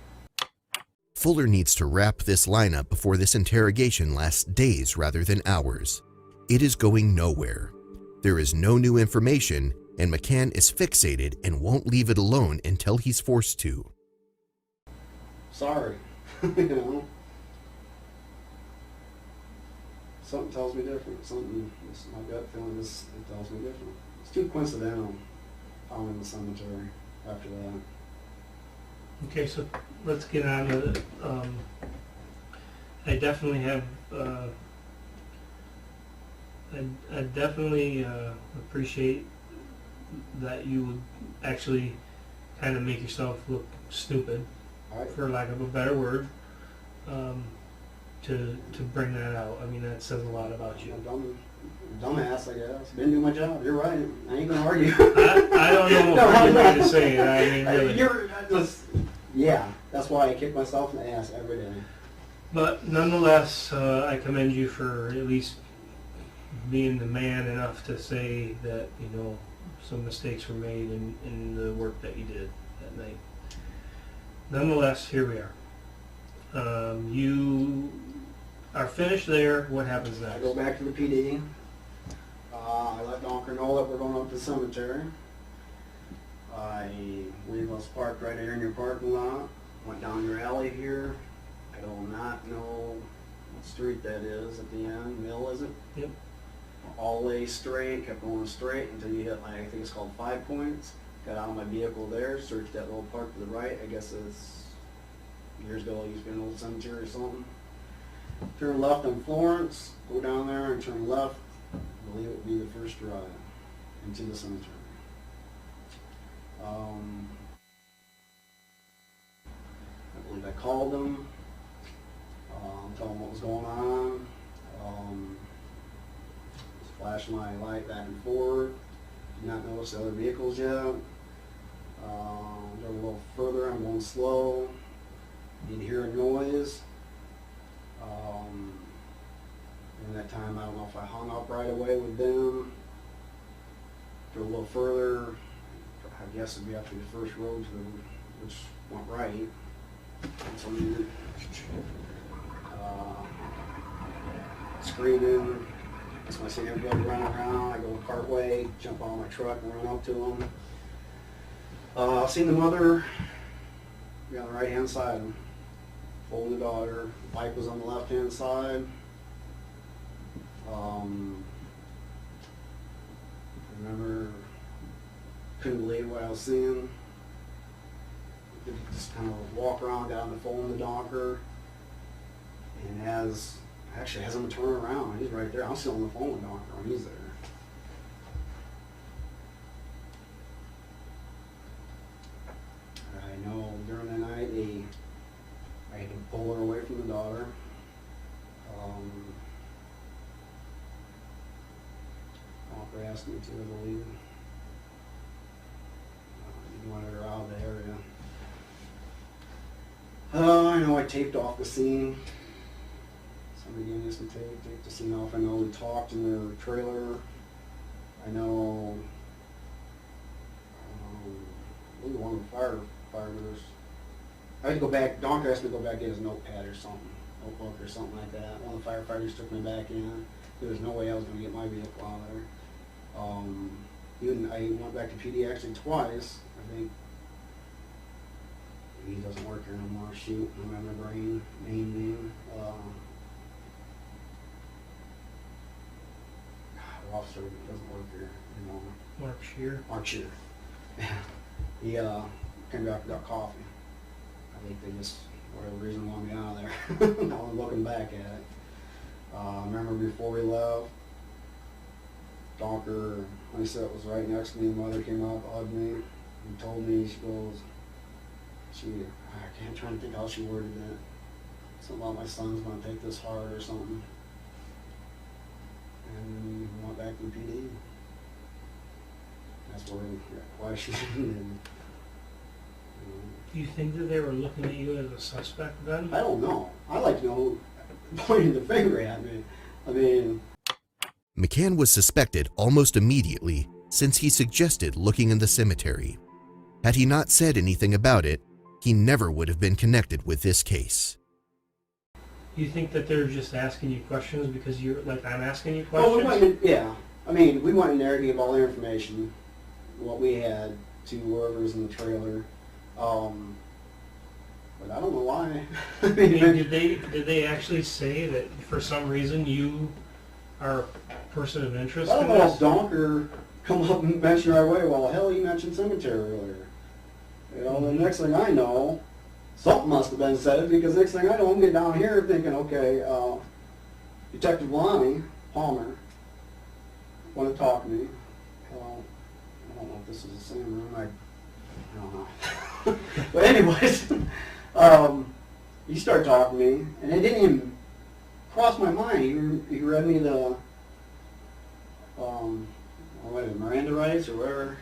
Fuller needs to wrap this lineup before this interrogation lasts days rather than hours. It is going nowhere. There is no new information, and McCann is fixated and won't leave it alone until he's forced to. Sorry, you know. Something tells me different. Something, my gut feeling is, it tells me different. It's too coincidental. Found in the cemetery after that. Okay, so let's get on to it. I definitely have, I definitely appreciate that you would actually kind of make yourself look stupid, for lack of a better word, to bring that out. I mean, that says a lot about you. Dumbass, I guess. Didn't do my job. You're right. I ain't gonna argue. I don't know what pretty way to say it. I mean, really. Yeah, that's why I kick myself in the ass every day. But nonetheless, I commend you for at least being the man enough to say that, you know, some mistakes were made in the work that you did that night. Nonetheless, here we are. You are finished there. What happens next? I go back to the PD. I let Donker know that we're going up to the cemetery. I leave us parked right here in your parking lot. Went down your alley here. I do not know what street that is at the end. Mill, is it? Yep. All the way straight, kept going straight until you hit, like, I think it's called 5 Points. Got out of my vehicle there, searched that little park to the right. I guess it's years ago, it used to be an old cemetery or something. Turn left on Florence, go down there and turn left. I believe it would be the first drive into the cemetery. I believe I called them, told them what was going on. Just flashed my light back and forth. Did not notice the other vehicles yet. Drove a little further. I'm going slow. Didn't hear a noise. During that time, I don't know if I hung up right away with them. Drove a little further. I guess it'd be after the first road, which went right. And screaming. So I see everybody running around. I go part way, jump on my truck and run up to them. I seen the mother be on the right hand side, holding the daughter. The bike was on the left hand side. I remember, couldn't believe what I was seeing. Just kind of walk around, got on the phone with the donker, and as him turn around, he's right there. I'm still on the phone with the donker when he's there. I know during the night I had to pull her away from the daughter. Donker asked me to, I believe. He wanted her out of the area. I know I taped off the scene. Somebody gave me some tape, taped the scene off. I know we talked in their trailer. I know I believe one of the firefighters. I had to go back, Donker asked me to go back and get his notepad or something, notebook or something like that. One of the firefighters took me back in. There was no way I was going to get my vehicle out of there. I went back to PD actually twice. I think he doesn't work here no more. Shoot, I remember the main name. The officer doesn't work here anymore. Mark Shear. Mark Shear. He came back and got coffee. I think they just, for whatever reason, wanted me out of there. Now I'm looking back at it. I remember before we left, Donker, I said it was right next to me. The mother came up, hugged me, and told me, she goes, I can't try to think how she worded it. Something about my son's going to take this hard or something. And we went back to the PD. That's why she didn't. Do you think that they were looking at you as a suspect then? I don't know. I like to know, pointing the finger at me. I mean... McCann was suspected almost immediately since he suggested looking in the cemetery. Had he not said anything about it, he never would have been connected with this case. You think that they're just asking you questions because you're, like, I'm asking you Oh, questions? yeah. I mean, we went in there to give all the information, what we had, to whoever's in the trailer. But I don't know why. I mean, did they actually say that for some reason you are a person of interest? I don't know if Donker come up and mentioned right away, well, hell, you mentioned cemetery earlier. You know, the next thing I know, something must have been said, because next thing I know, I'm getting down here thinking, okay, Detective Lonnie Palmer wanted to talk to me. I don't know if this is the same room. I don't know. But anyways, he started talking to me, and it didn't even cross my mind. He read me the what is it, Miranda rights or whatever,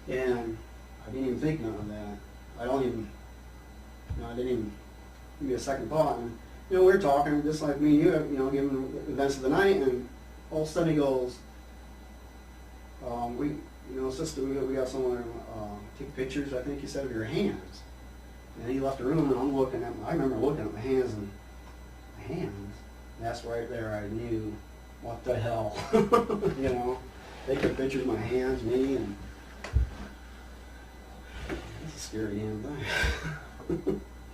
and I didn't even think none of that. I didn't even give me a second thought. And, we were talking just like me and you, giving events of the night, and all of a sudden he goes, sister, we got someone take pictures, I think he said, of your hands. And he left the room, and I'm looking at I remember looking at my hands, and my hands, that's right there, I knew, what the hell, They took pictures of my hands, me, and that's a scary damn thing.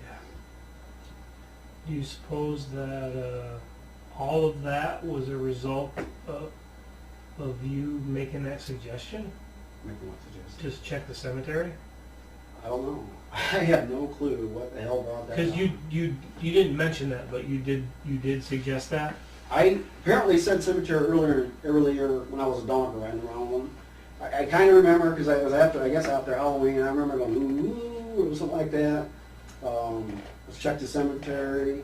Yeah. Do you suppose that all of that was a result of you making that suggestion? Making what suggestion? Just check the cemetery? I don't know. I have no clue what the hell brought that up. Because you didn't mention that, but you did suggest that? I apparently said cemetery earlier when I was a dog riding around one. I kind of remember, because it was after Halloween, and I remember going, ooh, or something like that. Let's check the cemetery.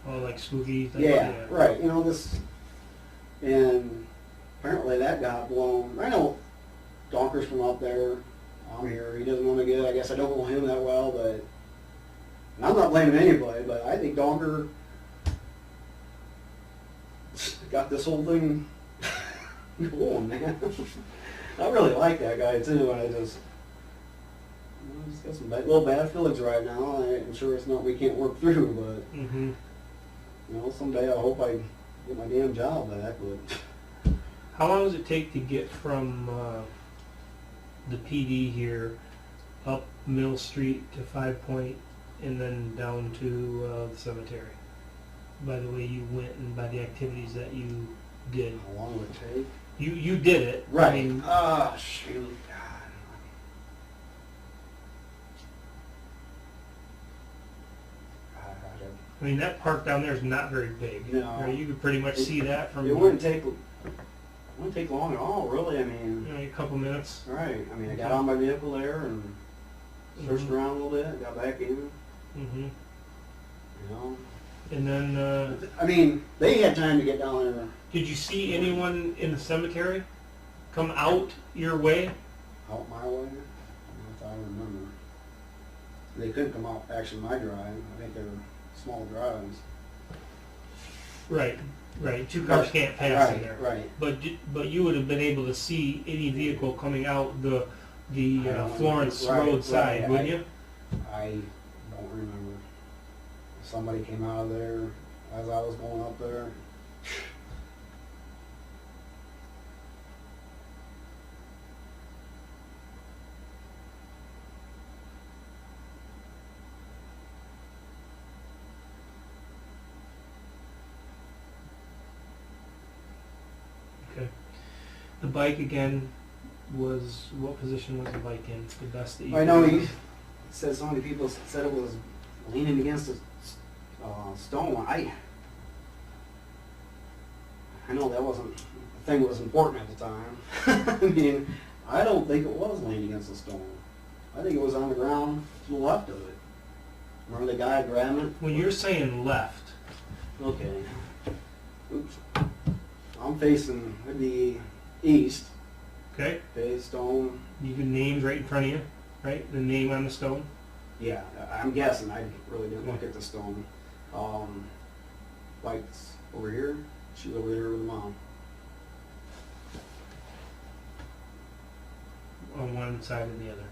Oh, like spooky thing? Yeah, right. And apparently that got blown. I know Donker's from up there. I'm here. He doesn't know me good. I guess I don't know him that well, but and I'm not blaming anybody, but I think Donker got this whole thing going, man. I really like that guy too. I just got some little bad feelings right now. I'm sure it's not we can't work through, but someday I hope I get my damn job back. But how long does it take to get from the PD here up Mill Street to 5 Point and then down to the cemetery? By the way you went and by the activities that you did. How long would it take? You did it. Right. I mean, Shoot. I mean, that park down there is not very big. No. You could pretty much see that from... It wouldn't take long at all, really. I mean... a couple minutes. Right. I mean, I got on my vehicle there and searched around a little bit, got back in. Mm-hmm. And then... I mean, they had time to get down there. Did you see anyone in the cemetery come out your way? Out my way? If I remember. They couldn't come out actually my drive. I think they were small drives. Right. Two cars can't pass in there. Right. But you would have been able to see any vehicle coming out the Florence Road side, wouldn't you? I don't remember. Somebody came out of there as I was going up there. Okay. The bike again was, what position was the bike in? The best that you I know he said so many people said it was leaning against a stone. I know that wasn't the think it was important at the time. I mean, I don't think it was laying against the stone. I think it was on the ground to the left of it. Remember the guy grabbing it? When you're saying left, Okay. Oops. I'm facing the east. okay? Okay, stone. You can names right in front of you, right? The name on the stone. Yeah, I'm guessing. I really didn't look at the stone. Lights over here. She's over there with mom. On one side and the other.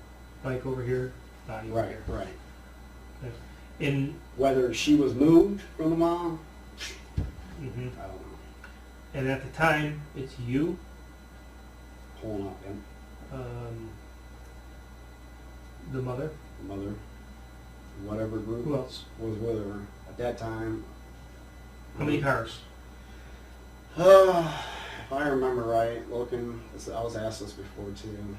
Bike over here, body over Right, here. right. Okay. And Whether she was moved from the mom, mhm. I don't know. And at the time, it's you, Pulling up, him, the mother. the mother, whatever group Who else? was with her at that time. How many cars? If I remember right, looking, I was asked this before too.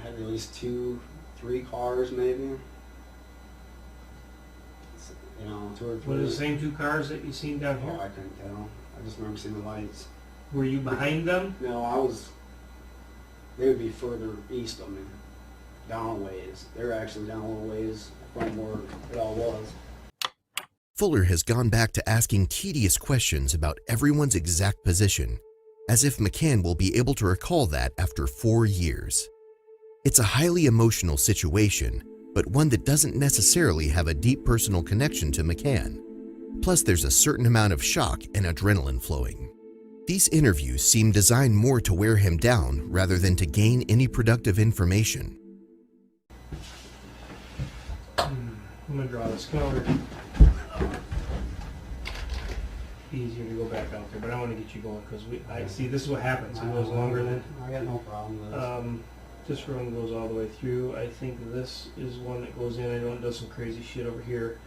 Had at least 2, 3 cars maybe. You know, 2 or 3. Were it the same 2 cars that you seen down Oh, here? I couldn't tell. I just remember seeing the lights. Were you behind them? No, they would be further east of me, down a ways. They're actually down a little ways from where it all was. Fuller has gone back to asking tedious questions about everyone's exact position, as if McCann will be able to recall that after 4 years. It's a highly emotional situation, but one that doesn't necessarily have a deep personal connection to McCann. Plus, there's a certain amount of shock and adrenaline flowing. These interviews seem designed more to wear him down rather than to gain any productive information. I'm gonna draw this color. Easier to go back out there, but I want to get you going because I see this is what happens. It goes longer than. I got no problem with this. This one goes all the way through. I think this is one that goes in. I know it does some crazy shit over here.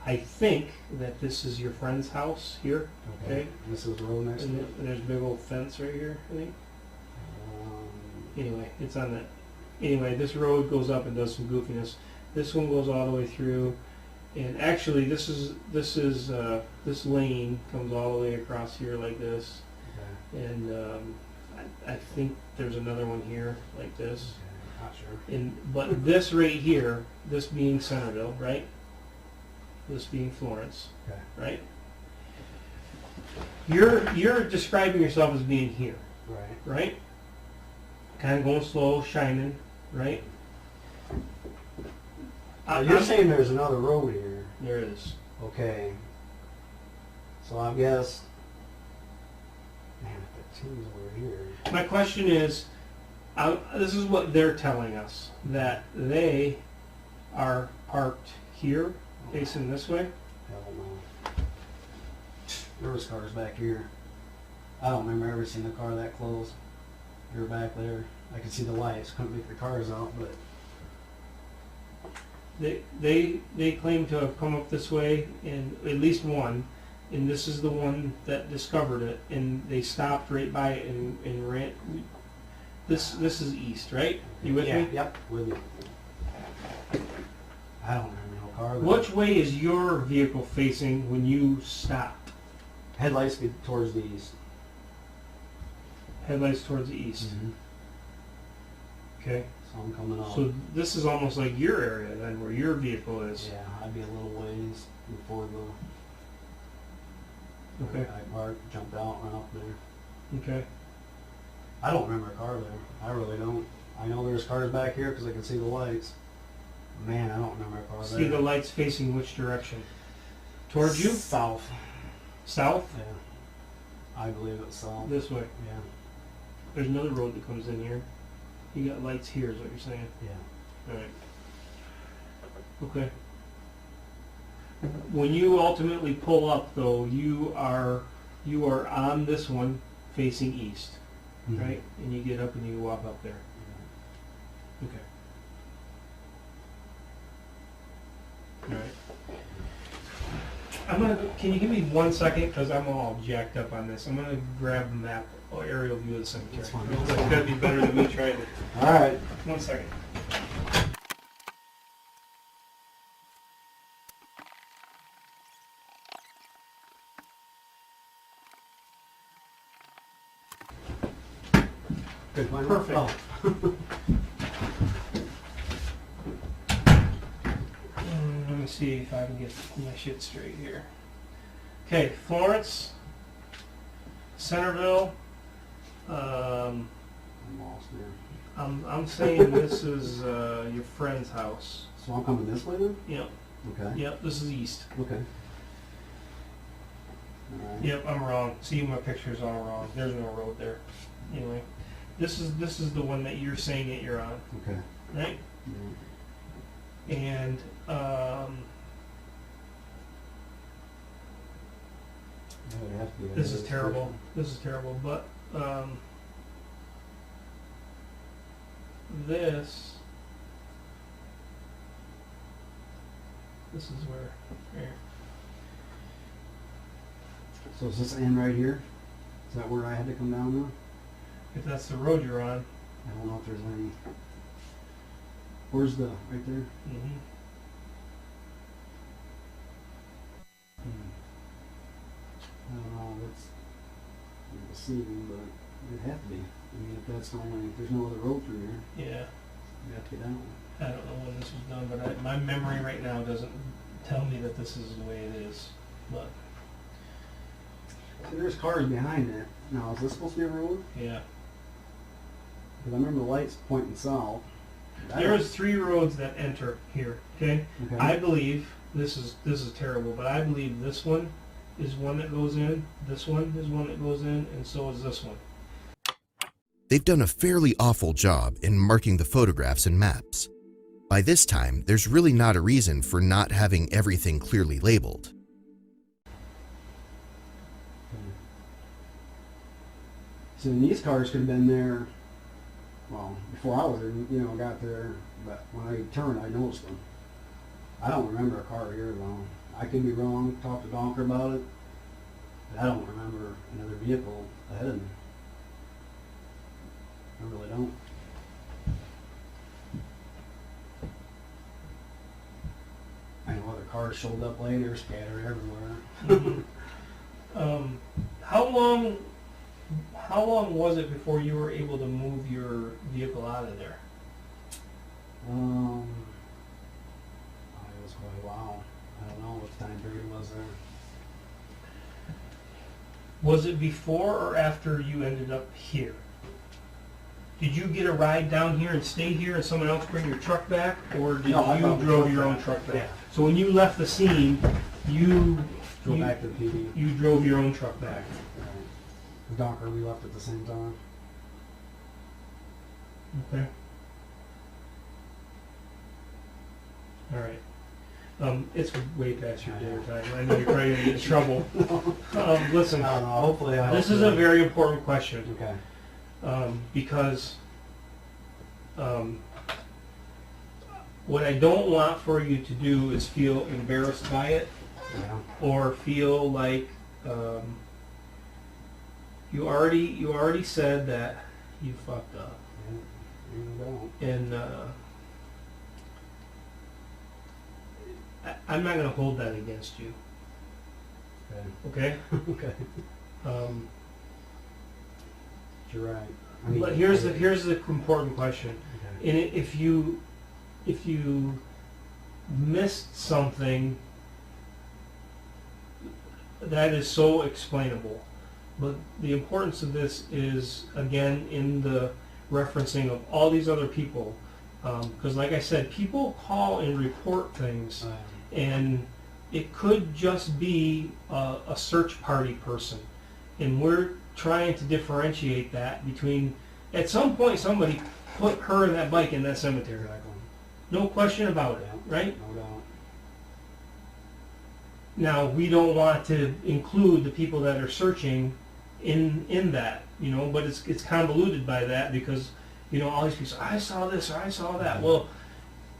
I think that this is your friend's house here. Okay. This is the road next to And it. there's a big old fence right here, I think. Um, Anyway, it's on that. Anyway, this road goes up and does some goofiness. This one goes all the way through. And actually, this lane comes all the way across here like this. okay. And I think there's another one here like this. Okay. Not sure. But this right here, this being Centerville, right? This being Florence, Okay. right? You're describing yourself as being here, Right. right? Kind of going slow, shining, right? You're saying there's another road here. There is. Okay. So I guess. Man, the team's over here. My question is, this is what they're telling us, that they are parked here, facing this way. Hell no. There was cars back here. I don't remember ever seeing a car that close. They were back there. I could see the lights. Couldn't make the cars out, but They claim to have come up this way, and at least one, and this is the one that discovered it, and they stopped right by it and ran. This is east, right? You with me? Yep, with you. I don't remember no car. there. Which way is your vehicle facing when you stopped? Headlights be towards the east. Headlights towards the east. Okay. So I'm coming out. So this is almost like your area then, where your vehicle is. Yeah, I'd be a little ways before the. Okay. I parked, jumped out, ran up there. Okay. I don't remember a car there. I really don't. I know there's cars back here because I can see the lights. Man, I don't remember a car there. See the lights facing which direction? Towards you? South. South? Yeah. I believe it's south. This way. Yeah. There's another road that comes in here. You got lights here is what you're saying. Yeah. Alright. Okay. When you ultimately pull up though, you are on this one facing east, Mhm. right? And you get up and you walk up there. Okay. Alright. Can you give me 1 second? Because I'm all jacked up on this. I'm going to grab a map or aerial view of the cemetery. That's fine. It's got to be better than me trying to. All right. 1 second. Good. Perfect. Oh. Let me see if I can get my shit straight here. Okay, Florence, Centerville. I'm lost there. I'm saying this is your friend's house. So I'm coming this way then? Yep. Okay. Yep. This is east. Okay. All right. Yep. I'm wrong. See, my picture's all wrong. There's no road there. Anyway, this is the one that you're saying that you're on, Okay. right? Yeah. And That would have to be this is terrible. This is terrible. But this is where. Here. So is this end right here? Is that where I had to come down now? If that's the road you're on. I don't know if there's any. Where's the, right there? Mm-hmm. I don't know, that's deceiving, but it'd have to be. I mean, if that's the only, if there's no other road through here, Yeah. you have to get down. I don't know when this was done, but my memory right now doesn't tell me that this is the way it is. But See, there's cars behind it. Now, is this supposed to be a road? yeah, Because I remember the lights pointing south. there's 3 roads that enter here. Okay, Okay. I believe this is terrible, but I believe this one is one that goes in. This one is one that goes in, and so is this one. They've done a fairly awful job in marking the photographs and maps. By this time, there's really not a reason for not having everything clearly labeled. So then these cars could have been there, well, before I was there, got there, but when I turned, I noticed them. I don't remember a car here though. I could be wrong, talk to Donker about it, but I don't remember another vehicle ahead of me. I really don't. I know other cars showed up later, scattered everywhere. How long was it before you were able to move your vehicle out of there? It was quite a while. I don't know what time period was there. Was it before or after you ended up here? Did you get a ride down here and stay here and someone else bring your truck back? Or did No, I you brought my drove truck your own back. truck back? Yeah. So when you left the scene, you Go you- back to the PD. you drove your own truck back. The Donker, we left at the same time. Okay. All right. It's way past your dinner time. I know you're probably gonna get in trouble. Listen, I don't know. Hopefully, this is a very important question. Okay. Because what I don't want for you to do is feel embarrassed by it Yeah. or feel like you already said that you fucked up, You don't. and I'm not going to hold that against you. Okay. Okay. Okay. You're right. But here's the important question. Okay. And if you missed something, that is so explainable. But the importance of this is, again, in the referencing of all these other people. Because like I said, people call and report things, and it could just be a search party person. And we're trying to differentiate that between, at some point somebody put her and that bike in that cemetery. Exactly. No question about it, right? No doubt. Now, we don't want to include the people that are searching in that, but it's convoluted by that because, all these people say, I saw this or I saw that. Well,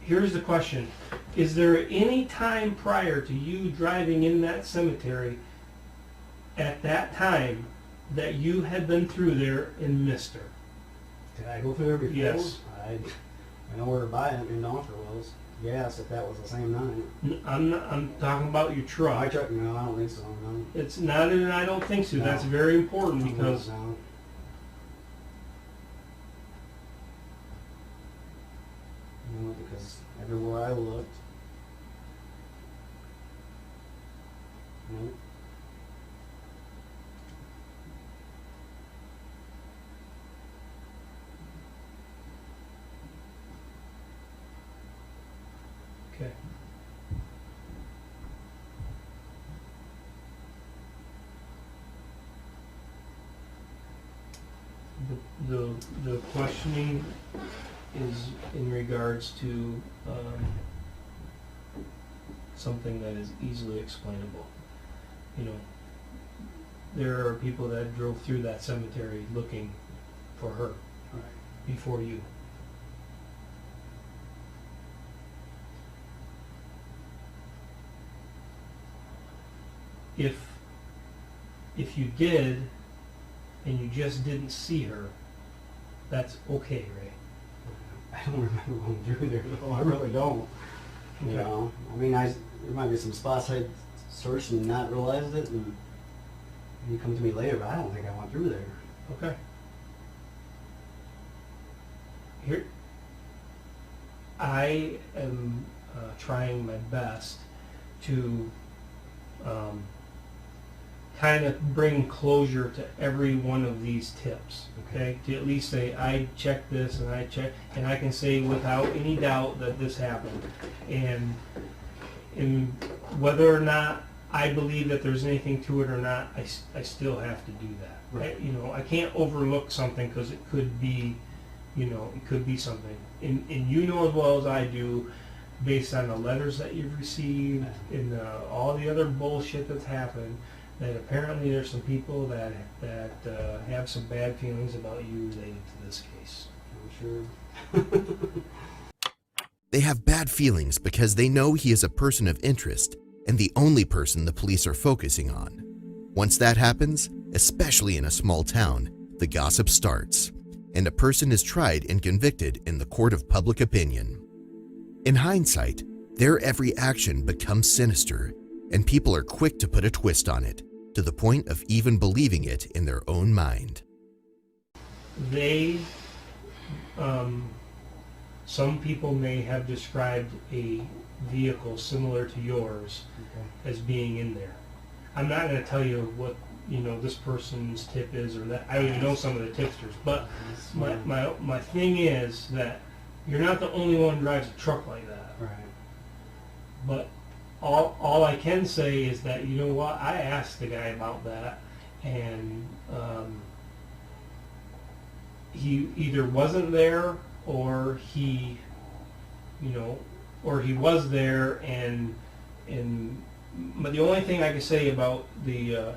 here's the question. Is there any time prior to you driving in that cemetery at that time that you had been through there and missed her? Did I go through there before? Yes. I know where to buy it in Donker was. Yes, if that was the same night. I'm talking about your My truck. truck, no, I don't think so. No. It's not, and I don't think so. No. That's very important because No. everywhere I looked. Nope. Okay. The questioning is in regards to something that is easily explainable. You know, there are people that drove through that cemetery looking for her before you. If you did and you just didn't see her, that's okay, Ray. I don't remember going through there though. I really don't. You know, I mean, there might be some spots I'd searched and not realized it, and you come to me later, but I don't think I went through there. Okay. Here, I am trying my best to kind of bring closure to every one of these tips, okay? To at least say, I checked this and I checked, and I can say without any doubt that this happened. And whether or not I believe that there's anything to it or not, I still have to do that. Right. You know, I can't overlook something because it could be, you know, it could be something. And you know as well as I do, based on the letters that you've received and all the other bullshit that's happened, that apparently there's some people that have some bad feelings about you related to this case. I'm sure. They have bad feelings because they know he is a person of interest and the only person the police are focusing on. Once that happens, especially in a small town, the gossip starts, and a person is tried and convicted in the court of public opinion. In hindsight, their every action becomes sinister, and people are quick to put a twist on it, to the point of even believing it in their own mind. They, some people may have described a vehicle similar to yours as being in there. I'm not going to tell you what, you know, this person's tip is or that. I don't even know some of the tipsters, but my thing is that you're not the only one who drives a truck like that. Right. But all I can say is that, you know what, I asked the guy about that, and he either wasn't there or he, you know, or he was there, and but the only thing I can say about the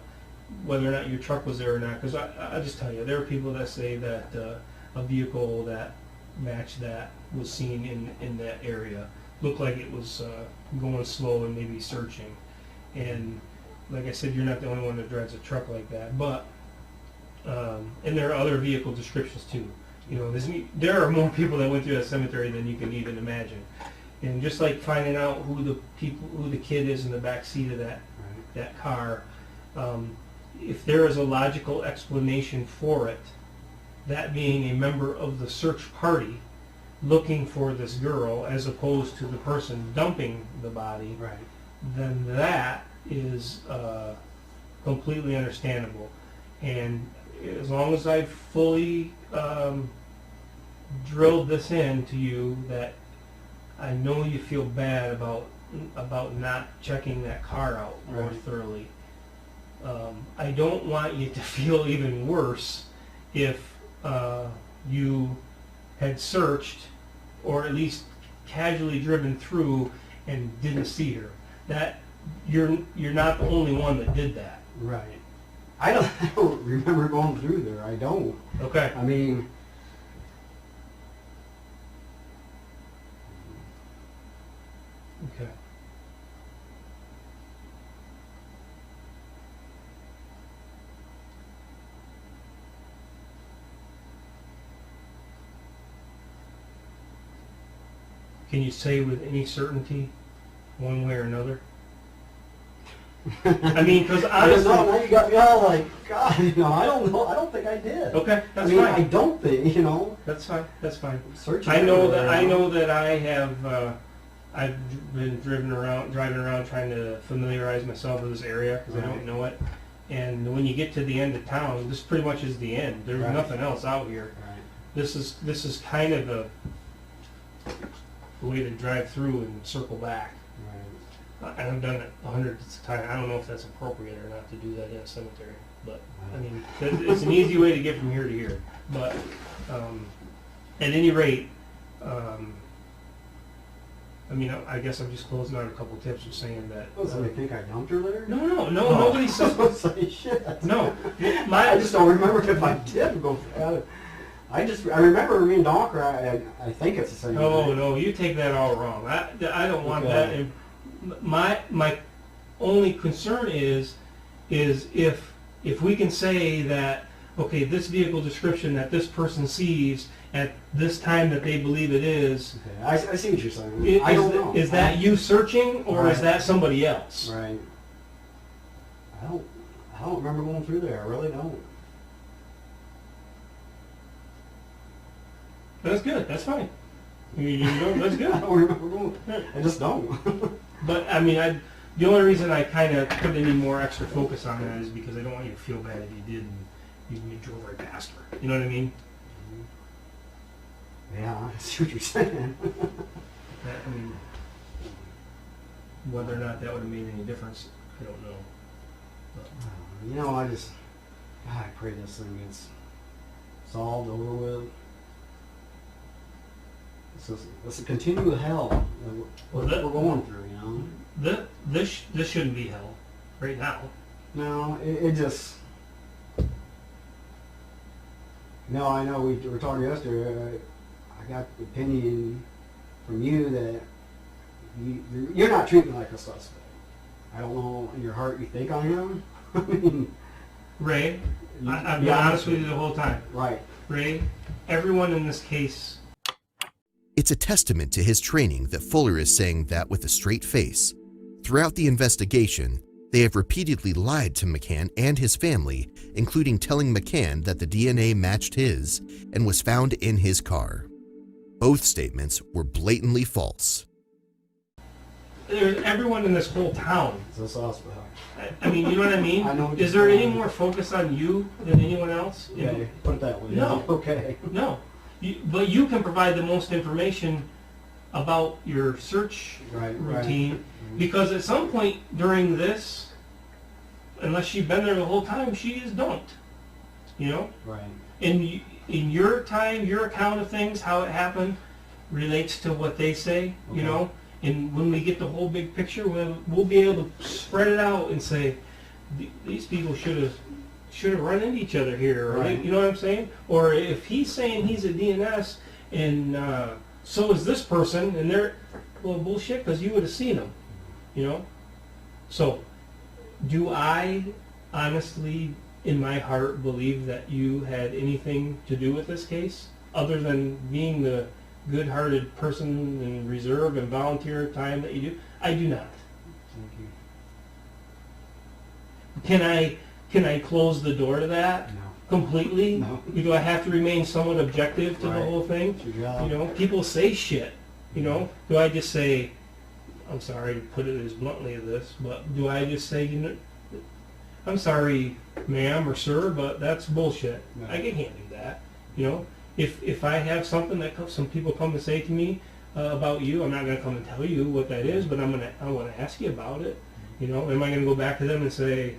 whether or not your truck was there or not, because I just tell you, there are people that say that a vehicle that matched that was seen in that area. Looked like it was going slow and maybe searching. And like I said, you're not the only one that drives a truck like that. But and there are other vehicle descriptions too. You know, there are more people that went through that cemetery than you can even imagine. And just like finding out who the kid is in the back seat of that car, if there is a logical explanation for it, that being a member of the search party looking for this girl as opposed to the person dumping the body, then that is completely understandable. And as long as I've fully drilled this into you, that I know you feel bad about not checking that car out more thoroughly. I don't want you to feel even worse if you had searched or at least casually driven through and didn't see her. That you're not the only one that did that. Right. I don't remember going through there. I don't. Okay. I mean, okay. Can you say with any certainty, one way or another? I mean, because honestly, now you got me all like, God, you know, I don't know. I don't think I did. okay, that's I mean, fine. I don't think, you know. That's fine. That's fine. Searching I know everywhere, that you I know that I have I've been driving around trying to familiarize myself with this area because I don't know it. And when you get to the end of town, this pretty much is the end. There's nothing else out here. Right. This is kind of a way to drive through and circle back. Right. And I've done it hundreds of times. I don't know if that's appropriate or not to do that in a cemetery, but I mean, it's an easy way to get from here to here. But at any rate, I mean, I guess I'm just closing out a couple tips of saying that. Oh, so they think I dumped her there? No, nobody said. Say shit. No, I just don't remember if I did go for it. I remember me and Donker. I think it's the same. Oh no, you take that all wrong. I don't want that. And my only concern is if we can say that, okay, this vehicle description that this person sees at this time that they believe it is. Okay. I see what you're saying. I don't know. Is that you searching, or is that somebody else? Right. I don't remember going through there. I really don't. That's good. That's fine. You know, that's good. I don't remember going. I just don't. But I mean, the only reason I kind of put any more extra focus on that is because I don't want you to feel bad if you did and you drove right past her. You know what I mean? Yeah, I see what you're saying. I mean, whether or not that would have made any difference, I don't know. But, You know, I pray this thing gets solved, over with. It's a continual hell we're going through, you know. This shouldn't be hell right now. No, it just. No, I know we were talking yesterday. I got the opinion from you that you're not treating like a suspect. I don't know in your heart you think I am. I mean, Ray, I've been honest with you the whole time. Right. Ray, everyone in this case. It's a testament to his training that Fuller is saying that with a straight face. Throughout the investigation, they have repeatedly lied to McCann and his family, including telling McCann that the DNA matched his and was found in his car. Both statements were blatantly false. There's everyone in this whole town. It's a suspect. I mean, you know what I mean? I know what Is you're there saying. any more focus on you than anyone else? Okay, put it that way. No. Okay. No. But you can provide the most information about your search routine, because at some point during this, unless she's been there the whole time, she is dumped. You know? Right. In your time, your account of things, how it happened, relates to what they say, you know? And when we get the whole big picture, we'll be able to spread it out and say, these people should have run into each other here, or Right. you know what I'm saying? Or if he's saying he's a DNS and so is this person, and they're, well, bullshit, because you would have seen them, you know? So, do I honestly, in my heart, believe that you had anything to do with this case, other than being the good-hearted person and reserve and volunteer time that you do? I do not. Thank you. Can I close the door to that? No. Completely? No. Do I have to remain somewhat objective to the Right. whole thing? It's your job. You know, people say shit. You know, do I just say, I'm sorry to put it as bluntly as this, but do I just say, you know, I'm sorry, ma'am or sir, but that's bullshit. No. I can't do that. You know, if I have something that some people come to say to me about you, I'm not going to come and tell you what that is, but I want to ask you about it. You know, am I going to go back to them and say,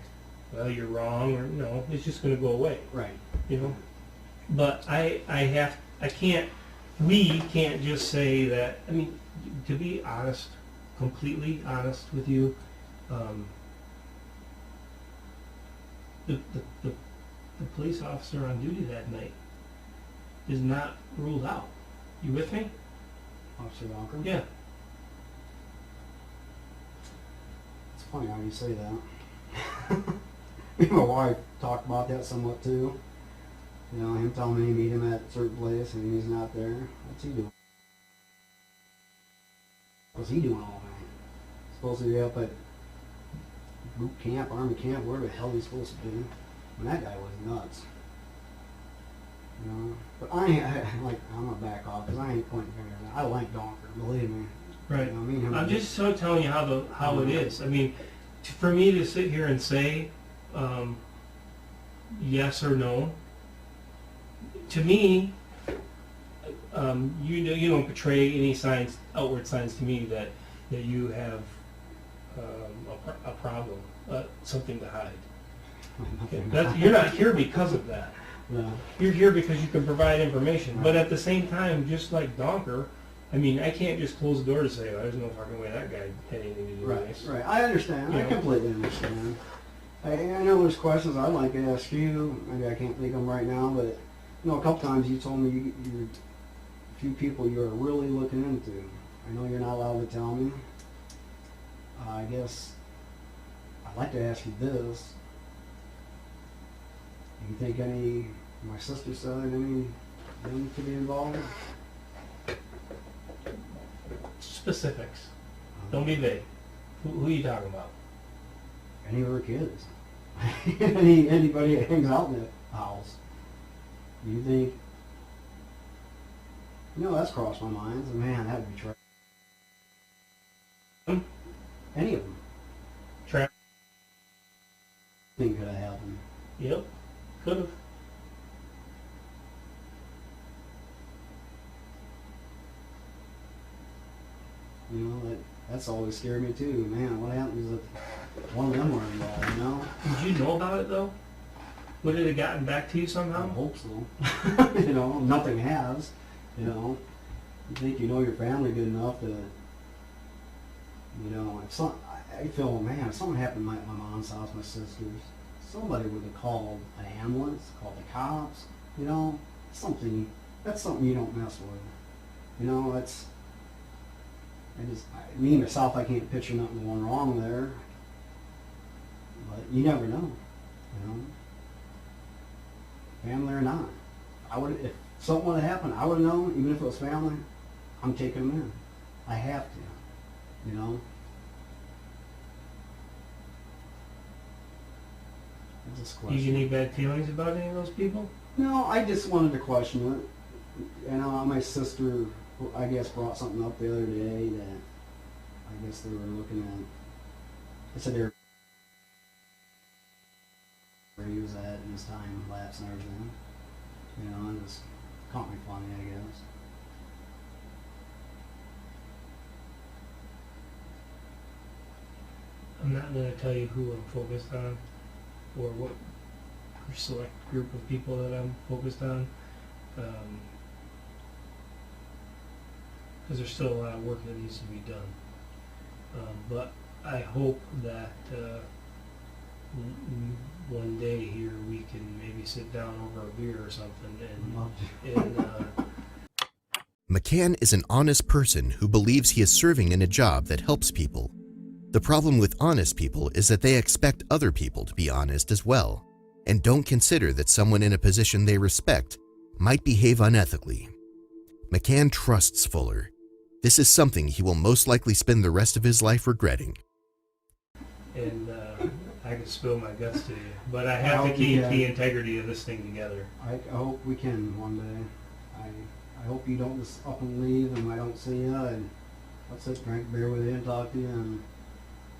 well, you're wrong, or no? It's just going to go away. Right. You know, but we can't just say that. I mean, to be honest, completely honest with you, the police officer on duty that night is not ruled out. You with me? Officer Walker? Yeah. It's funny how you say that. Me and my wife talked about that somewhat too. You know, him telling me to meet him at a certain place and he's not there. What's he doing? What's he doing all night? Supposed to be up at boot camp, army camp, where the hell he's supposed to be. And that guy was nuts. You know, but I'm gonna back off because I ain't pointing fingers. I like Donker, believe me. Right. You know, me and him I'm just so telling you how it is. I mean, for me to sit here and say yes or no, to me, you don't portray any signs, outward signs to me that you have a problem, something to hide. You're not here because of that. No. You're here because you can provide information. But at the same time, just like Donker, I mean, I can't just close the door to say, oh, there's no fucking way that guy had anything to do with this. Right. I understand. You I know? completely understand. I know there's questions I'd like to ask you. Maybe I can't think of them right now, but a couple times you told me you're a few people you're really looking into. I know you're not allowed to tell me. I guess I'd like to ask you this. Do you think my sister said any them could be involved? Specifics. Don't be vague. Who are you talking about? Any of her kids. Anybody that hangs out in the house. Do you think? That's crossed my mind. Man, that would be tragic. Any of them. Trap. Anything could have happened. Yep. Could have. That's always scared me too. Man, what happens if one of them were involved, Did you know about it though? Would it have gotten back to you I somehow? hope so. Nothing has. You think you know your family good enough to, I feel, man, if something happened at my mom's house, my sister's, somebody would have called an ambulance, called the cops, that's something you don't mess with. Me myself, I can't picture nothing going wrong there, but you never know, family or not. If something would have happened, I would have known, even if it was family, I'm taking them in. I have to, I just Do you question. get any bad feelings about any of those people? No, I just wanted to question it. My sister, I guess, brought something up the other day that I guess they were looking at. They said they were where he was at in his time lapse and everything. And just caught me funny, I guess. I'm not going to tell you who I'm focused on or what select group of people that I'm focused on, because there's still a lot of work that needs to be done. But I hope that one day here we can maybe sit down over a beer or something and McCann is an honest person who believes he is serving in a job that helps people. The problem with honest people is that they expect other people to be honest as well, and don't consider that someone in a position they respect might behave unethically. McCann trusts Fuller. This is something he will most likely spend the rest of his life regretting. and I could spill my guts to you, but I have to keep the integrity of this thing together. I hope we can one day. I hope you don't just up and leave and I don't see you and I'll sit drink beer with you and talk to you and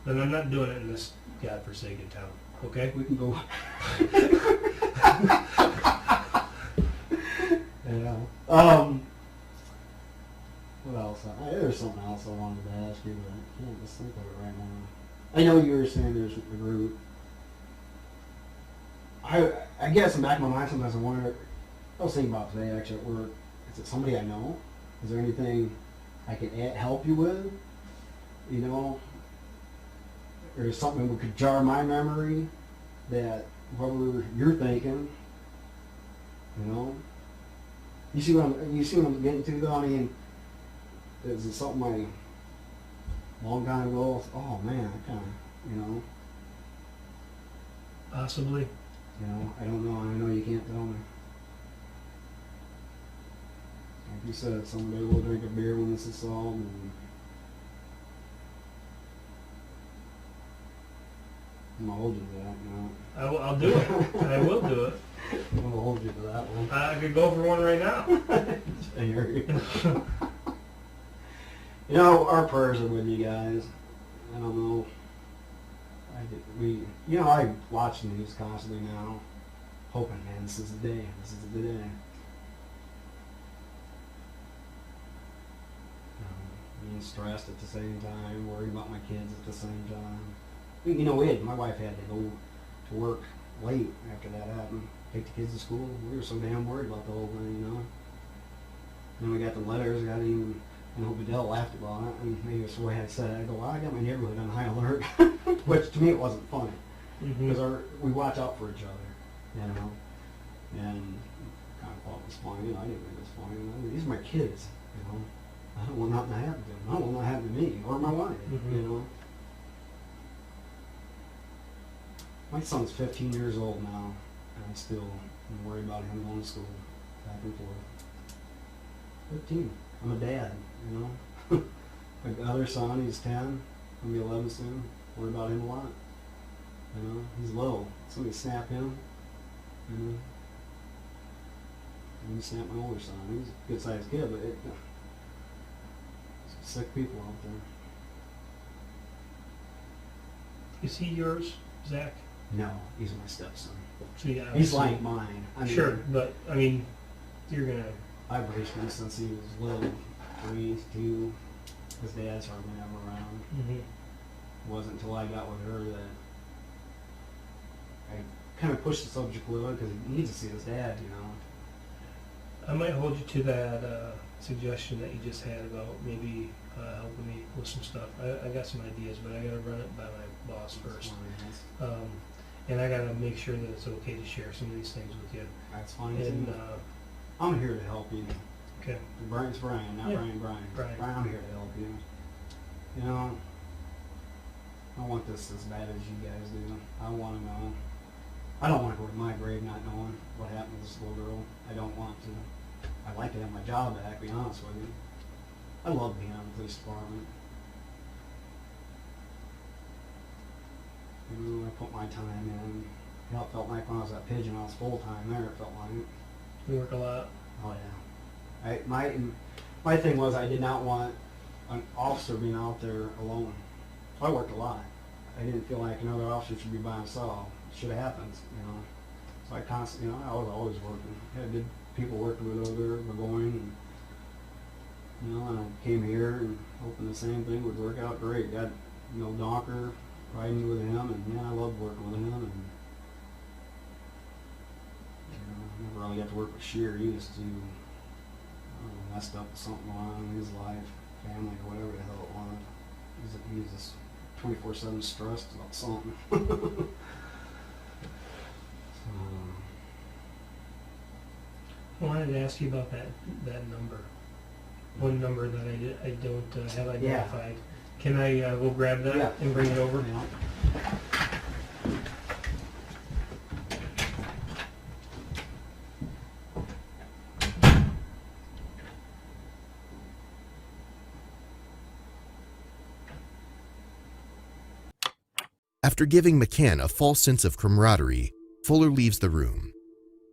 Then I'm not doing it in this godforsaken town, okay? we can go. What else? There's something else I wanted to ask you, but I can't just think of it right now. I know you were saying there's a group. I guess in the back of my mind sometimes I wonder, I was thinking about today actually at work, is it somebody I know? Is there anything I can help you with? Or something that could jar my memory that whatever you're thinking, You see what I'm getting to though? I mean, is it something I long time ago? Oh man, I kind of, Possibly. I don't know. I know you can't tell me. Like you said, someday we'll drink a beer when this is solved. And I'm gonna hold you to that. I'll do it. I will do it. I'm gonna hold you to that one. I could go for one right now. You know, our prayers are with you guys. I don't know. I watch the news constantly now, hoping, man, this is the day. This is the day. Being stressed at the same time, worried about my kids at the same time. My wife had to go to work late after that happened, take the kids to school. We were so damn worried about the whole thing, Then we got the letters, Bedell laughed about it, and maybe that's the way I said it. I go, well, I got my neighborhood on high alert, which to me it wasn't funny, because we watch out for each other, and kind of thought it was funny, I didn't think it was funny. These are my kids, I don't want nothing to happen to them. I don't want nothing to happen to me or my wife, My son's 15 years old now, and I still am worried about him going to school, back and forth. 15. I'm a dad, My other son, he's 10, he'll be 11 soon. Worry about him a lot. He's little. Somebody snap him, And he snapped my older son. He's a good sized kid, but some sick people out there. Is he yours, Zach? No, he's my stepson. So yeah, he's like mine. Sure, but you're gonna. I've raised him since he was little, 3, 2. His dad's hardly ever around. It wasn't until I got with her that I kind of pushed the subject a little because he needs to see his dad, I might hold you to that suggestion that you just had about maybe helping me with some stuff. I got some ideas, but I got to run it by my boss first. And I got to make sure that it's okay to share some of these things with you. That's fine. And I'm here to help you. Okay. Brian's Brian, not Brian. Brian, I'm here to help you. I want this as bad as you guys do. I want to know. I don't want to go to my grave not knowing what happened to this little girl. I don't want to. I'd like to have my job back, to be honest with you. I love being on the police department. I put my time in. It felt like when I was at Pigeon, I was full time there. It felt like. You work a lot. Oh yeah. My thing was I did not want an officer being out there alone. So I worked a lot. I didn't feel like another officer should be by himself. It should have happened, So I constantly, I was always working. I had good people working with over there, going, and I came here and hoping the same thing would work out great. Got, Donker, riding with him, and I loved working with him, and I never really got to work with Shear. He was too messed up with something going on in his life, family, or whatever the hell it was. He's just 24/7 stressed about something. I wanted to ask you about that number. One number that I don't have identified. Yeah. Can I go grab that and bring it over? Yeah. After giving McCann a false sense of camaraderie, Fuller leaves the room.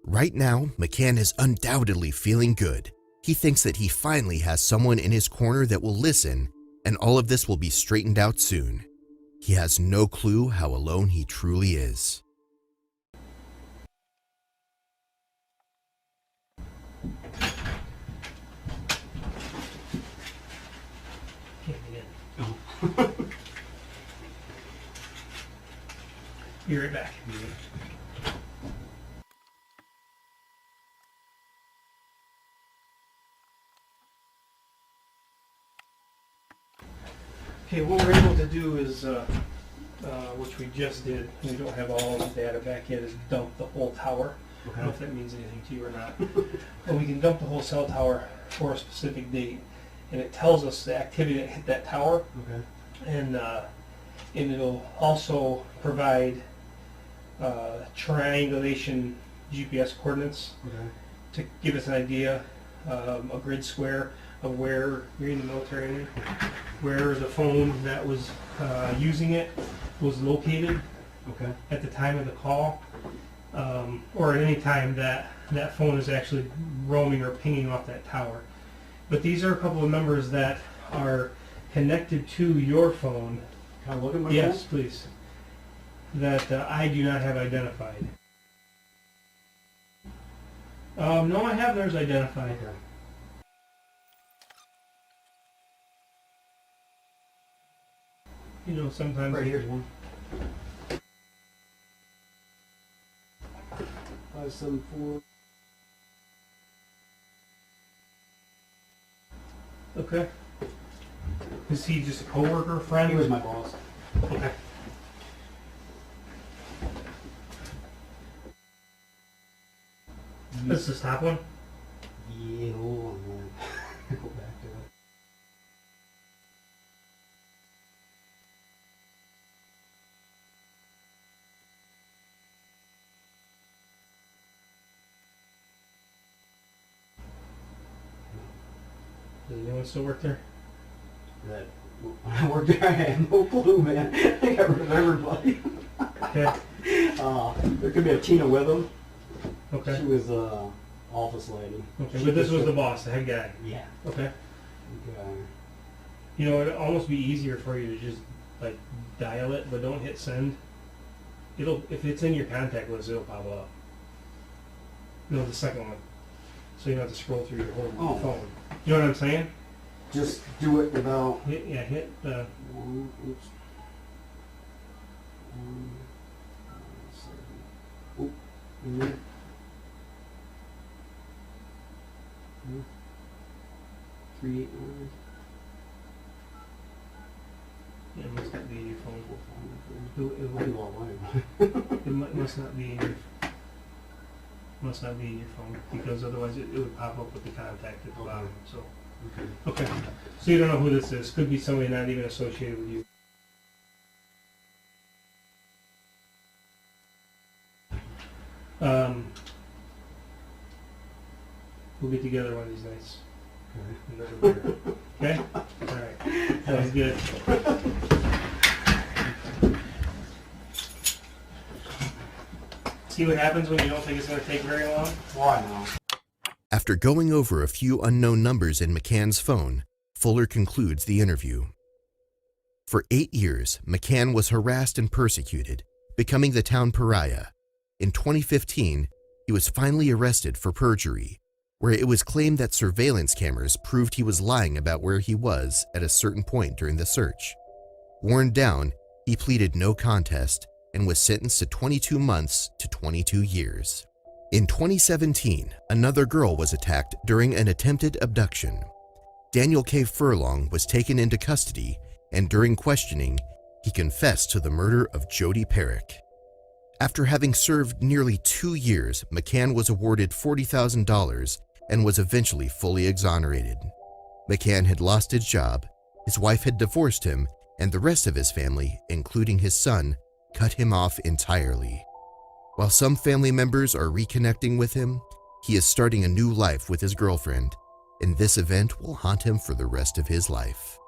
Right now, McCann is undoubtedly feeling good. He thinks that he finally has someone in his corner that will listen, and all of this will be straightened out soon. He has no clue how alone he truly is. Be right back. Okay, what we're able to do is, which we just did, we don't have all the data back yet, is dump the whole tower. Okay. I don't know if that means anything to you or not. But we can dump the whole cell tower for a specific date, and it tells us the activity that hit that tower. Okay. And it'll also provide triangulation GPS coordinates to give us an idea, a grid square of where you're in the military, where the phone that was using it was located at the time of the call, or at any time that phone is actually roaming or pinging off that tower. But these are a couple of numbers that are connected to your phone. Can I look at my Yes, please. That I do not have identified. No, I have theirs identified. phone? You know, sometimes. Right here's one. 574. Okay. Is he just a coworker, friend? He was my boss. Okay. This is the top one? Yeah, hold on, man. Go back to it. Does anyone still work there? That when I worked there, I had no clue, man. I got rid of everybody. Okay. There could be a Tina with him. Okay. She was office lady. Okay, but this was the boss, the head guy. Yeah. Okay. Okay. You know, it'd almost be easier for you to just like dial it, but don't hit send. It'll, if it's in your contact list, it'll pop up. No, the second one. So you don't have to scroll through your whole Oh. phone. You know what I'm saying? Just do it without. Hit the. Oops. Oop. In there. 389. Yeah, it must not be in your phone. Must not be in your. Must not be in your phone because otherwise it would pop up with the contact at the bottom. So. Okay. So you don't know who this is. Could be somebody not even associated with you. We'll get together one of these nights. Okay? Alright. Sounds good. See what happens when you don't think it's going to take very long? Why now? After going over a few unknown numbers in McCann's phone, Fuller concludes the interview. For 8 years, McCann was harassed and persecuted, becoming the town pariah. In 2015, he was finally arrested for perjury, where it was claimed that surveillance cameras proved he was lying about where he was at a certain point during the search. Worn down, he pleaded no contest and was sentenced to 22 months to 22 years. In 2017, another girl was attacked during an attempted abduction. Daniel K. Furlong was taken into custody, and during questioning, he confessed to the murder of Jodi Perrick. After having served nearly 2 years, McCann was awarded $40,000 and was eventually fully exonerated. McCann had lost his job, his wife had divorced him, and the rest of his family, including his son, cut him off entirely. While some family members are reconnecting with him, he is starting a new life with his girlfriend, and this event will haunt him for the rest of his life.